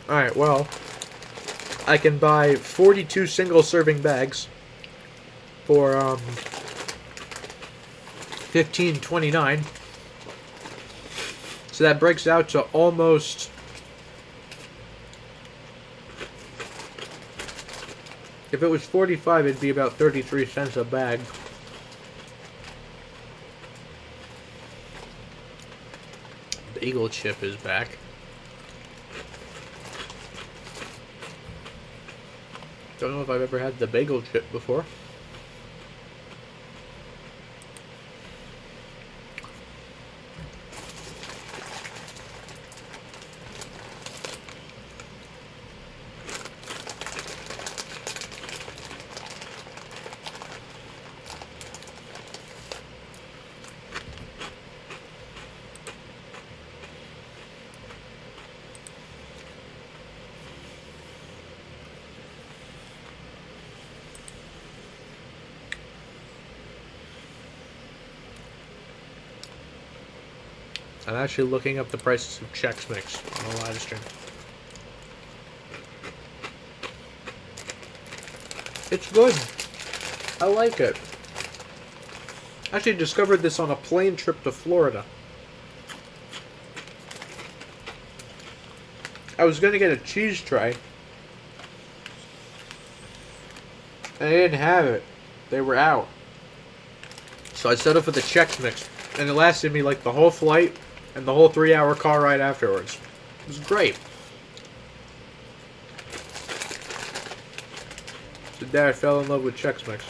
Alright, well, I can buy 42 single-serving bags for $15.29. So that breaks out to almost if it was 45, it'd be about 33 cents a bag. Bagel chip is back. Don't know if I've ever had the bagel chip before. I'm actually looking up the prices of Chex Mix on the live stream. It's good. I like it. I actually discovered this on a plane trip to Florida. I was going to get a cheese tray. And they didn't have it. They were out. So I settled for the Chex Mix. And it lasted me like the whole flight and the whole 3-hour car ride afterwards. It was great. So Dad fell in love with Chex Mix.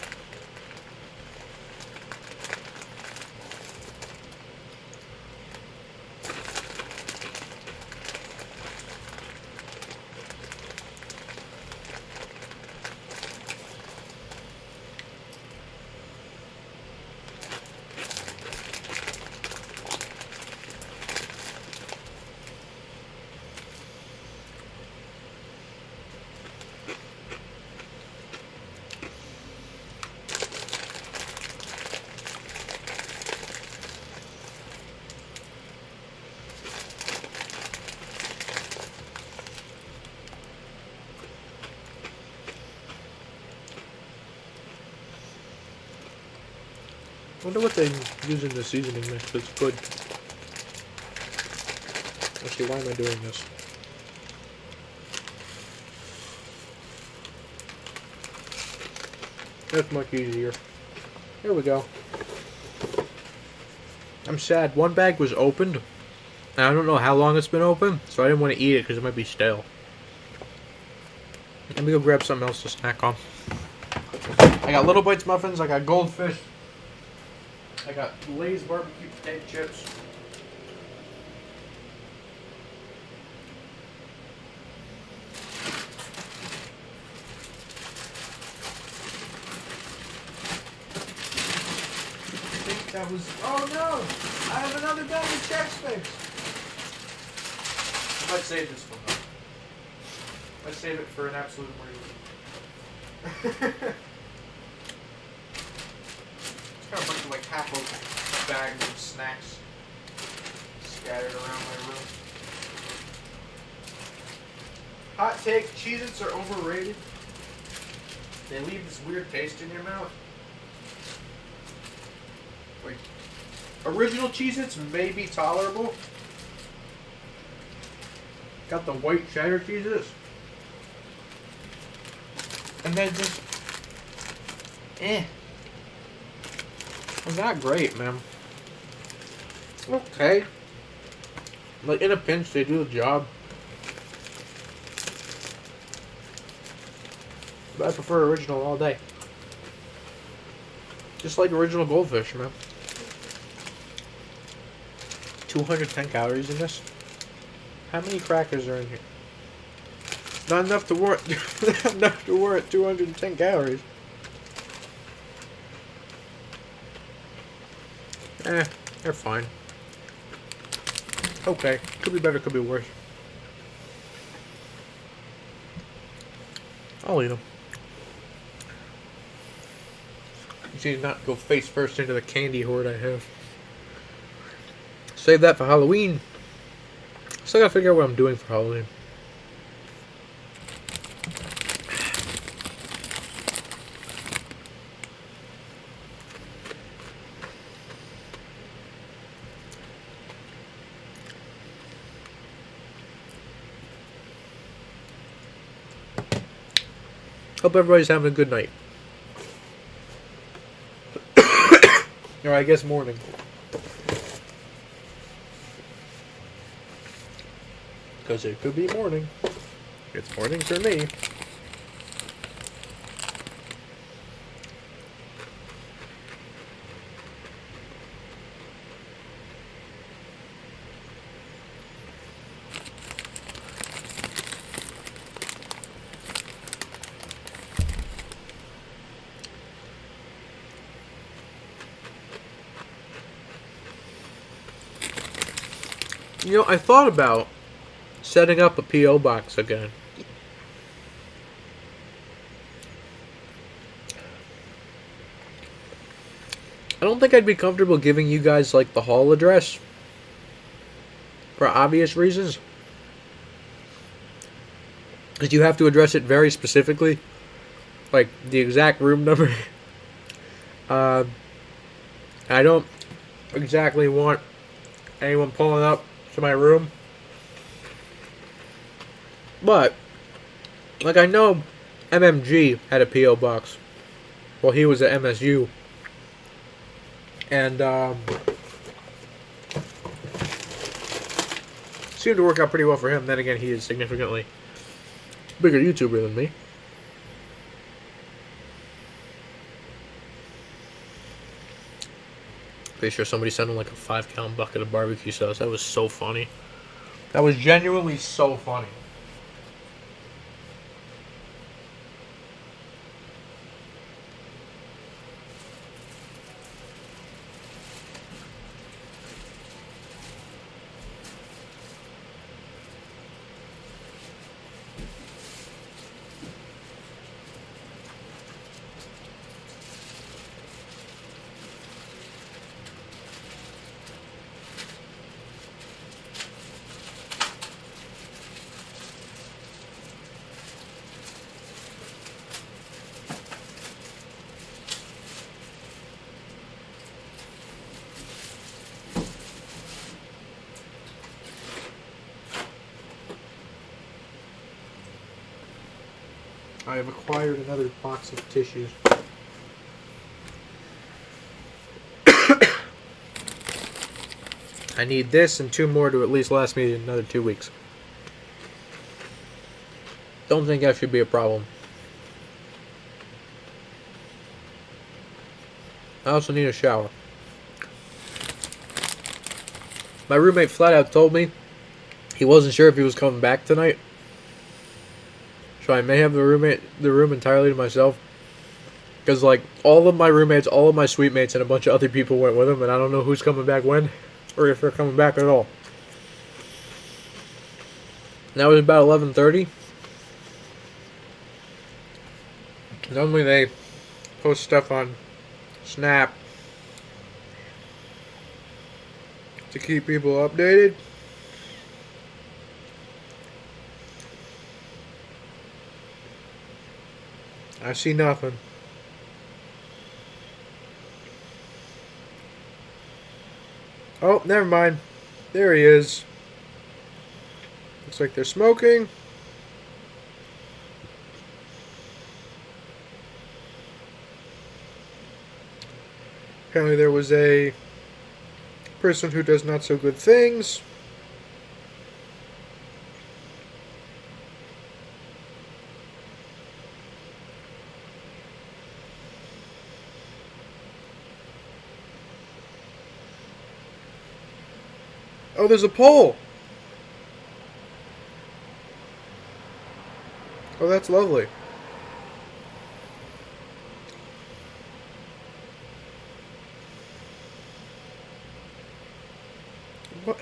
Wonder what they use in the seasoning mix that's good. Actually, why am I doing this? That's much easier. There we go. I'm sad. One bag was opened. And I don't know how long it's been open, so I didn't want to eat it because it might be stale. Let me go grab something else to snack on. I got Little Bites muffins. I got goldfish. I got Lay's barbecue potato chips. I think that was... Oh no! I have another bag of Chex Mix. I might save this one though. I might save it for an absolute emergency. Got a bunch of like half open bags of snacks scattered around my room. Hot take, Cheez-Its are overrated. They leave this weird taste in your mouth. Like, original Cheez-Its may be tolerable. Got the white cheddar Cheez-Its. And then just... Not great, man. Okay. Like, in a pinch, they do the job. But I prefer original all day. Just like original goldfish, man. 210 calories in this. How many crackers are in here? Not enough to warrant, not enough to warrant 210 calories. They're fine. Okay, could be better, could be worse. I'll eat them. You see, not go face first into the candy hoard I have. Save that for Halloween. Still gotta figure out what I'm doing for Halloween. Hope everybody's having a good night. Or I guess morning. Because it could be morning. It's morning for me. You know, I thought about setting up a P.O. box again. I don't think I'd be comfortable giving you guys, like, the hall address. For obvious reasons. Because you have to address it very specifically. Like, the exact room number. I don't exactly want anyone pulling up to my room. But, like, I know MMG had a P.O. box while he was at MSU. And, seemed to work out pretty well for him. Then again, he is significantly bigger YouTuber than me. Pretty sure somebody sent him like a 5-gallon bucket of barbecue sauce. That was so funny. That was genuinely so funny. I have acquired another box of tissues. I need this and 2 more to at least last me another 2 weeks. Don't think that should be a problem. I also need a shower. My roommate flat out told me he wasn't sure if he was coming back tonight. So I may have the room entirely to myself. Because, like, all of my roommates, all of my suite mates, and a bunch of other people went with him, and I don't know who's coming back when, or if they're coming back at all. Now it's about 11:30. Normally they post stuff on Snap to keep people updated. I see nothing. Oh, never mind. There he is. Looks like they're smoking. Apparently there was a person who does not so good things. Oh, there's a pole. Oh, that's lovely. What?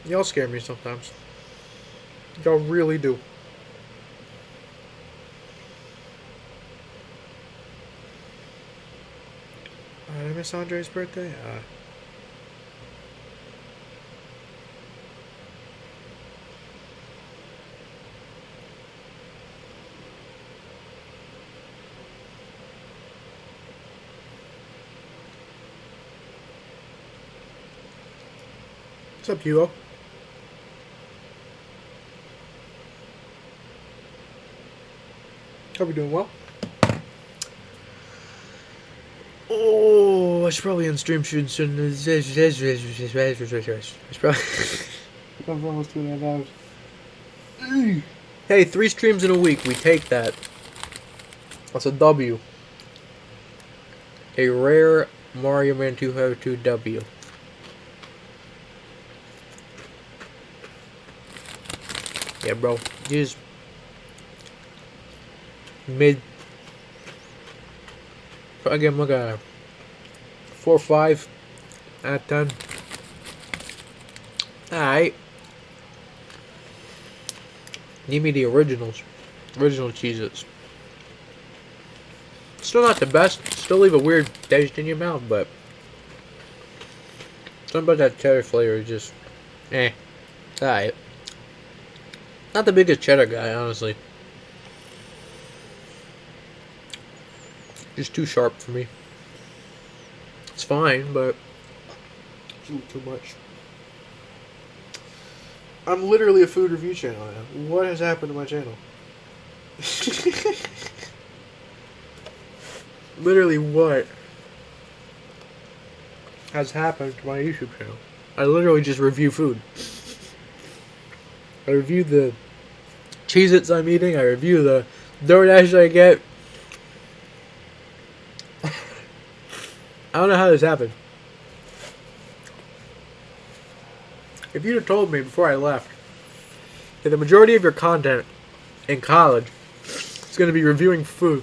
Y'all scare me sometimes. Y'all really do. Did I miss Andre's birthday? What's up, Hugo? Hope you're doing well. Oh, I should probably unstream soon. It's probably. I'm almost 2.5 hours. Hey, 3 streams in a week. We take that. That's a W. A rare Mario Man 252 W. Yeah, bro. Just mid. Again, look at 4 or 5 out of 10. Alright. Need me the originals. Original Cheez-Its. Still not the best. Still leave a weird taste in your mouth, but something about that cheddar flavor is just alright. Not the biggest cheddar guy, honestly. Just too sharp for me. It's fine, but it's a little too much. I'm literally a food review channel now. What has happened to my channel? Literally what has happened to my YouTube channel? I literally just review food. I review the Cheez-Its I'm eating. I review the DoorDash I get. I don't know how this happened. If you'd have told me before I left that the majority of your content in college is going to be reviewing food,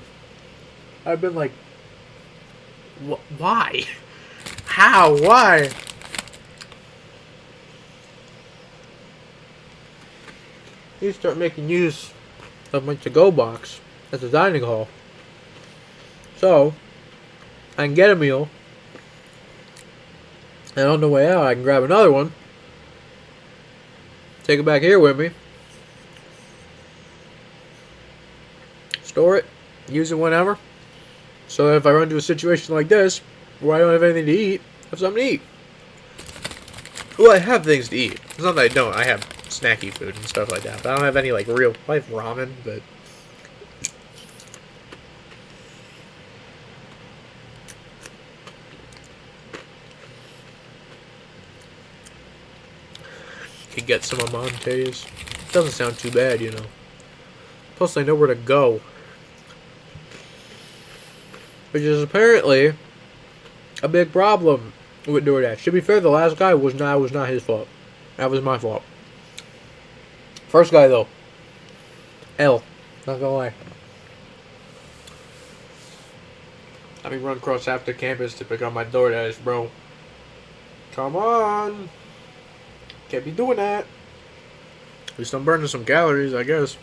I've been like, why? How? Why? You start making use of my to-go box at the dining hall, so I can get a meal, and on the way out I can grab another one, take it back here with me, store it, use it whenever, so that if I run into a situation like this where I don't have anything to eat, I have something to eat. Well, I have things to eat. It's not that I don't. I have snacky food and stuff like that. But I don't have any like real. I have ramen, but could get some Amantes. Doesn't sound too bad, you know. Plus, I know where to go, which is apparently a big problem with DoorDash. To be fair, the last guy was not his fault. That was my fault. First guy though, L. Not gonna lie. Let me run across half the campus to pick up my DoorDash, bro. Come on. Can't be doing that. At least I'm burning some calories, I guess.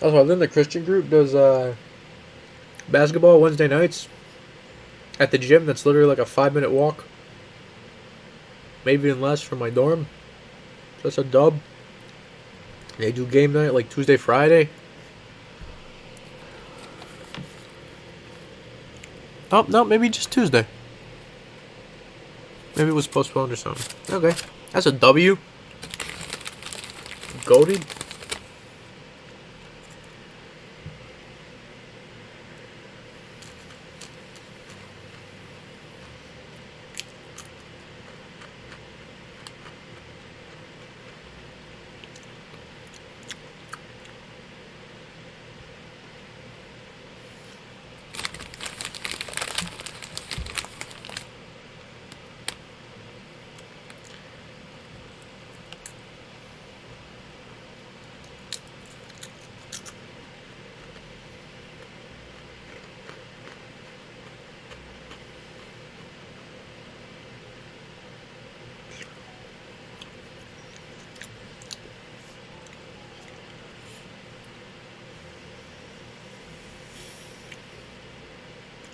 Also, then the Christian group does basketball Wednesday nights at the gym. That's literally like a 5-minute walk. Maybe even less from my dorm. That's a dub. They do game night like Tuesday, Friday. Oh, no, maybe just Tuesday. Maybe it was postponed or something. Okay. That's a W. Goated.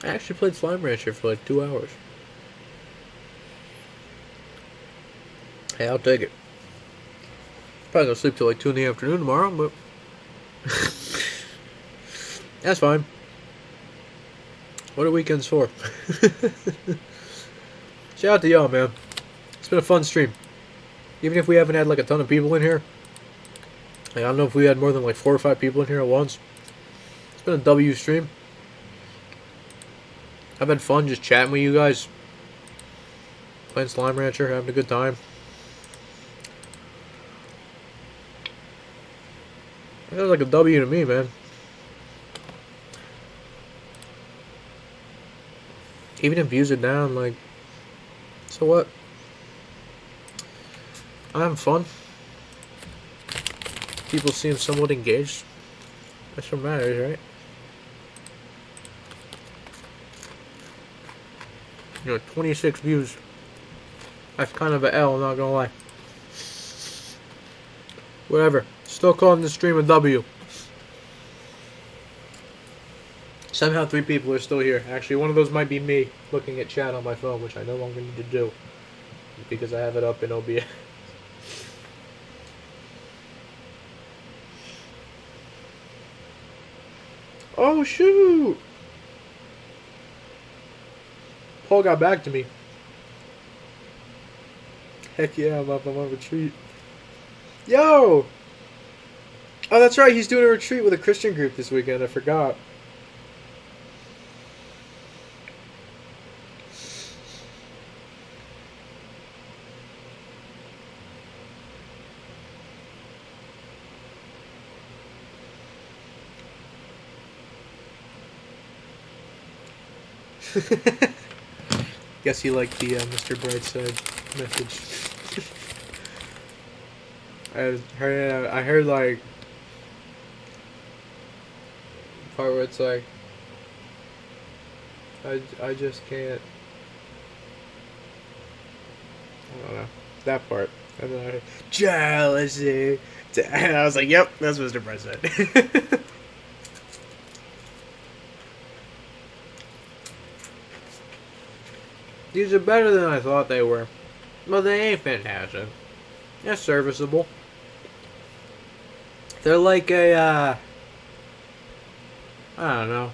I actually played Slime Rancher for like 2 hours. Hey, I'll take it. Probably gonna sleep till like 2 in the afternoon tomorrow, but that's fine. What are weekends for? Shout out to y'all, man. It's been a fun stream. Even if we haven't had like a ton of people in here. Like, I don't know if we had more than like 4 or 5 people in here at once. It's been a W stream. I've had fun just chatting with you guys. Playing Slime Rancher, having a good time. That was like a W to me, man. Even if views are down, like, so what? I'm having fun. People seem somewhat engaged. That's what matters, right? You know, 26 views. That's kind of an L, not gonna lie. Whatever. Still calling this stream a W. Somehow 3 people are still here. Actually, one of those might be me looking at chat on my phone, which I no longer need to do. Because I have it up in OBS. Oh, shoot! Paul got back to me. Heck yeah, I'm up on a retreat. Yo! Oh, that's right, he's doing a retreat with a Christian group this weekend. I forgot. Guess he liked the Mr. Brightside message. I heard like part where it's like I just can't. I don't know that part. And then I heard jealousy, and I was like, "Yep, that's Mr. Brightside." These are better than I thought they were. Well, they ain't fantastic. They're serviceable. They're like a, I don't know.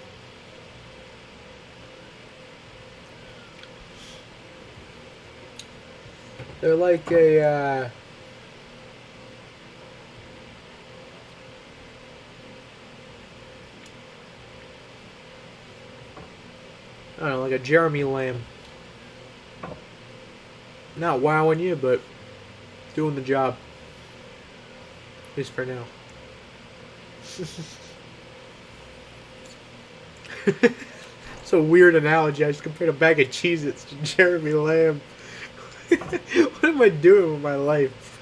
They're like a, I don't know, like a Jeremy Lamb. Not wowing you, but doing the job. At least for now. It's a weird analogy. I just compared a bag of Cheez-Its to Jeremy Lamb. What am I doing with my life?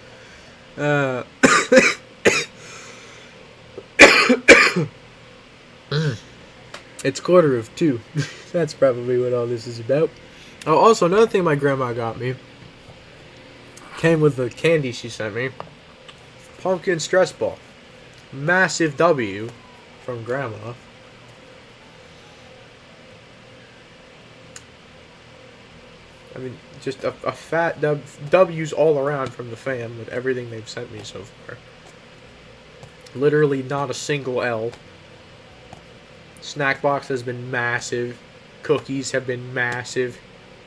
It's 1:45. That's probably what all this is about. Oh, also, another thing my grandma got me came with the candy she sent me. Pumpkin stress ball. Massive W from grandma. I mean, just a fat W's all around from the fam with everything they've sent me so far. Literally not a single L. Snack box has been massive. Cookies have been massive.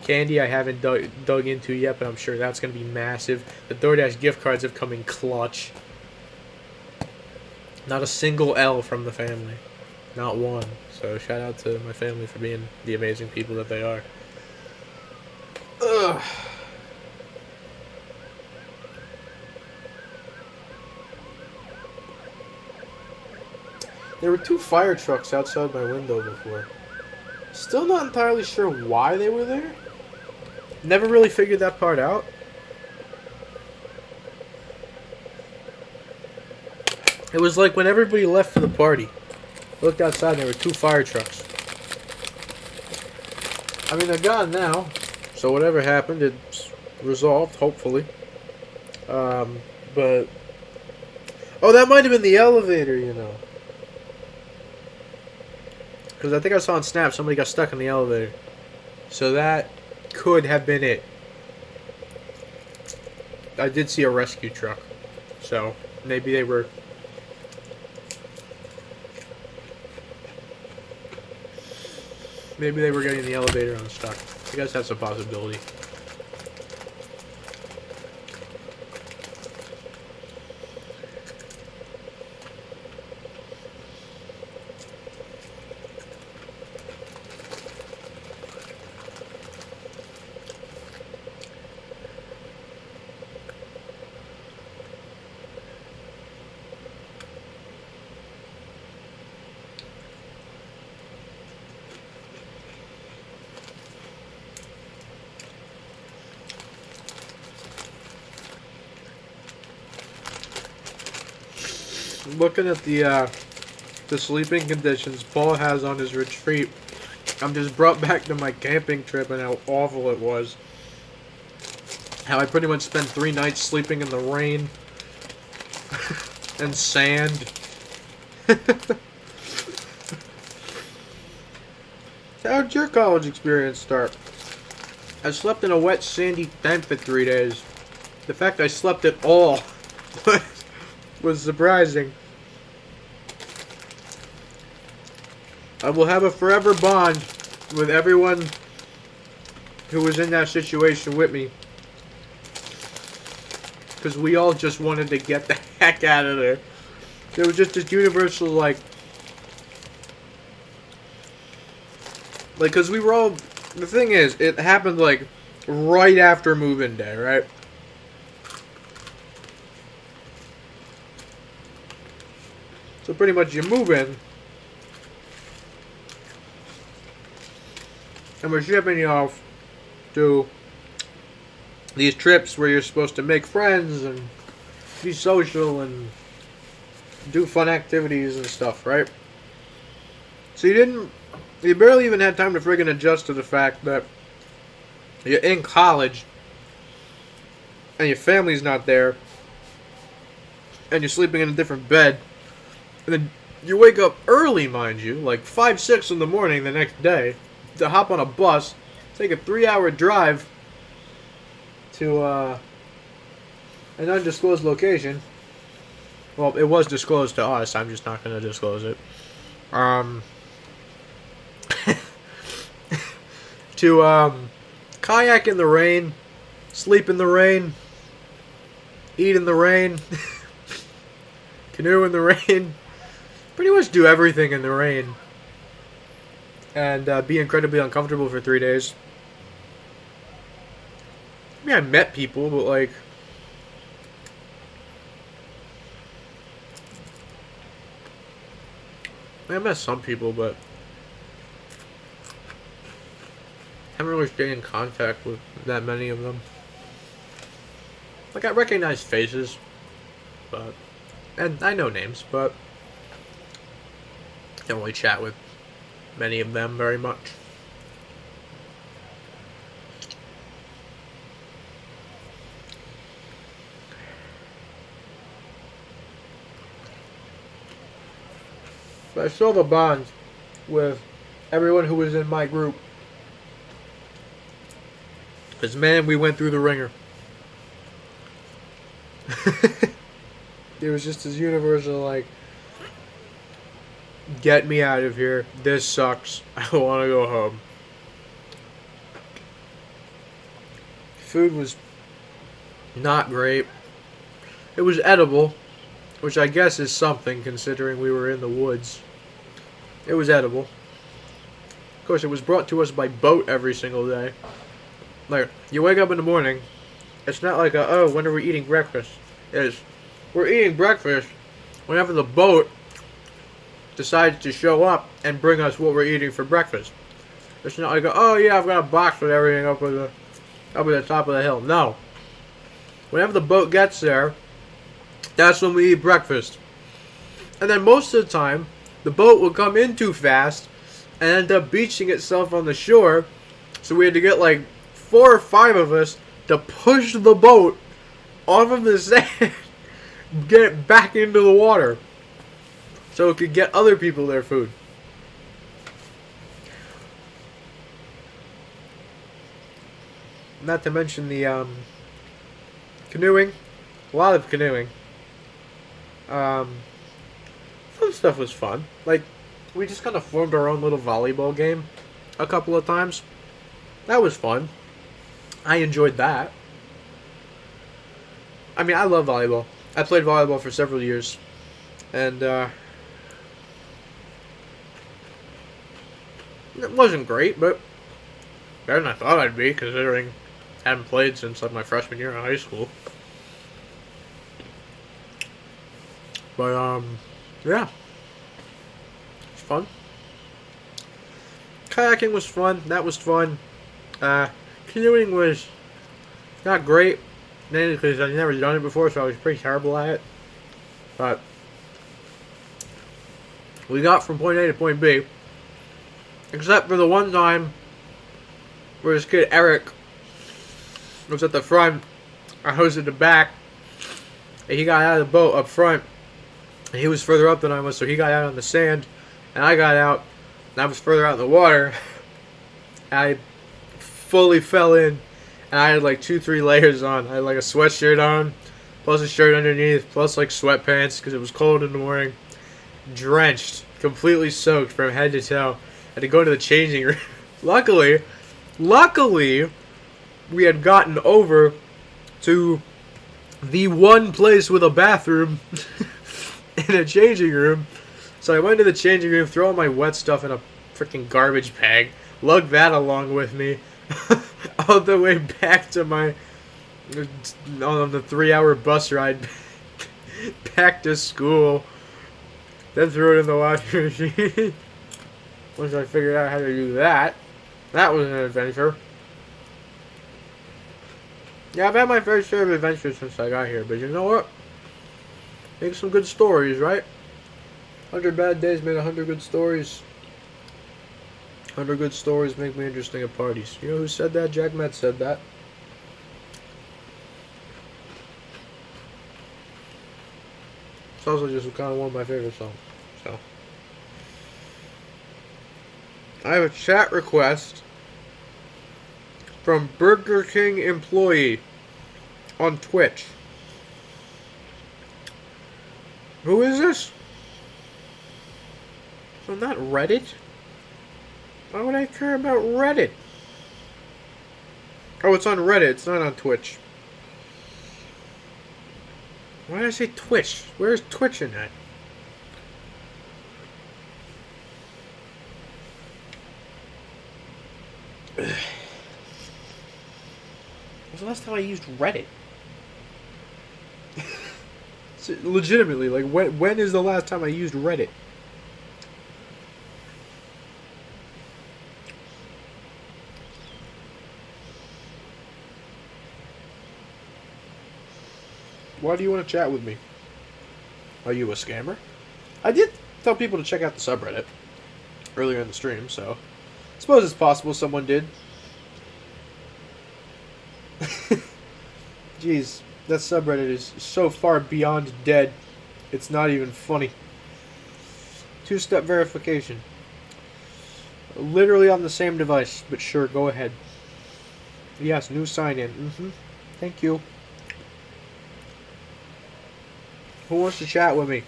Candy I haven't dug into yet, but I'm sure that's going to be massive. The DoorDash gift cards have come in clutch. Not a single L from the family. Not one. So shout out to my family for being the amazing people that they are. Ugh. There were 2 fire trucks outside my window before. Still not entirely sure why they were there. Never really figured that part out. It was like when everybody left for the party. I looked outside and there were 2 fire trucks. I mean, they're gone now. So whatever happened, it's resolved, hopefully. But... Oh, that might have been the elevator, you know. Because I think I saw on Snap somebody got stuck in the elevator. So that could have been it. I did see a rescue truck. So maybe they were... Maybe they were getting the elevator unstuck. I guess that's a possibility. Looking at the sleeping conditions Paul has on his retreat, I'm just brought back to my camping trip and how awful it was. How I pretty much spent 3 nights sleeping in the rain and sand. How'd your college experience start? I slept in a wet, sandy tent for 3 days. The fact I slept at all was surprising. I will have a forever bond with everyone who was in that situation with me. Because we all just wanted to get the heck out of there. There was just this universal, like, because we were all, the thing is, it happened, like, right after move-in day, right? So pretty much you move in, and we're shipping you off to these trips where you're supposed to make friends and be social and do fun activities and stuff, right? So you barely even had time to friggin' adjust to the fact that you're in college and your family's not there and you're sleeping in a different bed. And then you wake up early, mind you, like 5, 6 in the morning the next day, to hop on a bus, take a 3-hour drive to an undisclosed location. Well, it was disclosed to us. I'm just not going to disclose it. To kayak in the rain Sleep in the rain. Eat in the rain. Canoe in the rain. Pretty much do everything in the rain. And be incredibly uncomfortable for 3 days. I mean, I met people, but like... I met some people, but... I haven't really stayed in contact with that many of them. Like, I recognize faces, but... And I know names, but... I don't really chat with many of them very much. But I still have a bond with everyone who was in my group. Because, man, we went through the ringer. It was just this universal, like, get me out of here. This sucks. I want to go home. Food was not great. It was edible, which I guess is something considering we were in the woods. It was edible. Of course, it was brought to us by boat every single day. Like, you wake up in the morning, it's not like a, oh, when are we eating breakfast? It's, we're eating breakfast whenever the boat decides to show up and bring us what we're eating for breakfast. It's not like, oh yeah, I've got a box with everything up at the top of the hill. No. Whenever the boat gets there, that's when we eat breakfast. And then most of the time, the boat will come in too fast and end up beaching itself on the shore. So we had to get like 4 or 5 of us to push the boat off of the sand, get it back into the water, so it could get other people their food. Not to mention the canoeing. A lot of canoeing. Some stuff was fun. Like, we just kind of formed our own little volleyball game a couple of times. That was fun. I enjoyed that. I mean, I love volleyball. I played volleyball for several years. And, it wasn't great, but better than I thought I'd be, considering I haven't played since like my freshman year in high school. But, yeah. It's fun. Kayaking was fun. That was fun. Canoeing was not great, mainly because I'd never done it before, so I was pretty terrible at it. But we got from point A to point B, except for the one time where this kid Eric was at the front, I was at the back, and he got out of the boat up front, and he was further up than I was, so he got out on the sand, and I got out, and I was further out in the water. I fully fell in, and I had like 2-3 layers on. I had like a sweatshirt on, plus a shirt underneath, plus like sweatpants because it was cold in the morning. Drenched, completely soaked from head to toe. Had to go to the changing room. Luckily, we had gotten over to the one place with a bathroom in a changing room. So I went to the changing room, threw all my wet stuff in a freaking garbage bag, lugged that along with me all the way back to my on the 3-hour bus ride back to school. Then threw it in the washing machine. Once I figured out how to do that, that was an adventure. Yeah, I've had my fair share of adventures since I got here, but you know what? Make some good stories, right? 100 bad days made 100 good stories. 100 good stories make me interesting at parties. You know who said that? Jack Met said that. It's also just kind of one of my favorite songs. So, I have a chat request from Burger King employee on Twitch. Who is this? So not Reddit? Why would I care about Reddit? Oh, it's on Reddit. It's not on Twitch. Why did I say Twitch? Where's Twitch in that? When was the last time I used Reddit? Legitimately, like, when is the last time I used Reddit? Why do you want to chat with me? Are you a scammer? I did tell people to check out the subreddit earlier in the stream, so I suppose it's possible someone did. Jeez, that subreddit is so far beyond dead, it's not even funny. Two-step verification. Literally on the same device, but sure, go ahead. Yes, new sign-in. Thank you. Who wants to chat with me?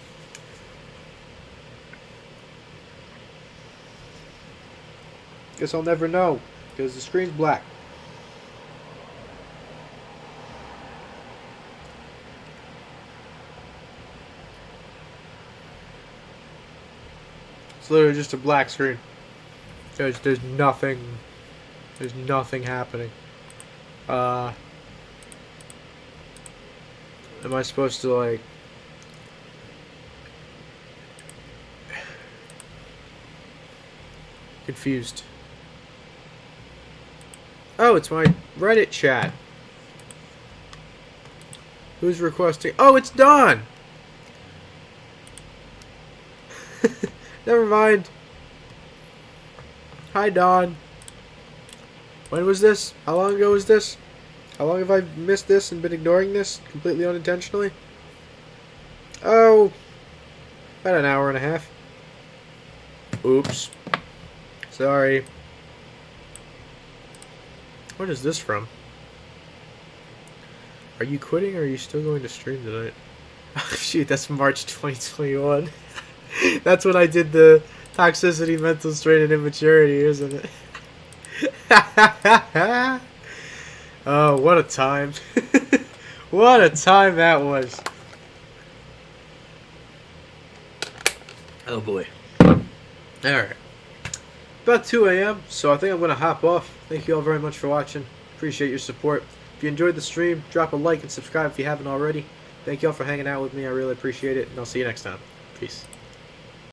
Guess I'll never know, because the screen's black. It's literally just a black screen. There's nothing happening. Am I supposed to, like... Confused. Oh, it's my Reddit chat. Who's requesting? Oh, it's Dawn! Never mind. Hi, Dawn. When was this? How long ago was this? How long have I missed this and been ignoring this completely unintentionally? Oh, about an hour and a half. Oops. Sorry. What is this from? Are you quitting or are you still going to stream tonight? Oh, shoot, that's March 2021. That's when I did the toxicity, mental strain, and immaturity, isn't it? Oh, what a time. What a time that was. Oh boy. Alright. About 2 a.m., so I think I'm going to hop off. Thank you all very much for watching. Appreciate your support. If you enjoyed the stream, drop a like and subscribe if you haven't already. Thank you all for hanging out with me. I really appreciate it, and I'll see you next time. Peace.